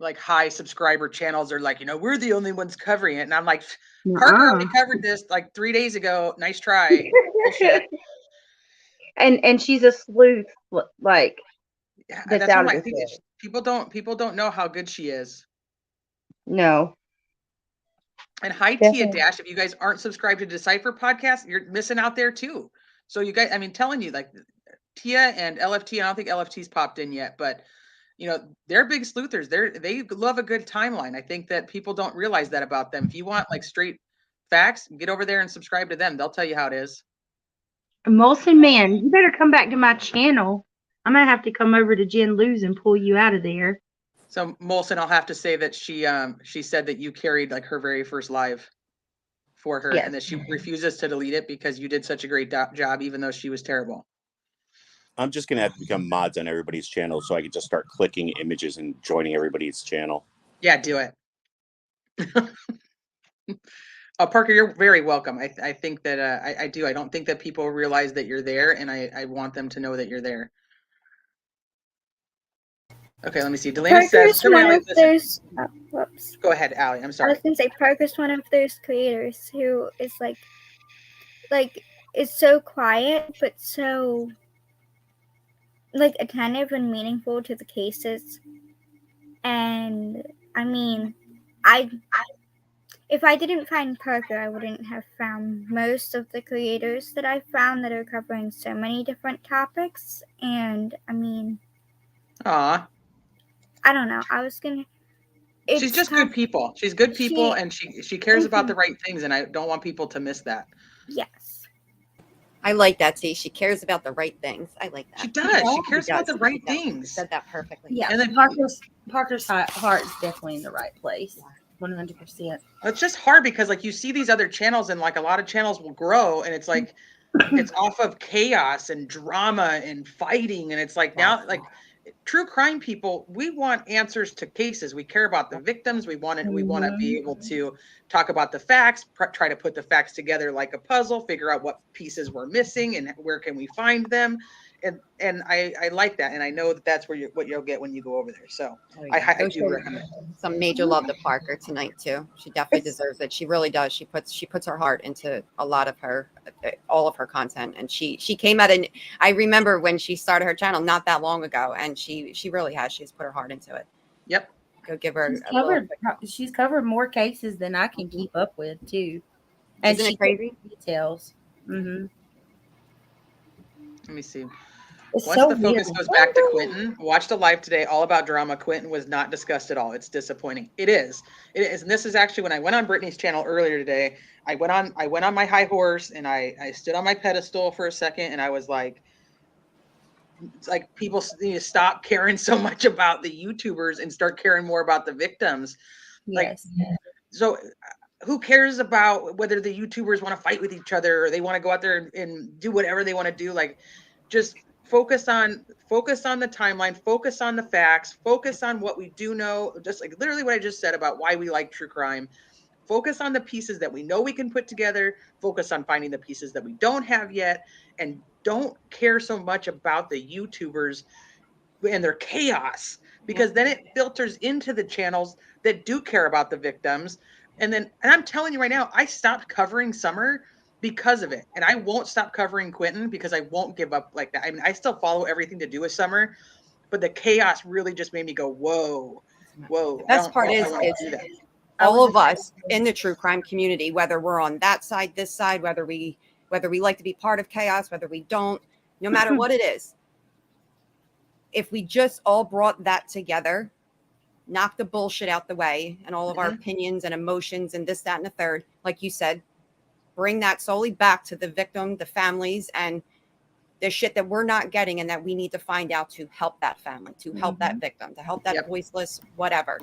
like high subscriber channels are like, we're the only ones covering it, and I'm like, Parker already covered this like 3 days ago. Nice try. Bullshit. And she's a sleuth, like that's out of I think people don't know how good she is. No. And hi Tia Dash, if you guys aren't subscribed to Decipher podcast, you're missing out there too. So you guys, I mean, telling you like Tia and LFT, I don't think LFT's popped in yet, but they're big sleuthers. They love a good timeline. I think that people don't realize that about them. If you want like straight facts, get over there and subscribe to them. They'll tell you how it is. Molson, man, you better come back to my channel. I'm gonna have to come over to Jen Lou's and pull you out of there. So Molson, I'll have to say that she said that you carried like her very first live for her, and that she refuses to delete it because you did such a great job, even though she was terrible. I'm just gonna have to become mods on everybody's channel so I can just start clicking images and joining everybody's channel. Yeah, do it. Parker, you're very welcome. I think that I do. I don't think that people realize that you're there, and I want them to know that you're there. Okay, let me see. Delaney says, whoops. Go ahead, Allie. I'm sorry. I was going to say, Parker's one of those creators who is like is so quiet, but so like attentive and meaningful to the cases. And I mean, if I didn't find Parker, I wouldn't have found most of the creators that I found that are covering so many different topics. And I mean, I don't know. I was gonna. She's just good people. She's good people, and she cares about the right things, and I don't want people to miss that. Yes. I like that. See, she cares about the right things. I like that. She does. She cares about the right things. Said that perfectly. Yeah, and then Parker's heart is definitely in the right place. 100%. It's just hard because like you see these other channels, and like a lot of channels will grow, and it's like it's off of chaos and drama and fighting, and it's like now like true crime people, we want answers to cases. We care about the victims. We want to be able to talk about the facts, try to put the facts together like a puzzle, figure out what pieces we're missing and where can we find them. And I like that, and I know that that's what you'll get when you go over there. So I do recommend. Some major love to Parker tonight too. She definitely deserves it. She really does. She puts her heart into a lot of all of her content, and she came out, and I remember when she started her channel not that long ago, and she really has. She's put her heart into it. Yep. Go give her. She's covered more cases than I can keep up with too. And Isn't it crazy? Details. Let me see. It's Once so the focus weird. goes back to Quentin, watch the live today, all about drama. Quentin was not discussed at all. It's disappointing. It is. And this is actually when I went on Brittany's channel earlier today. I went on my high horse, and I stood on my pedestal for a second, and I was like people need to stop caring so much about the YouTubers and start caring more about the victims. Yes. So who cares about whether the YouTubers want to fight with each other or they want to go out there and do whatever they want to do? Like, just focus on the timeline, focus on the facts, focus on what we do know, just like literally what I just said about why we like true crime. Focus on the pieces that we know we can put together, focus on finding the pieces that we don't have yet, and don't care so much about the YouTubers and their chaos. because then it filters into the channels that do care about the victims. And I'm telling you right now, I stopped covering Summer because of it. And I won't stop covering Quentin because I won't give up like that. I mean, I still follow everything to do with Summer, but the chaos really just made me go, whoa. The best part is all of us in the true crime community, whether we're on that side, this side, whether we like to be part of chaos, whether we don't, no matter what it is, if we just all brought that together, knock the bullshit out the way and all of our opinions and emotions and this, that, and the third, like you said, bring that solely back to the victim, the families, and the shit that we're not getting and that we need to find out to help that family, to help that victim, to help that voiceless whatever.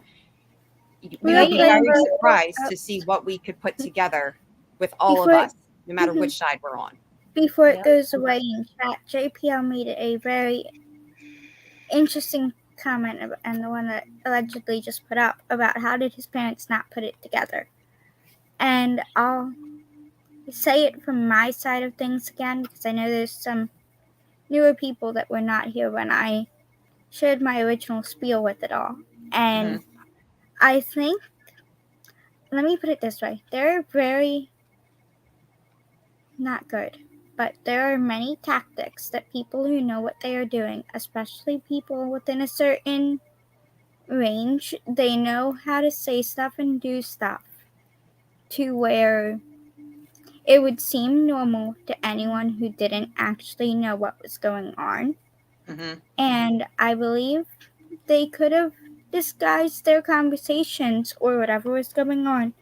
We would be very surprised to see what we could put together with all of us, no matter which side we're on. Before it goes away in chat, JPL made a very interesting comment, and the one that allegedly just put up, about how did his parents not put it together. And I'll say it from my side of things again, because I know there's some newer people that were not here when I shared my original spiel with it all. And I think, let me put it this way, they're very not good, but there are many tactics that people who know what they are doing, especially people within a certain range, they know how to say stuff and do stuff to where it would seem normal to anyone who didn't actually know what was going on. And I believe they could have disguised their conversations or whatever was going on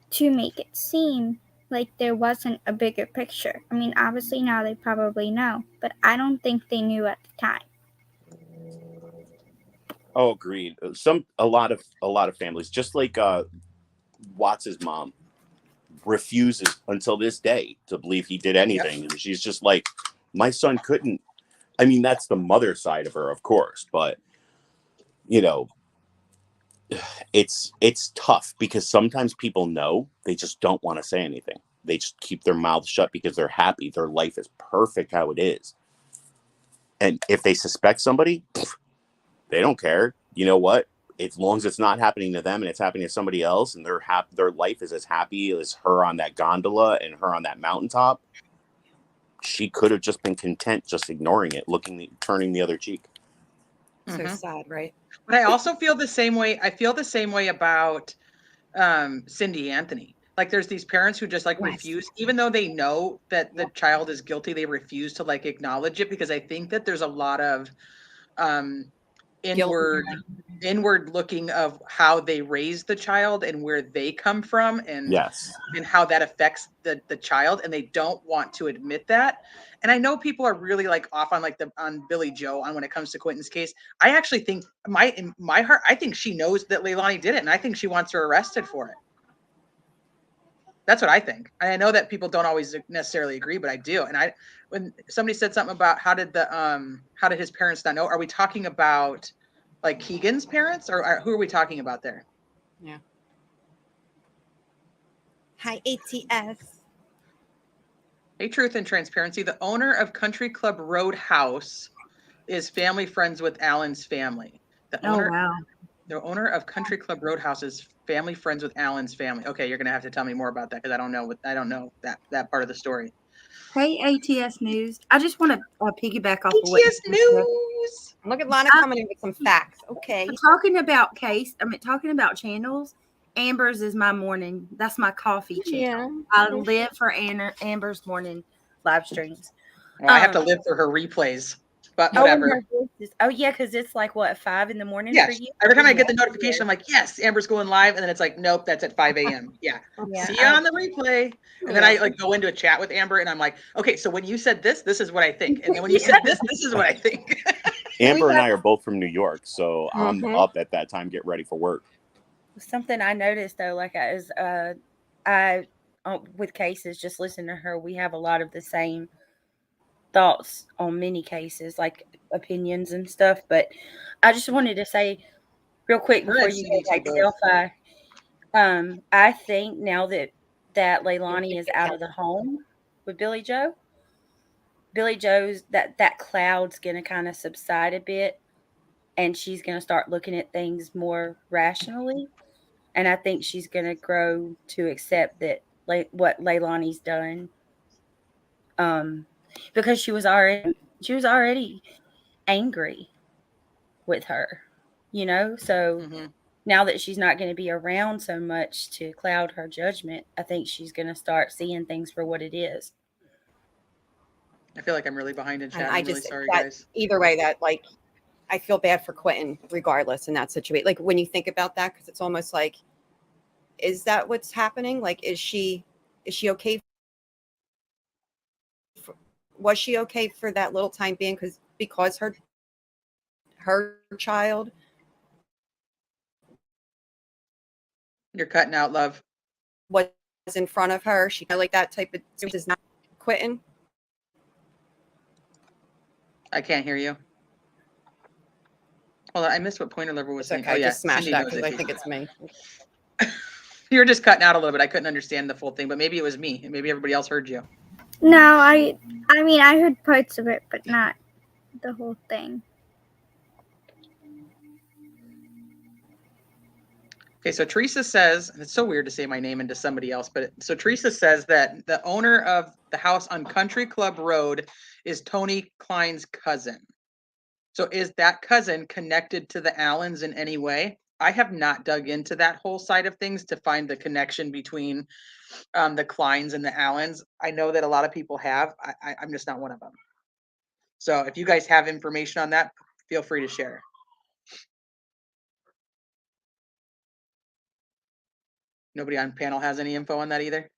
to make it seem like there wasn't a bigger picture. I mean, obviously now they probably know, but I don't think they knew at the time. Oh, agreed. A lot of families, just like Watts's mom, refuses until this day to believe he did anything, and she's just like, my son couldn't. I mean, that's the mother side of her, of course, but you know, it's tough because sometimes people know, they just don't want to say anything. They just keep their mouths shut because they're happy. Their life is perfect how it is. And if they suspect somebody, they don't care. You know what? As long as it's not happening to them and it's happening to somebody else, and their life is as happy as her on that gondola and her on that mountaintop, she could have just been content just ignoring it, turning the other cheek. So sad, right? But I also feel the same way. I feel the same way about Cindy Anthony. Like, there's these parents who just like refuse, even though they know that the child is guilty, they refuse to like acknowledge it, because I think that there's a lot of inward looking of how they raise the child and where they come from, and how that affects the child, and they don't want to admit that. And I know people are really like off on like on Billy Joe on when it comes to Quentin's case. I actually think in my heart, I think she knows that Leilani did it, and I think she wants her arrested for it. That's what I think. And I know that people don't always necessarily agree, but I do. And when somebody said something about how did his parents not know? Are we talking about like Keegan's parents, or who are we talking about there? Yeah. Hi, ATS. Hey, Truth and Transparency. The owner of Country Club Roadhouse is family friends with Alan's family. The owner of Country Club Roadhouse is family friends with Alan's family. Okay, you're gonna have to tell me more about that, because I don't know that part of the story. Hey, ATS News. I just want to piggyback off of ATS News. Look at Lana coming in with some facts. Okay. Talking about channels. Amber's is my morning. That's my coffee channel. I live for Amber's morning live streams. Well, I have to live for her replays, but whatever. Because it's like what, 5 a.m. for you? Every time I get the notification, I'm like, yes, Amber's going live, and then it's like, nope, that's at 5 a.m. See you on the replay. And then I like go into a chat with Amber, and I'm like, okay, so when you said this is what I think, and then when you said this is what I think. Amber and I are both from New York, so I'm up at that time, get ready for work. Something I noticed though, like with cases, just listening to her, we have a lot of the same thoughts on many cases, like opinions and stuff. But I just wanted to say real quick before you get back to Delphi, I think now that Leilani is out of the home with Billy Joe's, that cloud's gonna kind of subside a bit. and she's going to start looking at things more rationally. And I think she's going to grow to accept that what Leilani's done, because she was already angry with her, So now that she's not going to be around so much to cloud her judgment, I think she's going to start seeing things for what it is. I feel like I'm really behind in chat. And I'm really sorry, that, guys. Either way, that I feel bad for Quentin regardless in that situation. Like when you think about that, because it's almost like, is that what's happening? Like, is she okay? Was she okay for that little time being? Because her child. You're cutting out, love. Was in front of her. She like that type of is not Quentin. I can't hear you. Hold on, I missed what Pointer Lover was saying. Okay, just smash that because I think it's me. You were just cutting out a little bit. I couldn't understand the full thing, but maybe it was me. Maybe everybody else heard you. No, I mean, I heard parts of it, but not the whole thing. Okay, so Teresa says, and it's so weird to say my name into somebody else, but so Teresa says that the owner of the house on Country Club Road is Tony Klein's cousin. So is that cousin connected to the Allens in any way? I have not dug into that whole side of things to find the connection between the Kleins and the Allens. I know that a lot of people have. I'm just not one of them. So if you guys have information on that, feel free to share. Nobody on panel has any info on that either?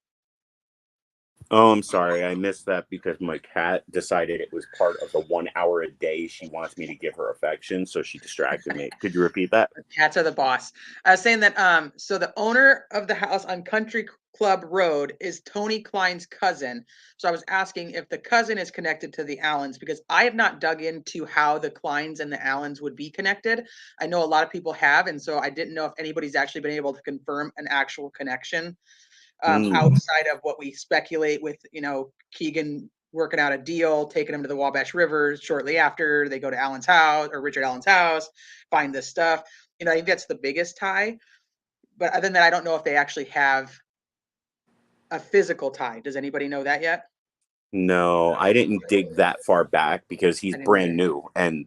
Oh, I'm sorry. I missed that because my cat decided it was part of the 1 hour a day she wants me to give her affection, so she distracted me. Could you repeat that? Cats are the boss. I was saying that so the owner of the house on Country Club Road is Tony Klein's cousin. So I was asking if the cousin is connected to the Allens, because I have not dug into how the Kleins and the Allens would be connected. I know a lot of people have, and so I didn't know if anybody's actually been able to confirm an actual connection outside of what we speculate with, Keegan working out a deal, taking him to the Wabash River shortly after they go to Allen's house or Richard Allen's house, find this stuff. I think that's the biggest tie. But other than that, I don't know if they actually have a physical tie. Does anybody know that yet? No, I didn't dig that far back because he's brand new. And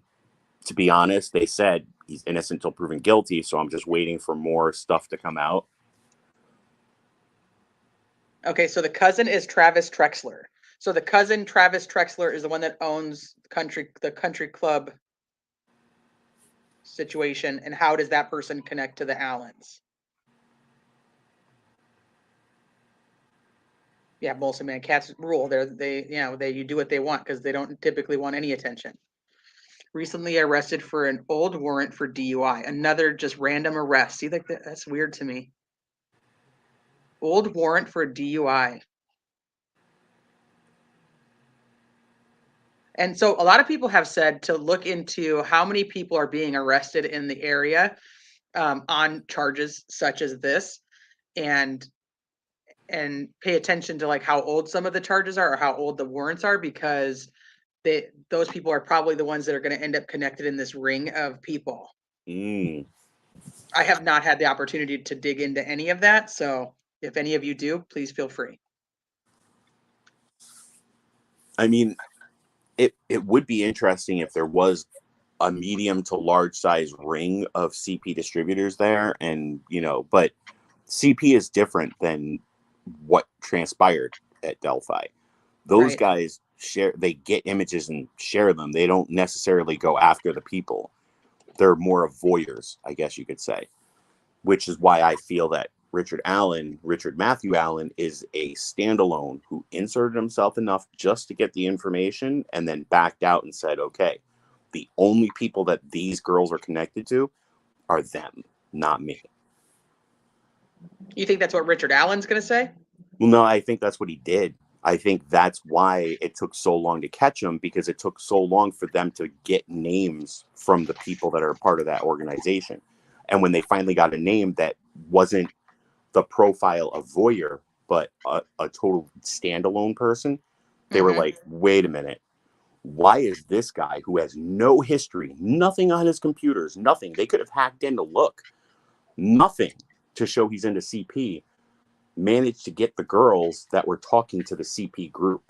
to be honest, they said he's innocent until proven guilty. So I'm just waiting for more stuff to come out. Okay, so the cousin is Travis Trexler. So the cousin Travis Trexler is the one that owns the country club situation. And how does that person connect to the Allens? Yeah, Molson man, cats rule. You do what they want because they don't typically want any attention. Recently arrested for an old warrant for DUI. Another just random arrest. See, like that's weird to me. Old warrant for a DUI. And so a lot of people have said to look into how many people are being arrested in the area on charges such as this, and pay attention to like how old some of the charges are or how old the warrants are, because those people are probably the ones that are going to end up connected in this ring of people. I have not had the opportunity to dig into any of that. So if any of you do, please feel free. I mean, it would be interesting if there was a medium to large size ring of CP distributors there. And, but CP is different than what transpired at Delphi. Those guys they get images and share them. They don't necessarily go after the people. They're more of voyeurs, I guess you could say, which is why I feel that Richard Matthew Allen is a standalone who inserted himself enough just to get the information and then backed out and said, okay, the only people that these girls are connected to are them, not me. You think that's what Richard Allen's going to say? Well, no, I think that's what he did. I think that's why it took so long to catch him, because it took so long for them to get names from the people that are part of that organization. And when they finally got a name that wasn't the profile of voyeur, but a total standalone person, they were like, wait a minute, Why is this guy who has no history, nothing on his computers, nothing, they could have hacked in to look, nothing to show he's into CP, managed to get the girls that were talking to the CP group?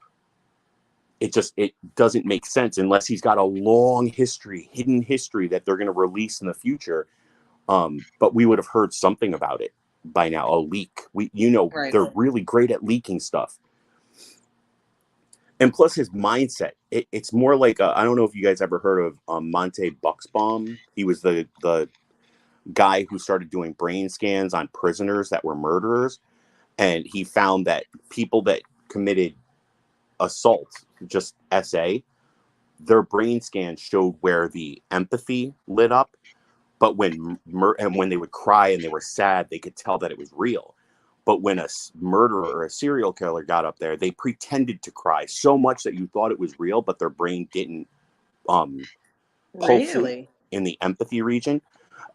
It doesn't make sense unless he's got a long history, hidden history that they're going to release in the future. But we would have heard something about it by now, a leak. Right. They're really great at leaking stuff. And plus his mindset, it's more like, I don't know if you guys ever heard of Monte Buxbaum. He was the guy who started doing brain scans on prisoners that were murderers. And he found that people that committed assault, just SA, their brain scan showed where the empathy lit up. But when they would cry and they were sad, they could tell that it was real. But when a murderer or a serial killer got up there, they pretended to cry so much that you thought it was real, but their brain didn't pulsate Really? in the empathy region.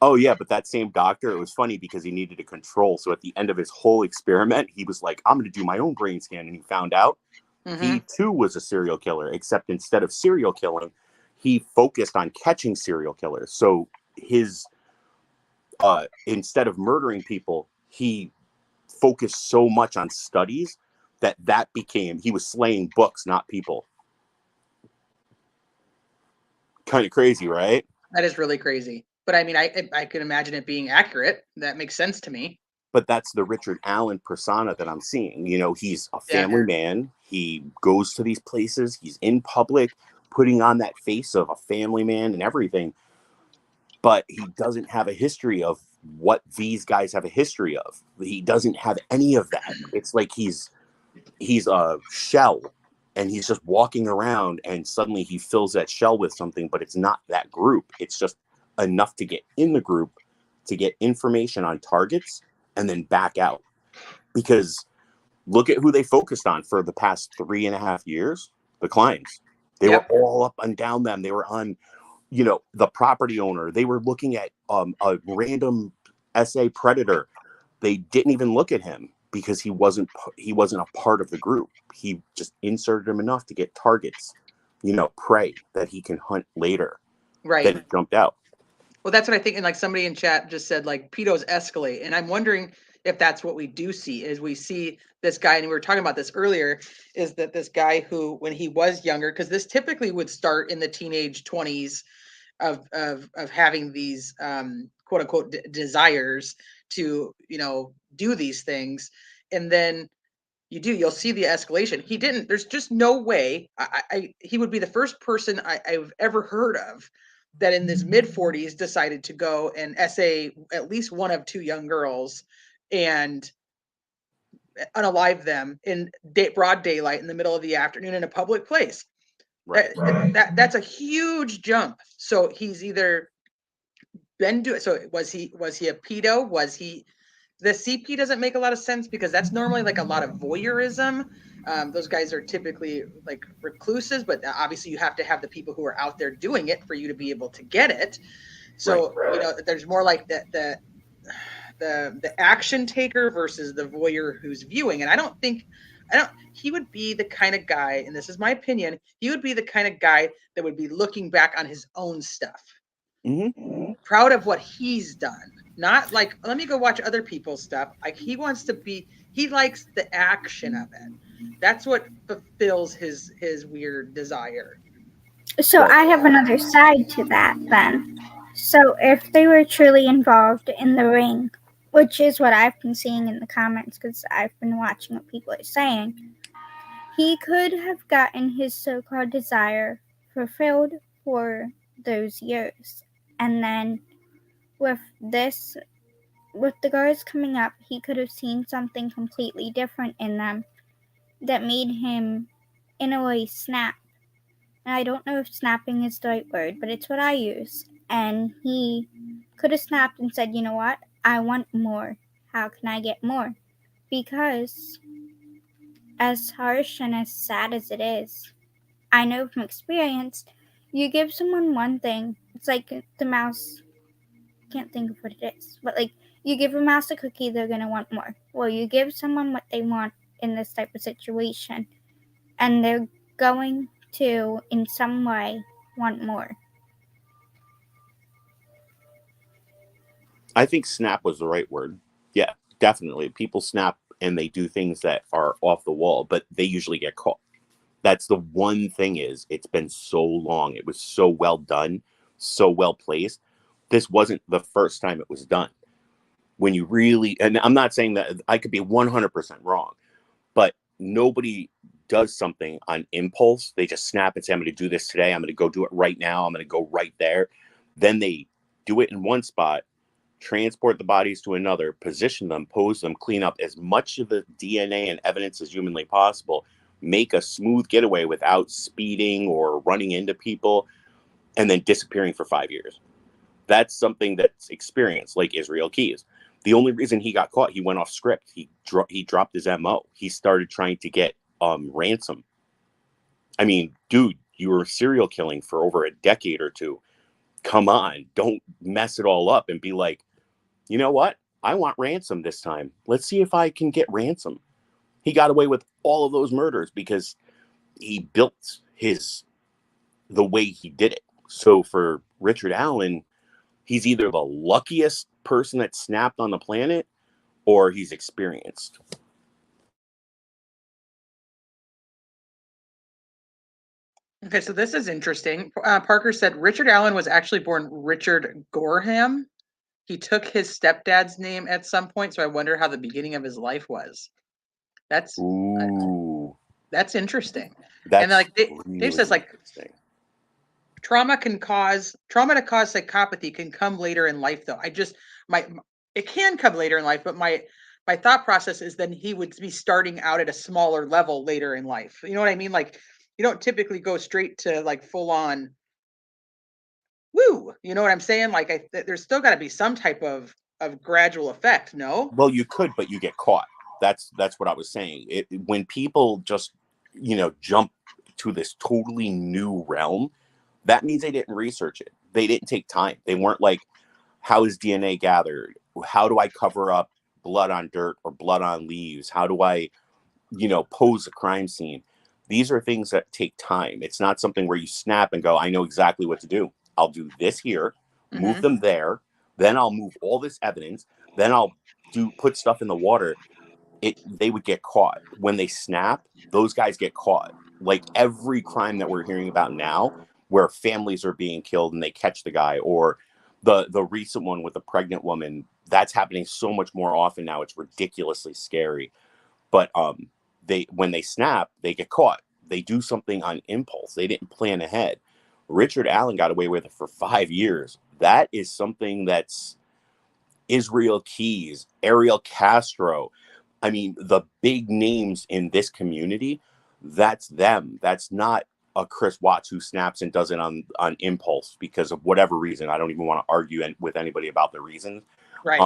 Oh, yeah, but that same doctor, it was funny because he needed a control. So at the end of his whole experiment, he was like, I'm going to do my own brain scan. And he found out he, too, was a serial killer, except instead of serial killing, he focused on catching serial killers. So his instead of murdering people, he focused so much on studies that became, he was slaying books, not people. Kind of crazy, right? That is really crazy. But I mean, I can imagine it being accurate. That makes sense to me. But that's the Richard Allen persona that I'm seeing. He's a family man. He goes to these places. He's in public, putting on that face of a family man and everything. But he doesn't have a history of what these guys have a history of. He doesn't have any of that. It's like he's a shell and he's just walking around and suddenly he fills that shell with something, but it's not that group. It's just enough to get in the group, to get information on targets and then back out. Because look at who they focused on for the past 3.5 years, the Kleins. They were all up and down them. They were on, the property owner. They were looking at a random SA predator. They didn't even look at him because he wasn't a part of the group. He just inserted him enough to get targets, prey that he can hunt later. Right. Then he jumped out. Well, that's what I think. And like somebody in chat just said, like, pedos escalate. And I'm wondering if that's what we do see, is we see this guy, and we were talking about this earlier, is that this guy who, when he was younger, because this typically would start in the teenage 20s of having these quote unquote desires to, do these things. And then you'll see the escalation. He didn't, there's just no way he would be the first person I've ever heard of that in his mid 40s decided to go and essay at least one of two young girls and unalive them in broad daylight in the middle of the afternoon in a public place. Right. That's a huge jump. So he's either been doing, so was he a pedo? Was he, the CP doesn't make a lot of sense because that's normally like a lot of voyeurism. Those guys are typically like recluses, but obviously you have to have the people who are out there doing it for you to be able to get it. So, there's more like the action taker versus the voyeur who's viewing. And he would be the kind of guy, and this is my opinion, he would be the kind of guy that would be looking back on his own stuff. Mm-hmm. Proud of what he's done. Not like, let me go watch other people's stuff. Like he likes the action of it. That's what fulfills his weird desire. So I have another side to that then. So if they were truly involved in the ring, which is what I've been seeing in the comments because I've been watching what people are saying, he could have gotten his so-called desire fulfilled for those years. And then with the guards coming up, he could have seen something completely different in them that made him, in a way, snap. And I don't know if snapping is the right word, but it's what I use. And he could have snapped and said, you know what? I want more. How can I get more? Because as harsh and as sad as it is, I know from experience, you give someone one thing, it's like the mouse, can't think of what it is, but like you give a mouse a cookie, they're going to want more. Well, you give someone what they want in this type of situation, and they're going to, in some way, want more. I think snap was the right word. Yeah, definitely. People snap and they do things that are off the wall, but they usually get caught. That's the one thing is it's been so long. It was so well done, so well placed. This wasn't the first time it was done. When you really, and I'm not saying that I could be 100% wrong, but nobody does something on impulse. They just snap and say, I'm going to do this today. I'm going to go do it right now. I'm going to go right there. Then they do it in one spot, transport the bodies to another, position them, pose them, clean up as much of the DNA and evidence as humanly possible, make a smooth getaway without speeding or running into people, and then disappearing for 5 years. That's something that's experienced, like Israel Keys. The only reason he got caught, he went off script. He dropped his MO. He started trying to get ransom. I mean, dude, you were serial killing for over a decade or two. Come on, don't mess it all up and be like, you know what? I want ransom this time. Let's see if I can get ransom. He got away with all of those murders because he built the way he did it. So for Richard Allen, he's either the luckiest person that snapped on the planet or he's experienced. Okay, so this is interesting. Parker said Richard Allen was actually born Richard Gorham. He took his stepdad's name at some point, so I wonder how the beginning of his life was. That's interesting. And like Dave says, like trauma to cause psychopathy can come later in life, though. It can come later in life, but my thought process is then he would be starting out at a smaller level later in life. You know what I mean? Like you don't typically go straight to like full on woo. You know what I'm saying? Like there's still got to be some type of gradual effect. No. Well, you could, but you get caught. That's what I was saying. When people just jump to this totally new realm, that means they didn't research it. They didn't take time. They weren't like, how is DNA gathered? How do I cover up blood on dirt or blood on leaves? How do I, pose a crime scene? These are things that take time. It's not something where you snap and go, I know exactly what to do. I'll do this here, move them there, then I'll move all this evidence, then I'll put stuff in the water. They would get caught. When they snap, those guys get caught. Like every crime that we're hearing about now, where families are being killed and they catch the guy, or the recent one with the pregnant woman, that's happening so much more often now. It's ridiculously scary. But when they snap, they get caught. They do something on impulse. They didn't plan ahead. Richard Allen got away with it for 5 years. That is something that's Israel Keys, Ariel Castro. I mean, the big names in this community, that's them. That's not a Chris Watts who snaps and does it on impulse because of whatever reason. I don't even want to argue with anybody about the reasons. Right.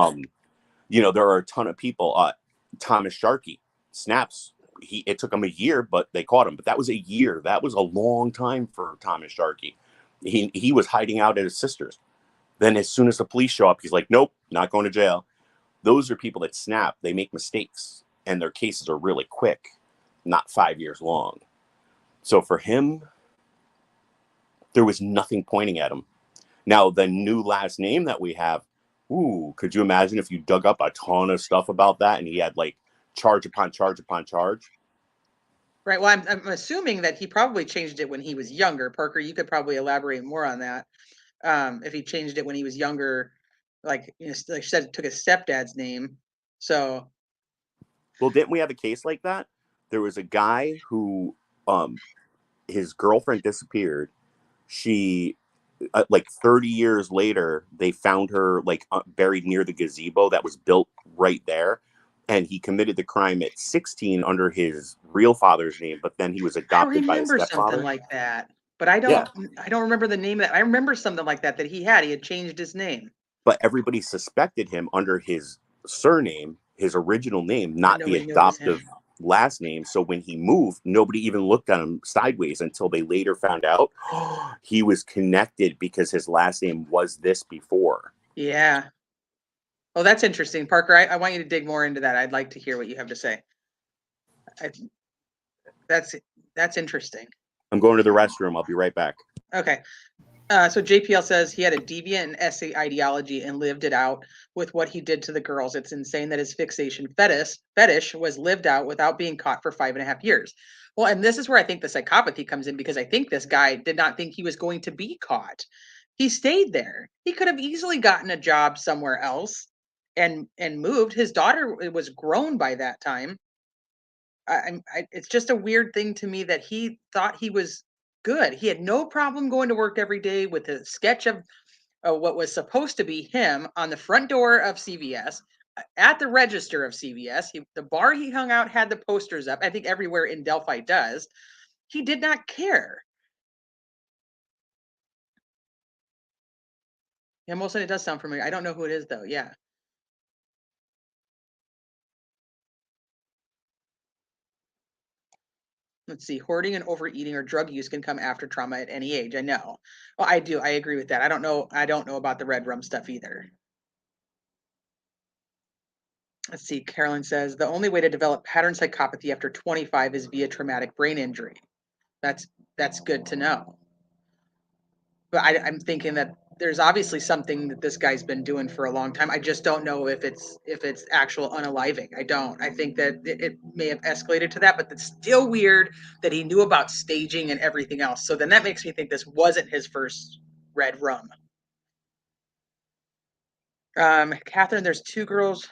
There are a ton of people. Thomas Sharkey snaps. It took him a year, but they caught him. But that was a year. That was a long time for Thomas Sharkey. He was hiding out at his sister's. Then as soon as the police show up, he's like, nope, not going to jail. Those are people that snap. They make mistakes, and their cases are really quick, not 5 years long. So for him, there was nothing pointing at him. Now, the new last name that we have, could you imagine if you dug up a ton of stuff about that and he had like charge upon charge upon charge? Right. Well, I'm assuming that he probably changed it when he was younger. Parker, you could probably elaborate more on that. If he changed it when he was younger, like you said, took his stepdad's name. So, well, didn't we have a case like that? There was a guy who, his girlfriend disappeared. She, like 30 years later, they found her like buried near the gazebo that was built right there. And he committed the crime at 16 under his real father's name, but then he was adopted by his stepfather. I remember something like that. But I don't remember the name of that. I remember something like that he had changed his name. But everybody suspected him under his surname, his original name, not the adoptive last name. So when he moved, nobody even looked at him sideways until they later found out he was connected because his last name was this before. Yeah. Oh, that's interesting, Parker. I want you to dig more into that. I'd like to hear what you have to say. That's interesting. I'm going to the restroom. I'll be right back. Okay. So JPL says he had a deviant and essay ideology and lived it out with what he did to the girls. It's insane that his fixation fetish was lived out without being caught for 5.5 years. Well, and this is where I think the psychopathy comes in, because I think this guy did not think he was going to be caught. He stayed there. He could have easily gotten a job somewhere else and moved. His daughter was grown by that time. It's just a weird thing to me that he thought he was good. He had no problem going to work every day with a sketch of what was supposed to be him on the front door of CVS, at the register of CVS. The bar he hung out had the posters up. I think everywhere in Delphi does. He did not care. Yeah, most of it does sound familiar. I don't know who it is though. Yeah. Let's see, hoarding and overeating or drug use can come after trauma at any age. I know. Well, I do. I agree with that. I don't know about the red rum stuff either. Let's see, Carolyn says the only way to develop pattern psychopathy after 25 is via traumatic brain injury. That's good to know. But I'm thinking that there's obviously something that this guy's been doing for a long time. I just don't know if it's actual unaliving. I don't. I think that it may have escalated to that, but it's still weird that he knew about staging and everything else. So then that makes me think this wasn't his first red rum. Catherine, there's 2 girls.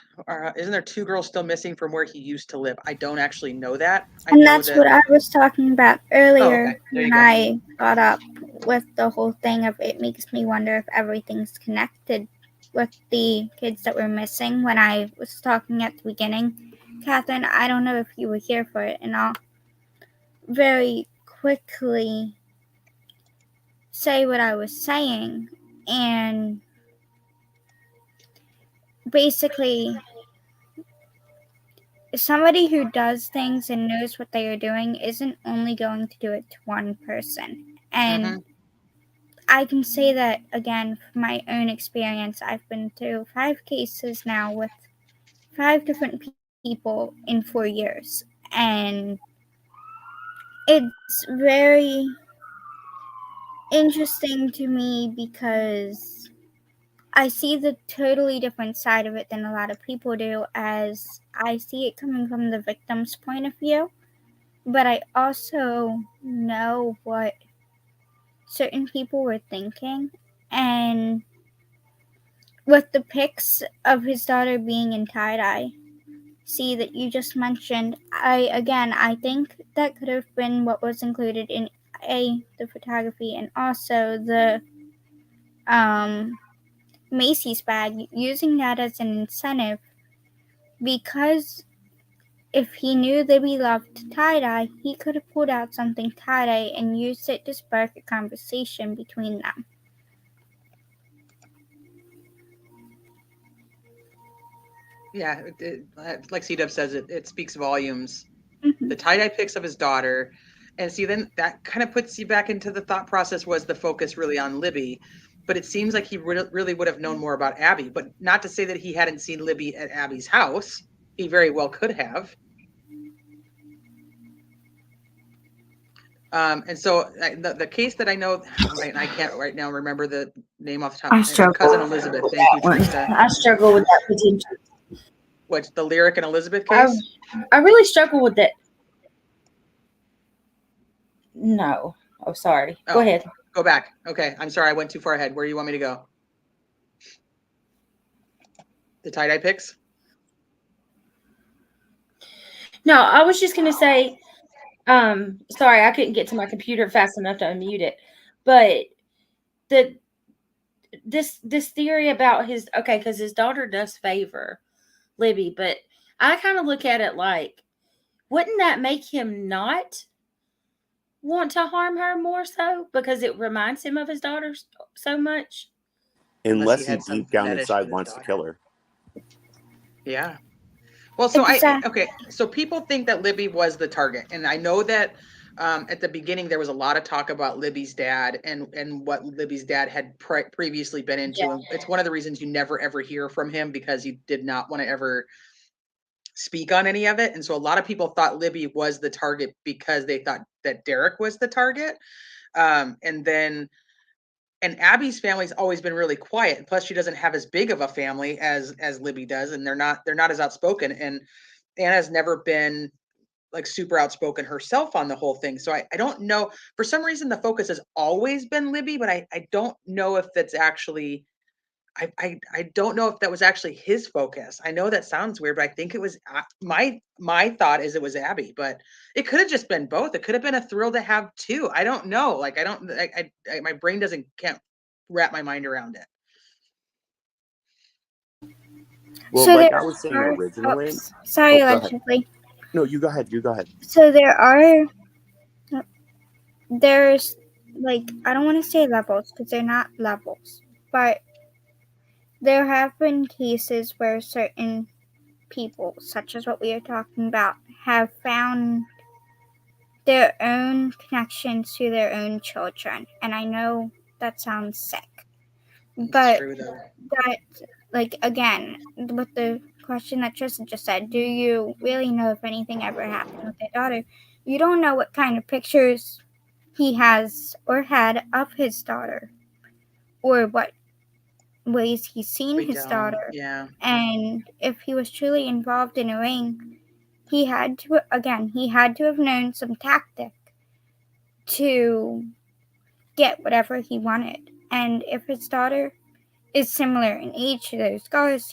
Isn't there 2 girls still missing from where he used to live? I don't actually know that. And that's what I was talking about earlier when go. I got up with the whole thing of it makes me wonder if everything's connected with the kids that were missing when I was talking at the beginning. Catherine, I don't know if you were here for it, and I'll very quickly say what I was saying. And basically, somebody who does things and knows what they are doing isn't only going to do it to one person. And I can say that, again, from my own experience. I've been through 5 cases now with 5 different people in 4 years. And it's very interesting to me because I see the totally different side of it than a lot of people do, as I see it coming from the victim's point of view. But I also know what certain people were thinking. And with the pics of his daughter being in tie-dye, see that you just mentioned, I think that could have been what was included in the photography, and also the Macy's bag, using that as an incentive, because if he knew Libby loved tie-dye, he could have pulled out something tie-dye and used it to spark a conversation between them. Yeah, like C-Dub says, it speaks volumes. The tie-dye pics of his daughter, and see, then that kind of puts you back into the thought process, was the focus really on Libby? But it seems like he really would have known more about Abby, but not to say that he hadn't seen Libby at Abby's house. He very well could have. And so the case that I know, and I can't right now remember the name off the top. I struggle. Cousin Elizabeth. Thank you, Trista. I struggle with that potential. What's the Lyric and Elizabeth case? I really struggle with that. No. Oh, sorry. Go ahead. Go back. Okay. I'm sorry. I went too far ahead. Where do you want me to go? The tie-dye pics? No, I was just going to say, sorry, I couldn't get to my computer fast enough to unmute it. But this theory about because his daughter does favor Libby, but I kind of look at it like, wouldn't that make him not want to harm her more so because it reminds him of his daughter so much? Unless he deep down inside wants to kill her. Yeah. Well, so so people think that Libby was the target, and I know that at the beginning there was a lot of talk about Libby's dad and what Libby's dad had previously been into. Yeah. And it's one of the reasons you never ever hear from him, because he did not want to ever speak on any of it. And so a lot of people thought Libby was the target because they thought that Derek was the target. And Abby's family's always been really quiet. And plus she doesn't have as big of a family as Libby does. And they're not as outspoken. And Anna's never been like super outspoken herself on the whole thing. So I don't know, for some reason the focus has always been Libby, but I don't know if that's actually, I don't know if that was actually his focus. I know that sounds weird, but I think it was, my thought is it was Abby, but it could have just been both. It could have been a thrill to have two. I don't know. Like, my brain can't wrap my mind around it. Well, So like there I was saying are, originally. sorry, Oh, go ahead. allegedly. No, you go ahead. You go ahead. So there's like, I don't want to say levels because they're not levels, but there have been cases where certain people, such as what we are talking about, have found their own connections to their own children. And I know that sounds sick, but true, though. that, like, again, with the question that Tristan just said, do you really know if anything ever happened with their daughter? You don't know what kind of pictures he has or had of his daughter, or what ways he's seen his daughter. Yeah. And if he was truly involved in a ring, he had to have known some tactic to get whatever he wanted. And if his daughter is similar in age to those guys,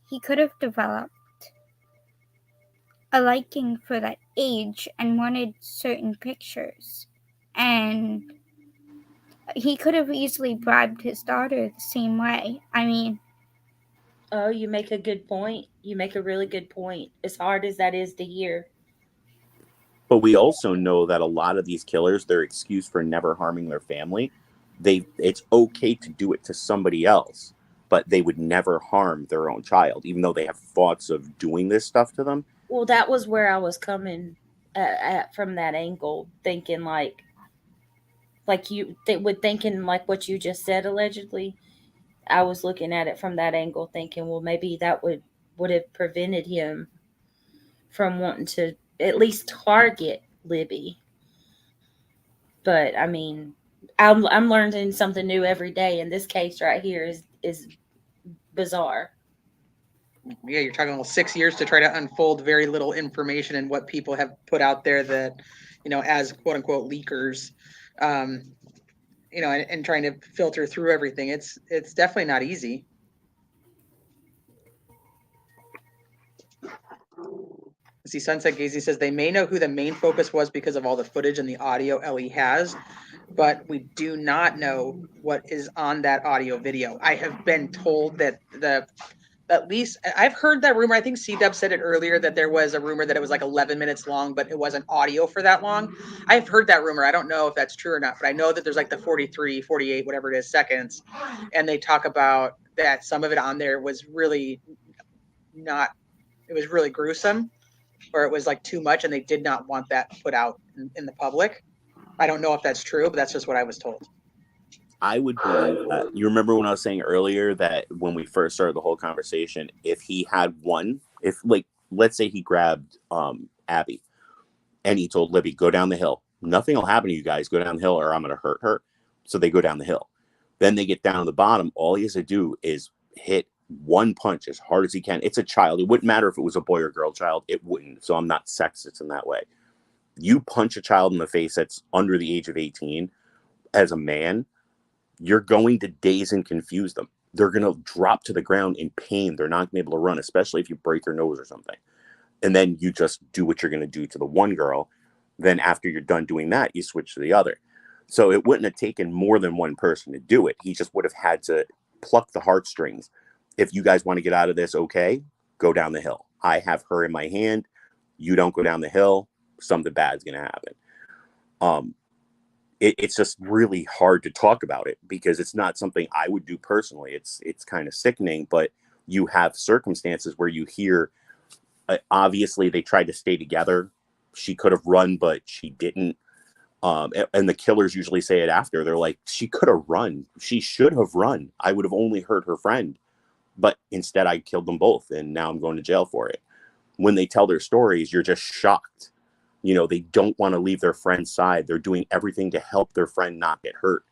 he could have developed a liking for that age and wanted certain pictures. And he could have easily bribed his daughter the same way. I mean, oh, you make a good point. You make a really good point, as hard as that is to hear. But we also know that a lot of these killers, their excuse for never harming their family, it's okay to do it to somebody else, but they would never harm their own child, even though they have thoughts of doing this stuff to them. Well, that was where I was coming at from that angle, thinking like thinking like what you just said, allegedly. I was looking at it from that angle, thinking, well, maybe that would have prevented him from wanting to at least target Libby. But I mean, I'm learning something new every day, and this case right here is bizarre. Yeah, you're talking about 6 years to try to unfold very little information and what people have put out there that, as quote unquote leakers, and trying to filter through everything. It's definitely not easy. See, Sunset Gazy says they may know who the main focus was because of all the footage and the audio Ellie has, but we do not know what is on that audio video. I have been told that at least I've heard that rumor. I think C-Dub said it earlier that there was a rumor that it was like 11 minutes long, but it wasn't audio for that long. I've heard that rumor. I don't know if that's true or not, but I know that there's like the 43, 48, whatever it is, seconds. And they talk about that some of it on there was really it was really gruesome, or it was like too much, and they did not want that put out in the public. I don't know if that's true, but that's just what I was told. I would believe that. You remember when I was saying earlier that when we first started the whole conversation, if he had let's say he grabbed Abby and he told Libby, go down the hill. Nothing will happen to you guys. Go down the hill or I'm going to hurt her. So they go down the hill. Then they get down to the bottom. All he has to do is hit one punch as hard as he can. It's a child. It wouldn't matter if it was a boy or girl child. It wouldn't. So I'm not sexist in that way. You punch a child in the face that's under the age of 18 as a man, you're going to daze and confuse them. They're going to drop to the ground in pain. They're not going to be able to run, especially if you break their nose or something. And then you just do what you're going to do to the one girl. Then after you're done doing that, you switch to the other. So it wouldn't have taken more than one person to do it. He just would have had to pluck the heartstrings. If you guys want to get out of this, okay, go down the hill. I have her in my hand. You don't go down the hill, something bad's going to happen. It's just really hard to talk about it because it's not something I would do personally. It's kind of sickening, but you have circumstances where you hear, obviously they tried to stay together. She could have run, but she didn't. And the killers usually say it after. They're like, she could have run. She should have run. I would have only hurt her friend. But instead I killed them both. And now I'm going to jail for it. When they tell their stories, you're just shocked You know, they don't want to leave their friend's side. They're doing everything to help their friend not get hurt.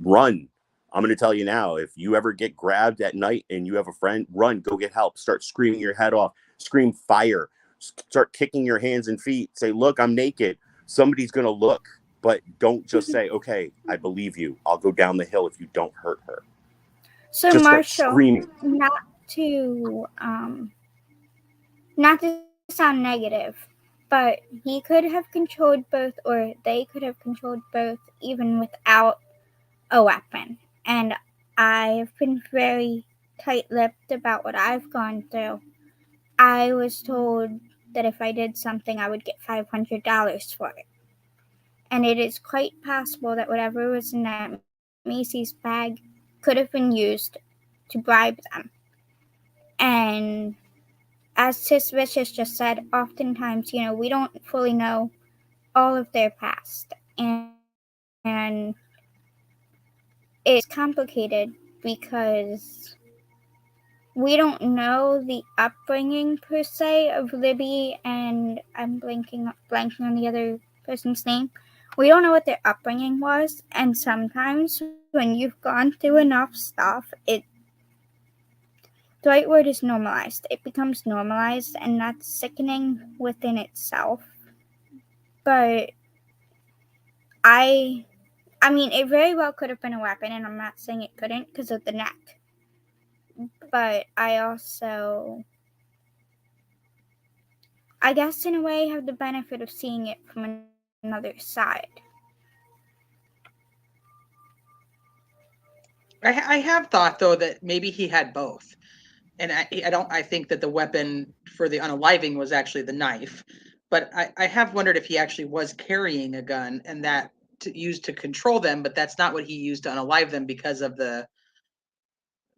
Run. I'm going to tell you now, if you ever get grabbed at night and you have a friend, run, go get help. Start screaming your head off. Scream fire. Start kicking your hands and feet. Say, look, I'm naked. Somebody's going to look. But don't just say, okay, I believe you. I'll go down the hill if you don't hurt her. So Just start Marshall, screaming. not to sound negative, but he could have controlled both, or they could have controlled both, even without a weapon. And I've been very tight-lipped about what I've gone through. I was told that if I did something, I would get $500 for it. And it is quite possible that whatever was in that Macy's bag could have been used to bribe them. And as Sis Vicious just said, oftentimes, we don't fully know all of their past. And it's complicated because we don't know the upbringing per se of Libby, and I'm blanking on the other person's name. We don't know what their upbringing was, and sometimes when you've gone through enough stuff, the right word is normalized. It becomes normalized, and that's sickening within itself. But I mean, it very well could have been a weapon, and I'm not saying it couldn't because of the neck. But I also, I guess in a way, have the benefit of seeing it from another side. I have thought though that maybe he had both, and I think that the weapon for the unaliving was actually the knife, but I have wondered if he actually was carrying a gun and that used to control them, but that's not what he used to unalive them because of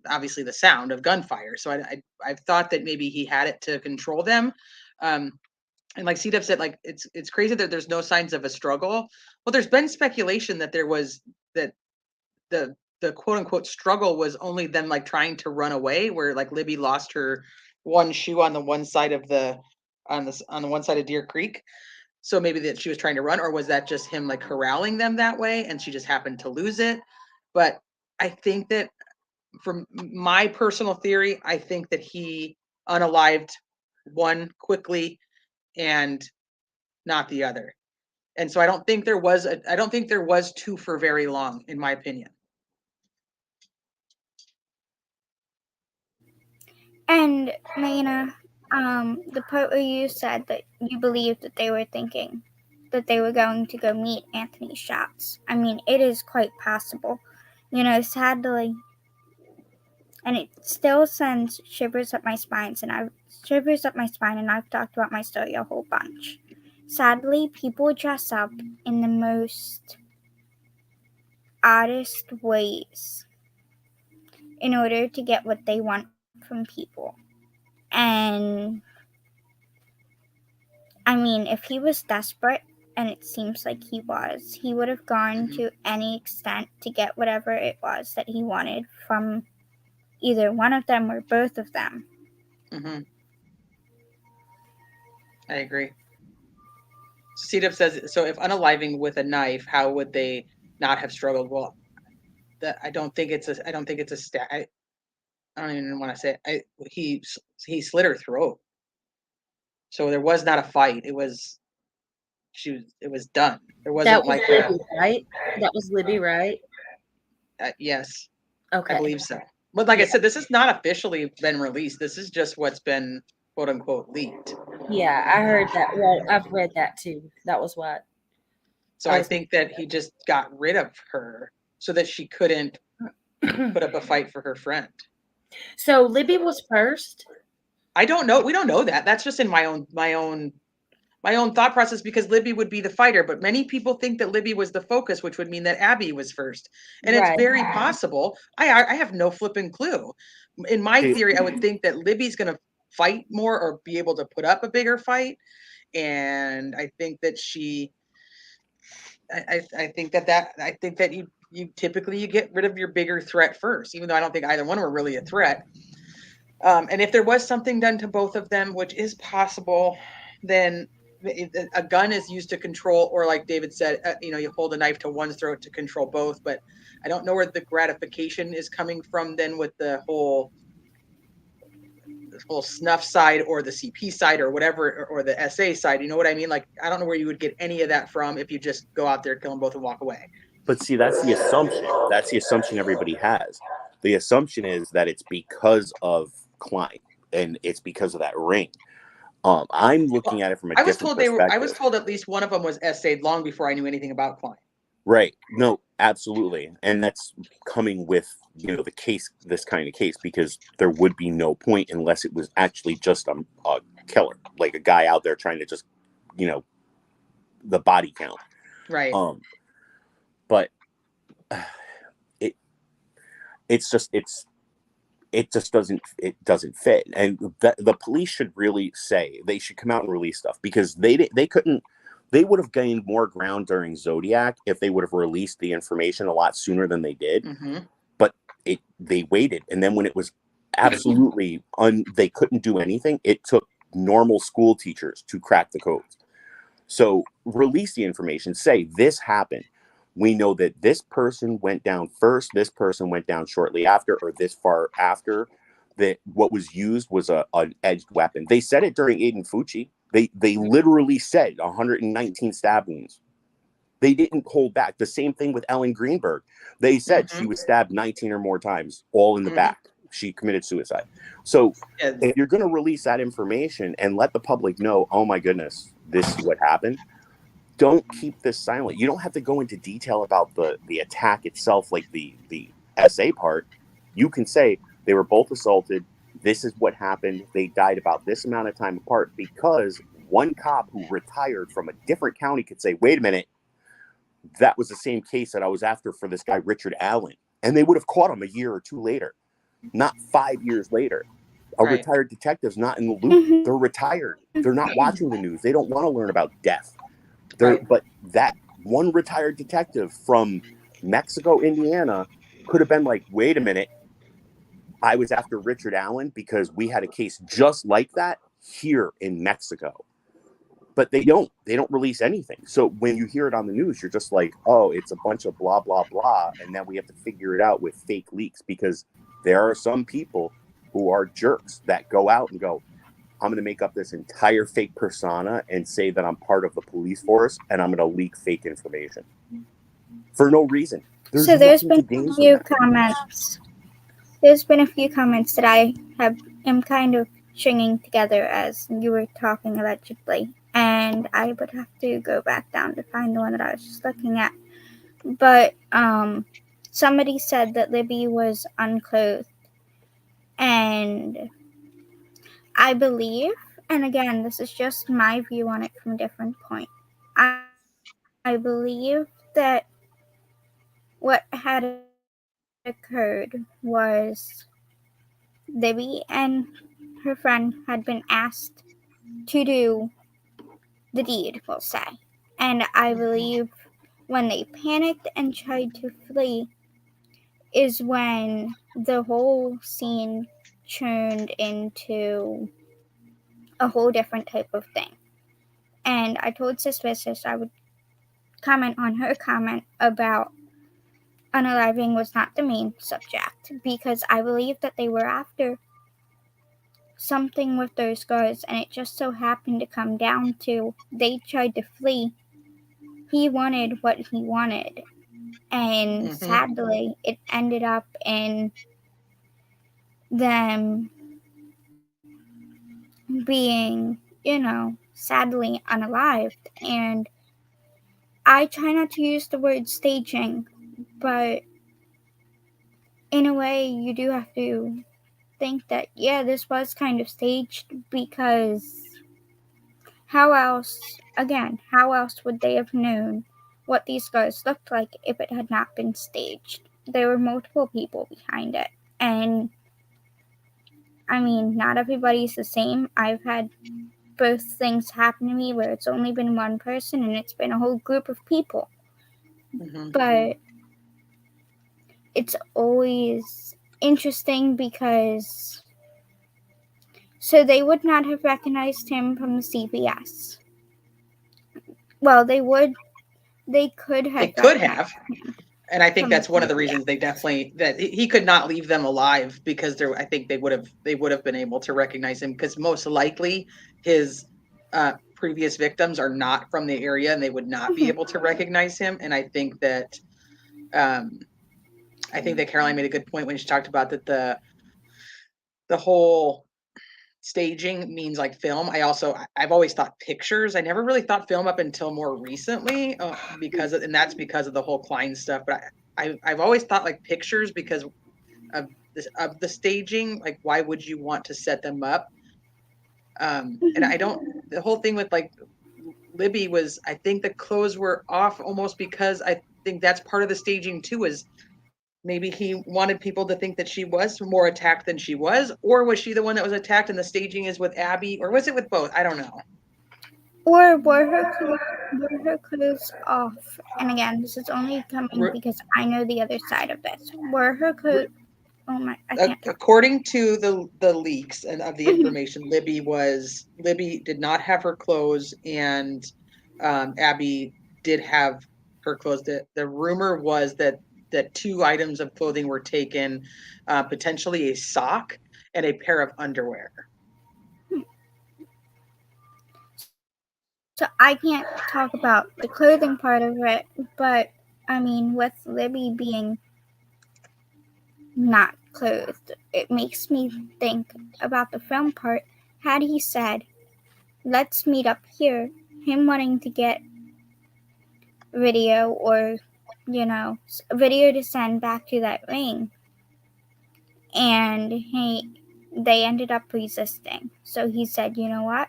obviously the sound of gunfire. So I've thought that maybe he had it to control them. And like C-Dub said, like it's crazy that there's no signs of a struggle. Well, there's been speculation that there was that the quote unquote struggle was only them like trying to run away, where like Libby lost her one shoe on the one side of on the one side of Deer Creek. So maybe that she was trying to run, or was that just him like corralling them that way and she just happened to lose it? But I think that from my personal theory, I think that he unalived one quickly and not the other. And so I don't think there was two for very long, in my opinion. And Maina, the part where you said that you believed that they were thinking that they were going to go meet Anthony Schatz. I mean, it is quite possible. Sadly, and it still sends shivers up my spine, and I've talked about my story a whole bunch. Sadly, people dress up in the most oddest ways in order to get what they want from people. And I mean, if he was desperate, and it seems like he was, he would have gone to any extent to get whatever it was that he wanted from either one of them or both of them. Mm-hmm. I agree. C-Dub says, so if unaliving with a knife, how would they not have struggled? Well, I don't think it's a stat. I don't even want to say it. He slit her throat. So there was not a fight. It was done. There wasn't Libby, right? That was Libby, right? Yes. Okay. I believe so. But like I said, this has not officially been released. This is just what's been quote unquote leaked. Yeah, I heard that. Well, I've read that too. That was what. So I think that he just got rid of her so that she couldn't put up a fight for her friend. So Libby was first? I don't know. We don't know that. That's just in my own thought process, because Libby would be the fighter, but many people think that Libby was the focus, which would mean that Abby was first. And It's very possible. I have no flipping clue. In my theory, I would think that Libby's going to fight more or be able to put up a bigger fight. And I think that I think that you typically get rid of your bigger threat first, even though I don't think either one were really a threat. And if there was something done to both of them, which is possible, then a gun is used to control, or like David said, you hold a knife to one's throat to control both. But I don't know where the gratification is coming from then with the whole snuff side or the CP side or whatever, or the SA side. You know what I mean? Like, I don't know where you would get any of that from if you just go out there, kill them both and walk away. But see, that's the assumption. That's the assumption everybody has. The assumption is that it's because of Klein and it's because of that ring. I'm looking at it from a different perspective. I was told at least one of them was essayed long before I knew anything about Klein. Right. No, absolutely. And that's coming with, the case, this kind of case, because there would be no point unless it was actually just a killer, like a guy out there trying to just, the body count. Right. But it just doesn't fit. And the police should really they should come out and release stuff, because they would have gained more ground during Zodiac if they would have released the information a lot sooner than they did. Mm-hmm. But they waited. And then when it was absolutely they couldn't do anything, it took normal school teachers to crack the codes. So release the information, say this happened. We know that this person went down first, this person went down shortly after, or this far after, that what was used was an edged weapon. They said it during Aiden Fucci. They literally said 119 stab wounds. They didn't hold back. The same thing with Ellen Greenberg. They said she was stabbed 19 or more times, all in the back. She committed suicide. So if you're going to release that information and let the public know, oh my goodness, this is what happened, don't keep this silent. You don't have to go into detail about the attack itself, like the SA part. You can say they were both assaulted. This is what happened. They died about this amount of time apart, because one cop who retired from a different county could say, wait a minute, that was the same case that I was after for this guy, Richard Allen. And they would have caught him a year or two later, not 5 years later. A retired detective's not in the loop. They're retired. They're not watching the news. They don't want to learn about death. But that one retired detective from Mexico, Indiana, could have been like, wait a minute, I was after Richard Allen because we had a case just like that here in Mexico. But they don't release anything. So when you hear it on the news, you're just like, oh, it's a bunch of blah, blah, blah. And then we have to figure it out with fake leaks, because there are some people who are jerks that go out and go, I'm going to make up this entire fake persona and say that I'm part of the police force, and I'm going to leak fake information for no reason. There's been a few comments. There's been a few comments that I am kind of stringing together as you were talking allegedly, and I would have to go back down to find the one that I was just looking at. But somebody said that Libby was unclothed, and I believe, and again, this is just my view on it from a different point, I believe that what had occurred was Libby and her friend had been asked to do the deed, we'll say. And I believe when they panicked and tried to flee is when the whole scene turned into a whole different type of thing. And I told Sis I would comment on her comment about unaliving was not the main subject, because I believe that they were after something with those girls, and it just so happened to come down to they tried to flee. He wanted what he wanted, and sadly it ended up in them being, sadly unalived. And I try not to use the word staging, but in a way you do have to think that, yeah, this was kind of staged, because how else would they have known what these guys looked like if it had not been staged? There were multiple people behind it, and I mean, not everybody's the same. I've had both things happen to me where it's only been one person and it's been a whole group of people. But it's always interesting because so they would not have recognized him from the CVS. Well, they could have. They could have. him. And I think that's one of the reasons they definitely that he could not leave them alive, because I think they would have been able to recognize him, because most likely his previous victims are not from the area and they would not be able to recognize him. And I think that Caroline made a good point when she talked about that the whole staging means like film. I've always thought pictures. I never really thought film up until more recently, and that's because of the whole Klein stuff. But I've always thought like pictures because of the staging. Like, why would you want to set them up? And the whole thing with like Libby was, I think the clothes were off almost because I think that's part of the staging too, is maybe he wanted people to think that she was more attacked than she was, or was she the one that was attacked and the staging is with Abby, or was it with both? I don't know. Or were her clothes off? And again, this is only coming because I know the other side of this. Were her clothes? Oh my! I can't talk. According to the leaks and of the information, Libby did not have her clothes, and Abby did have her clothes. The rumor was that 2 items of clothing were taken, potentially a sock and a pair of underwear. So I can't talk about the clothing part of it, but I mean, with Libby being not clothed, it makes me think about the film part. Had he said, let's meet up here, him wanting to get video or, video to send back to that ring, and they ended up resisting. So he said, you know what?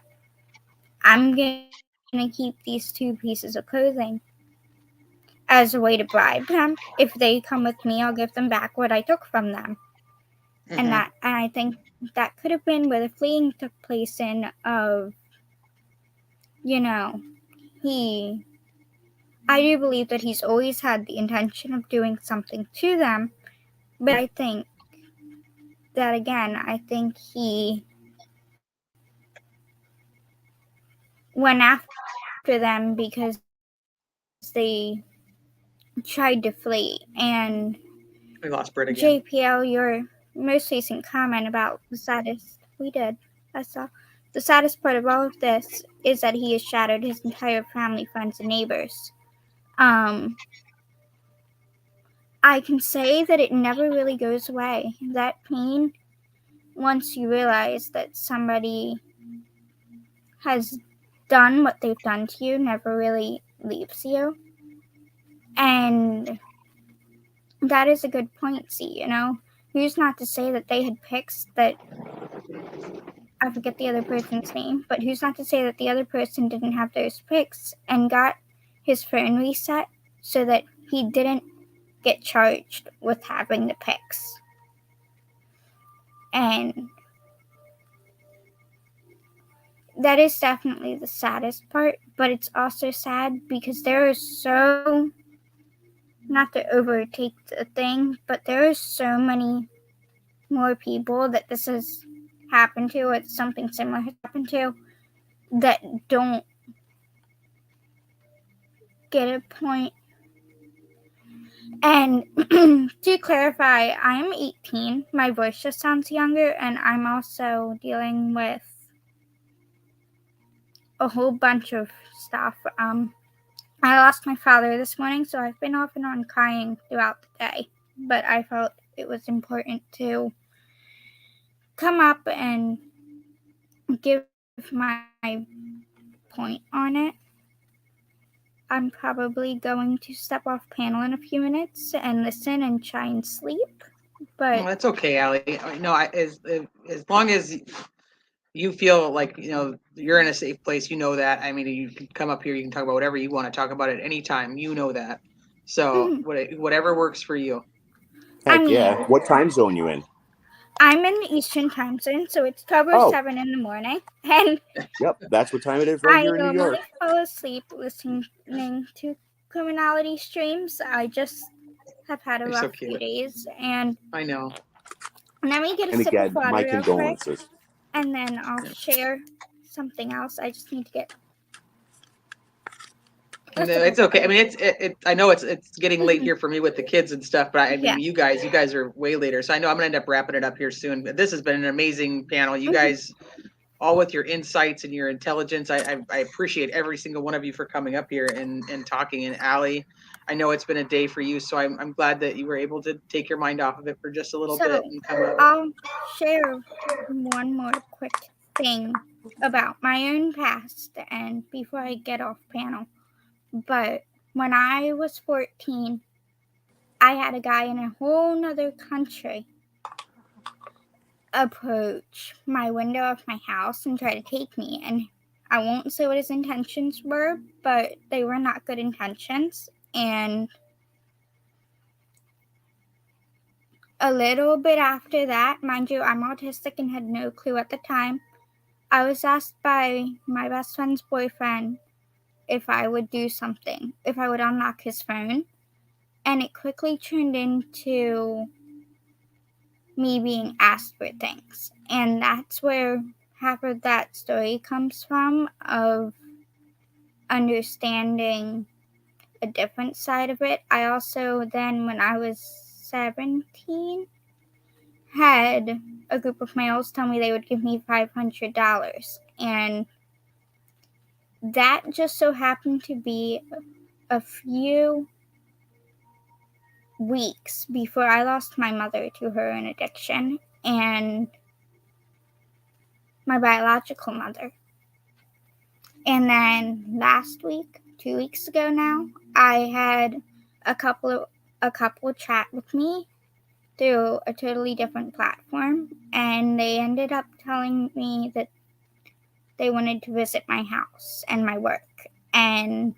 I'm going to keep these 2 pieces of clothing as a way to bribe them. If they come with me, I'll give them back what I took from them. Mm-hmm. And I think that could have been where the fleeing took place in of, I do believe that he's always had the intention of doing something to them, but I think that, again, he went after them because they tried to flee. And we lost Britt again. JPL, your most recent comment about the saddest the saddest part of all of this is that he has shattered his entire family, friends, and neighbors. I can say that it never really goes away. That pain, once you realize that somebody has done what they've done to you, never really leaves you. And that is a good point, see, who's not to say that they had pics that, I forget the other person's name, but who's not to say that the other person didn't have those pics and got his phone reset so that he didn't get charged with having the pics. And that is definitely the saddest part, but it's also sad because there is so, not to overtake the thing, but there are so many more people that this has happened to, or something similar has happened to, that don't get a point. And to clarify, I'm 18. My voice just sounds younger, and I'm also dealing with a whole bunch of stuff. I lost my father this morning, so I've been off and on crying throughout the day. But I felt it was important to come up and give my point on it. I'm probably going to step off panel in a few minutes and listen and try and sleep. But that's okay, Allie. No, as long as you feel like you're in a safe place, that. I mean, you can come up here, you can talk about whatever you want to talk about at any time. That. So whatever works for you. Heck yeah. What time zone you in? I'm in the Eastern time zone, so it's 12:07 in the morning. And yep, that's what time it is right here in New York. I normally fall asleep listening to criminality streams. I just have had a rough few days, and I know. Let me get a sip of water my real condolences. quick, and then I'll share something else. I just need to get No, it's okay. I mean, I know it's getting late here for me with the kids and stuff, but I mean, Yeah. you guys are way later. So I know I'm gonna end up wrapping it up here soon. But this has been an amazing panel. You guys, all with your insights and your intelligence. I appreciate every single one of you for coming up here and talking. And Allie, I know it's been a day for you, so I'm glad that you were able to take your mind off of it for just a little bit and come up. I'll share one more quick thing about my own past and before I get off panel. But when I was 14, I had a guy in a whole nother country approach my window of my house and try to take me. And I won't say what his intentions were, but they were not good intentions. And a little bit after that, mind you, I'm autistic and had no clue at the time, I was asked by my best friend's boyfriend if I would do something, if I would unlock his phone. And it quickly turned into me being asked for things. And that's where half of that story comes from, of understanding a different side of it. I also then, when I was 17, had a group of males tell me they would give me $500. And that just so happened to be a few weeks before I lost my mother to her own addiction and my biological mother. And then last week, 2 weeks ago now, I had a couple chat with me through a totally different platform, and they ended up telling me that they wanted to visit my house and my work. And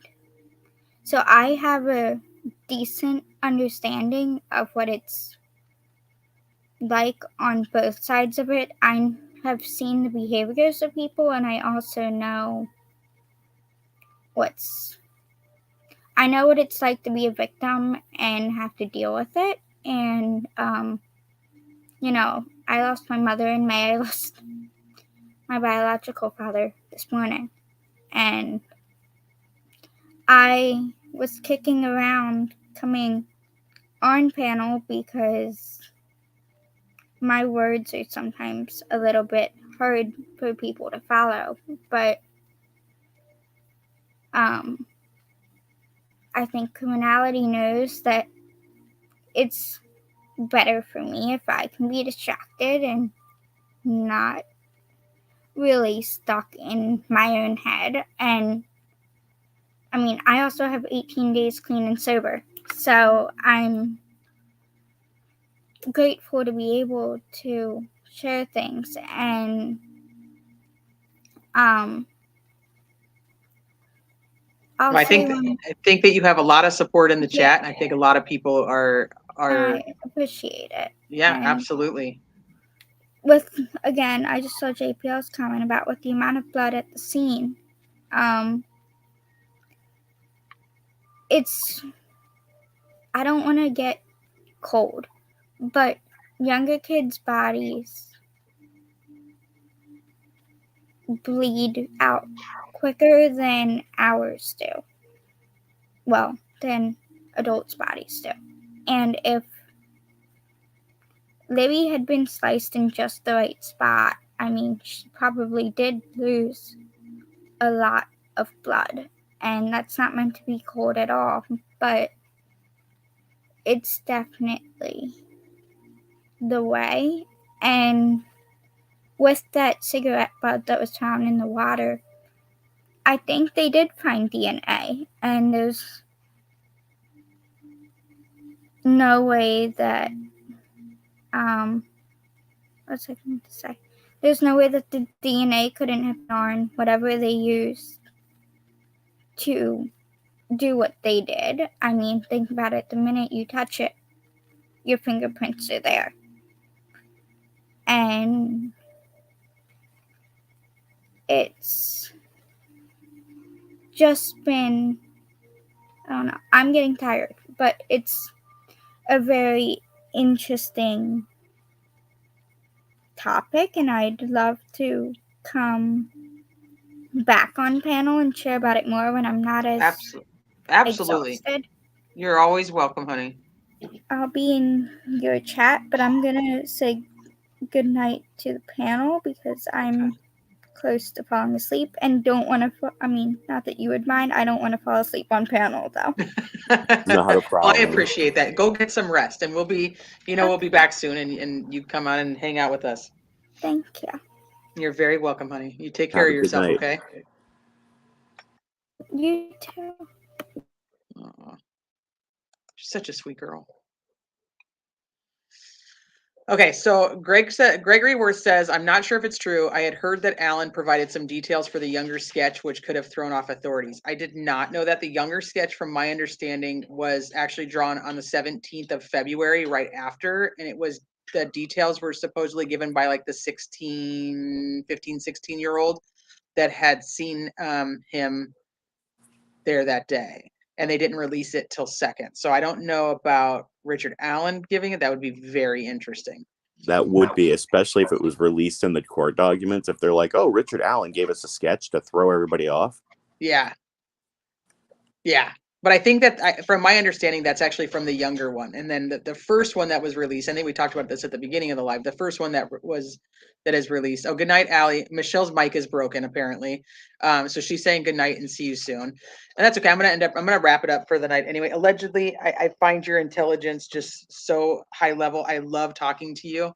so I have a decent understanding of what it's like on both sides of it. I have seen the behaviors of people, and I also know I know what it's like to be a victim and have to deal with it. And I lost my mother in May. I lost my biological father this morning, and I was kicking around coming on panel because my words are sometimes a little bit hard for people to follow, but I think Criminality knows that it's better for me if I can be distracted and not really stuck in my own head. And I mean, I also have 18 days clean and sober, so I'm grateful to be able to share things. And I think that you have a lot of support in the chat, and I think a lot of people are. I appreciate it. Yeah, absolutely. Again, I just saw JPL's comment about with the amount of blood at the scene. I don't want to get cold, but younger kids' bodies bleed out quicker than ours do. Well, than adults' bodies do. And if Libby had been sliced in just the right spot, I mean, she probably did lose a lot of blood. And that's not meant to be cold at all, but it's definitely the way. And with that cigarette butt that was found in the water, I think they did find DNA, and there's no way that what's I going to say? There's no way that the DNA couldn't have been on whatever they used to do what they did. I mean, think about it. The minute you touch it, your fingerprints are there. And it's just been, I don't know, I'm getting tired, but it's a very interesting topic, and I'd love to come back on panel and share about it more when I'm not as Absolutely. exhausted. You're always welcome, honey. I'll be in your chat, but I'm gonna say good night to the panel because I'm close to falling asleep and don't want to. I mean, not that you would mind. I don't want to fall asleep on panel though. Not a Well, I problem. appreciate that. Go get some rest, and we'll be back soon, and you come on and hang out with us. Thank you. You're very welcome, honey. You take care Have of a good yourself, night. okay? You too. Aw. She's such a sweet girl. Okay, so Gregory Worth says, I'm not sure if it's true. I had heard that Alan provided some details for the Younger sketch, which could have thrown off authorities. I did not know that. The Younger sketch, from my understanding, was actually drawn on the 17th of February, right after, and the details were supposedly given by like the 15, 16-year-old that had seen him there that day, and they didn't release it till second. So I don't know about Richard Allen giving it. That would be very interesting. That would be, especially if it was released in the court documents. If they're like, oh, Richard Allen gave us a sketch to throw everybody off. Yeah. But I think that from my understanding, that's actually from the Younger one. And then the first one that was released, I think we talked about this at the beginning of the live, the first one that is released. Oh, good night, Allie. Michelle's mic is broken, apparently. So she's saying good night and see you soon. And that's okay. I'm going to wrap it up for the night. Anyway, allegedly, I find your intelligence just so high level. I love talking to you.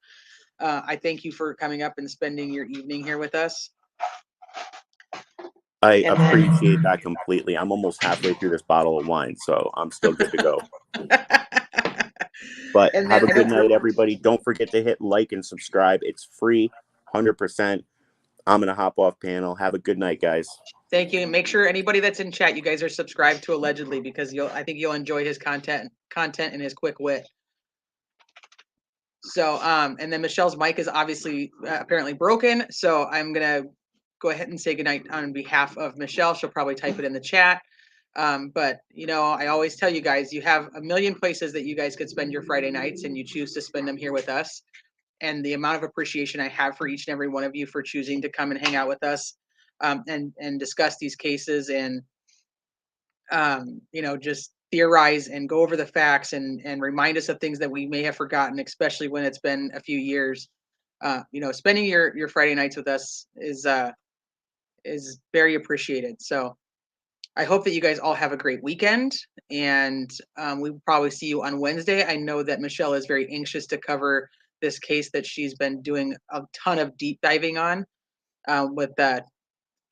I thank you for coming up and spending your evening here with us. I appreciate that completely. I'm almost halfway through this bottle of wine, so I'm still good to go. But have a good night, everybody. Don't forget to hit like and subscribe. It's free, 100%. I'm going to hop off panel. Have a good night, guys. Thank you. And make sure anybody that's in chat, you guys are subscribed to Allegedly, because I think you'll enjoy his content and his quick wit. So, and then Michelle's mic is obviously apparently broken. So I'm going to go ahead and say goodnight on behalf of Michelle. She'll probably type it in the chat. But, I always tell you guys, you have a million places that you guys could spend your Friday nights, and you choose to spend them here with us. And the amount of appreciation I have for each and every one of you for choosing to come and hang out with us and discuss these cases and, just theorize and go over the facts and remind us of things that we may have forgotten, especially when it's been a few years. Spending your Friday nights with us is very appreciated. So I hope that you guys all have a great weekend, and we will probably see you on Wednesday. I know that Michelle is very anxious to cover this case that she's been doing a ton of deep diving on with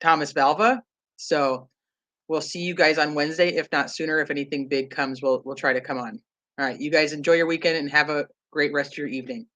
Thomas Valva. So we'll see you guys on Wednesday, if not sooner. If anything big comes, we'll try to come on. All right, you guys enjoy your weekend and have a great rest of your evening.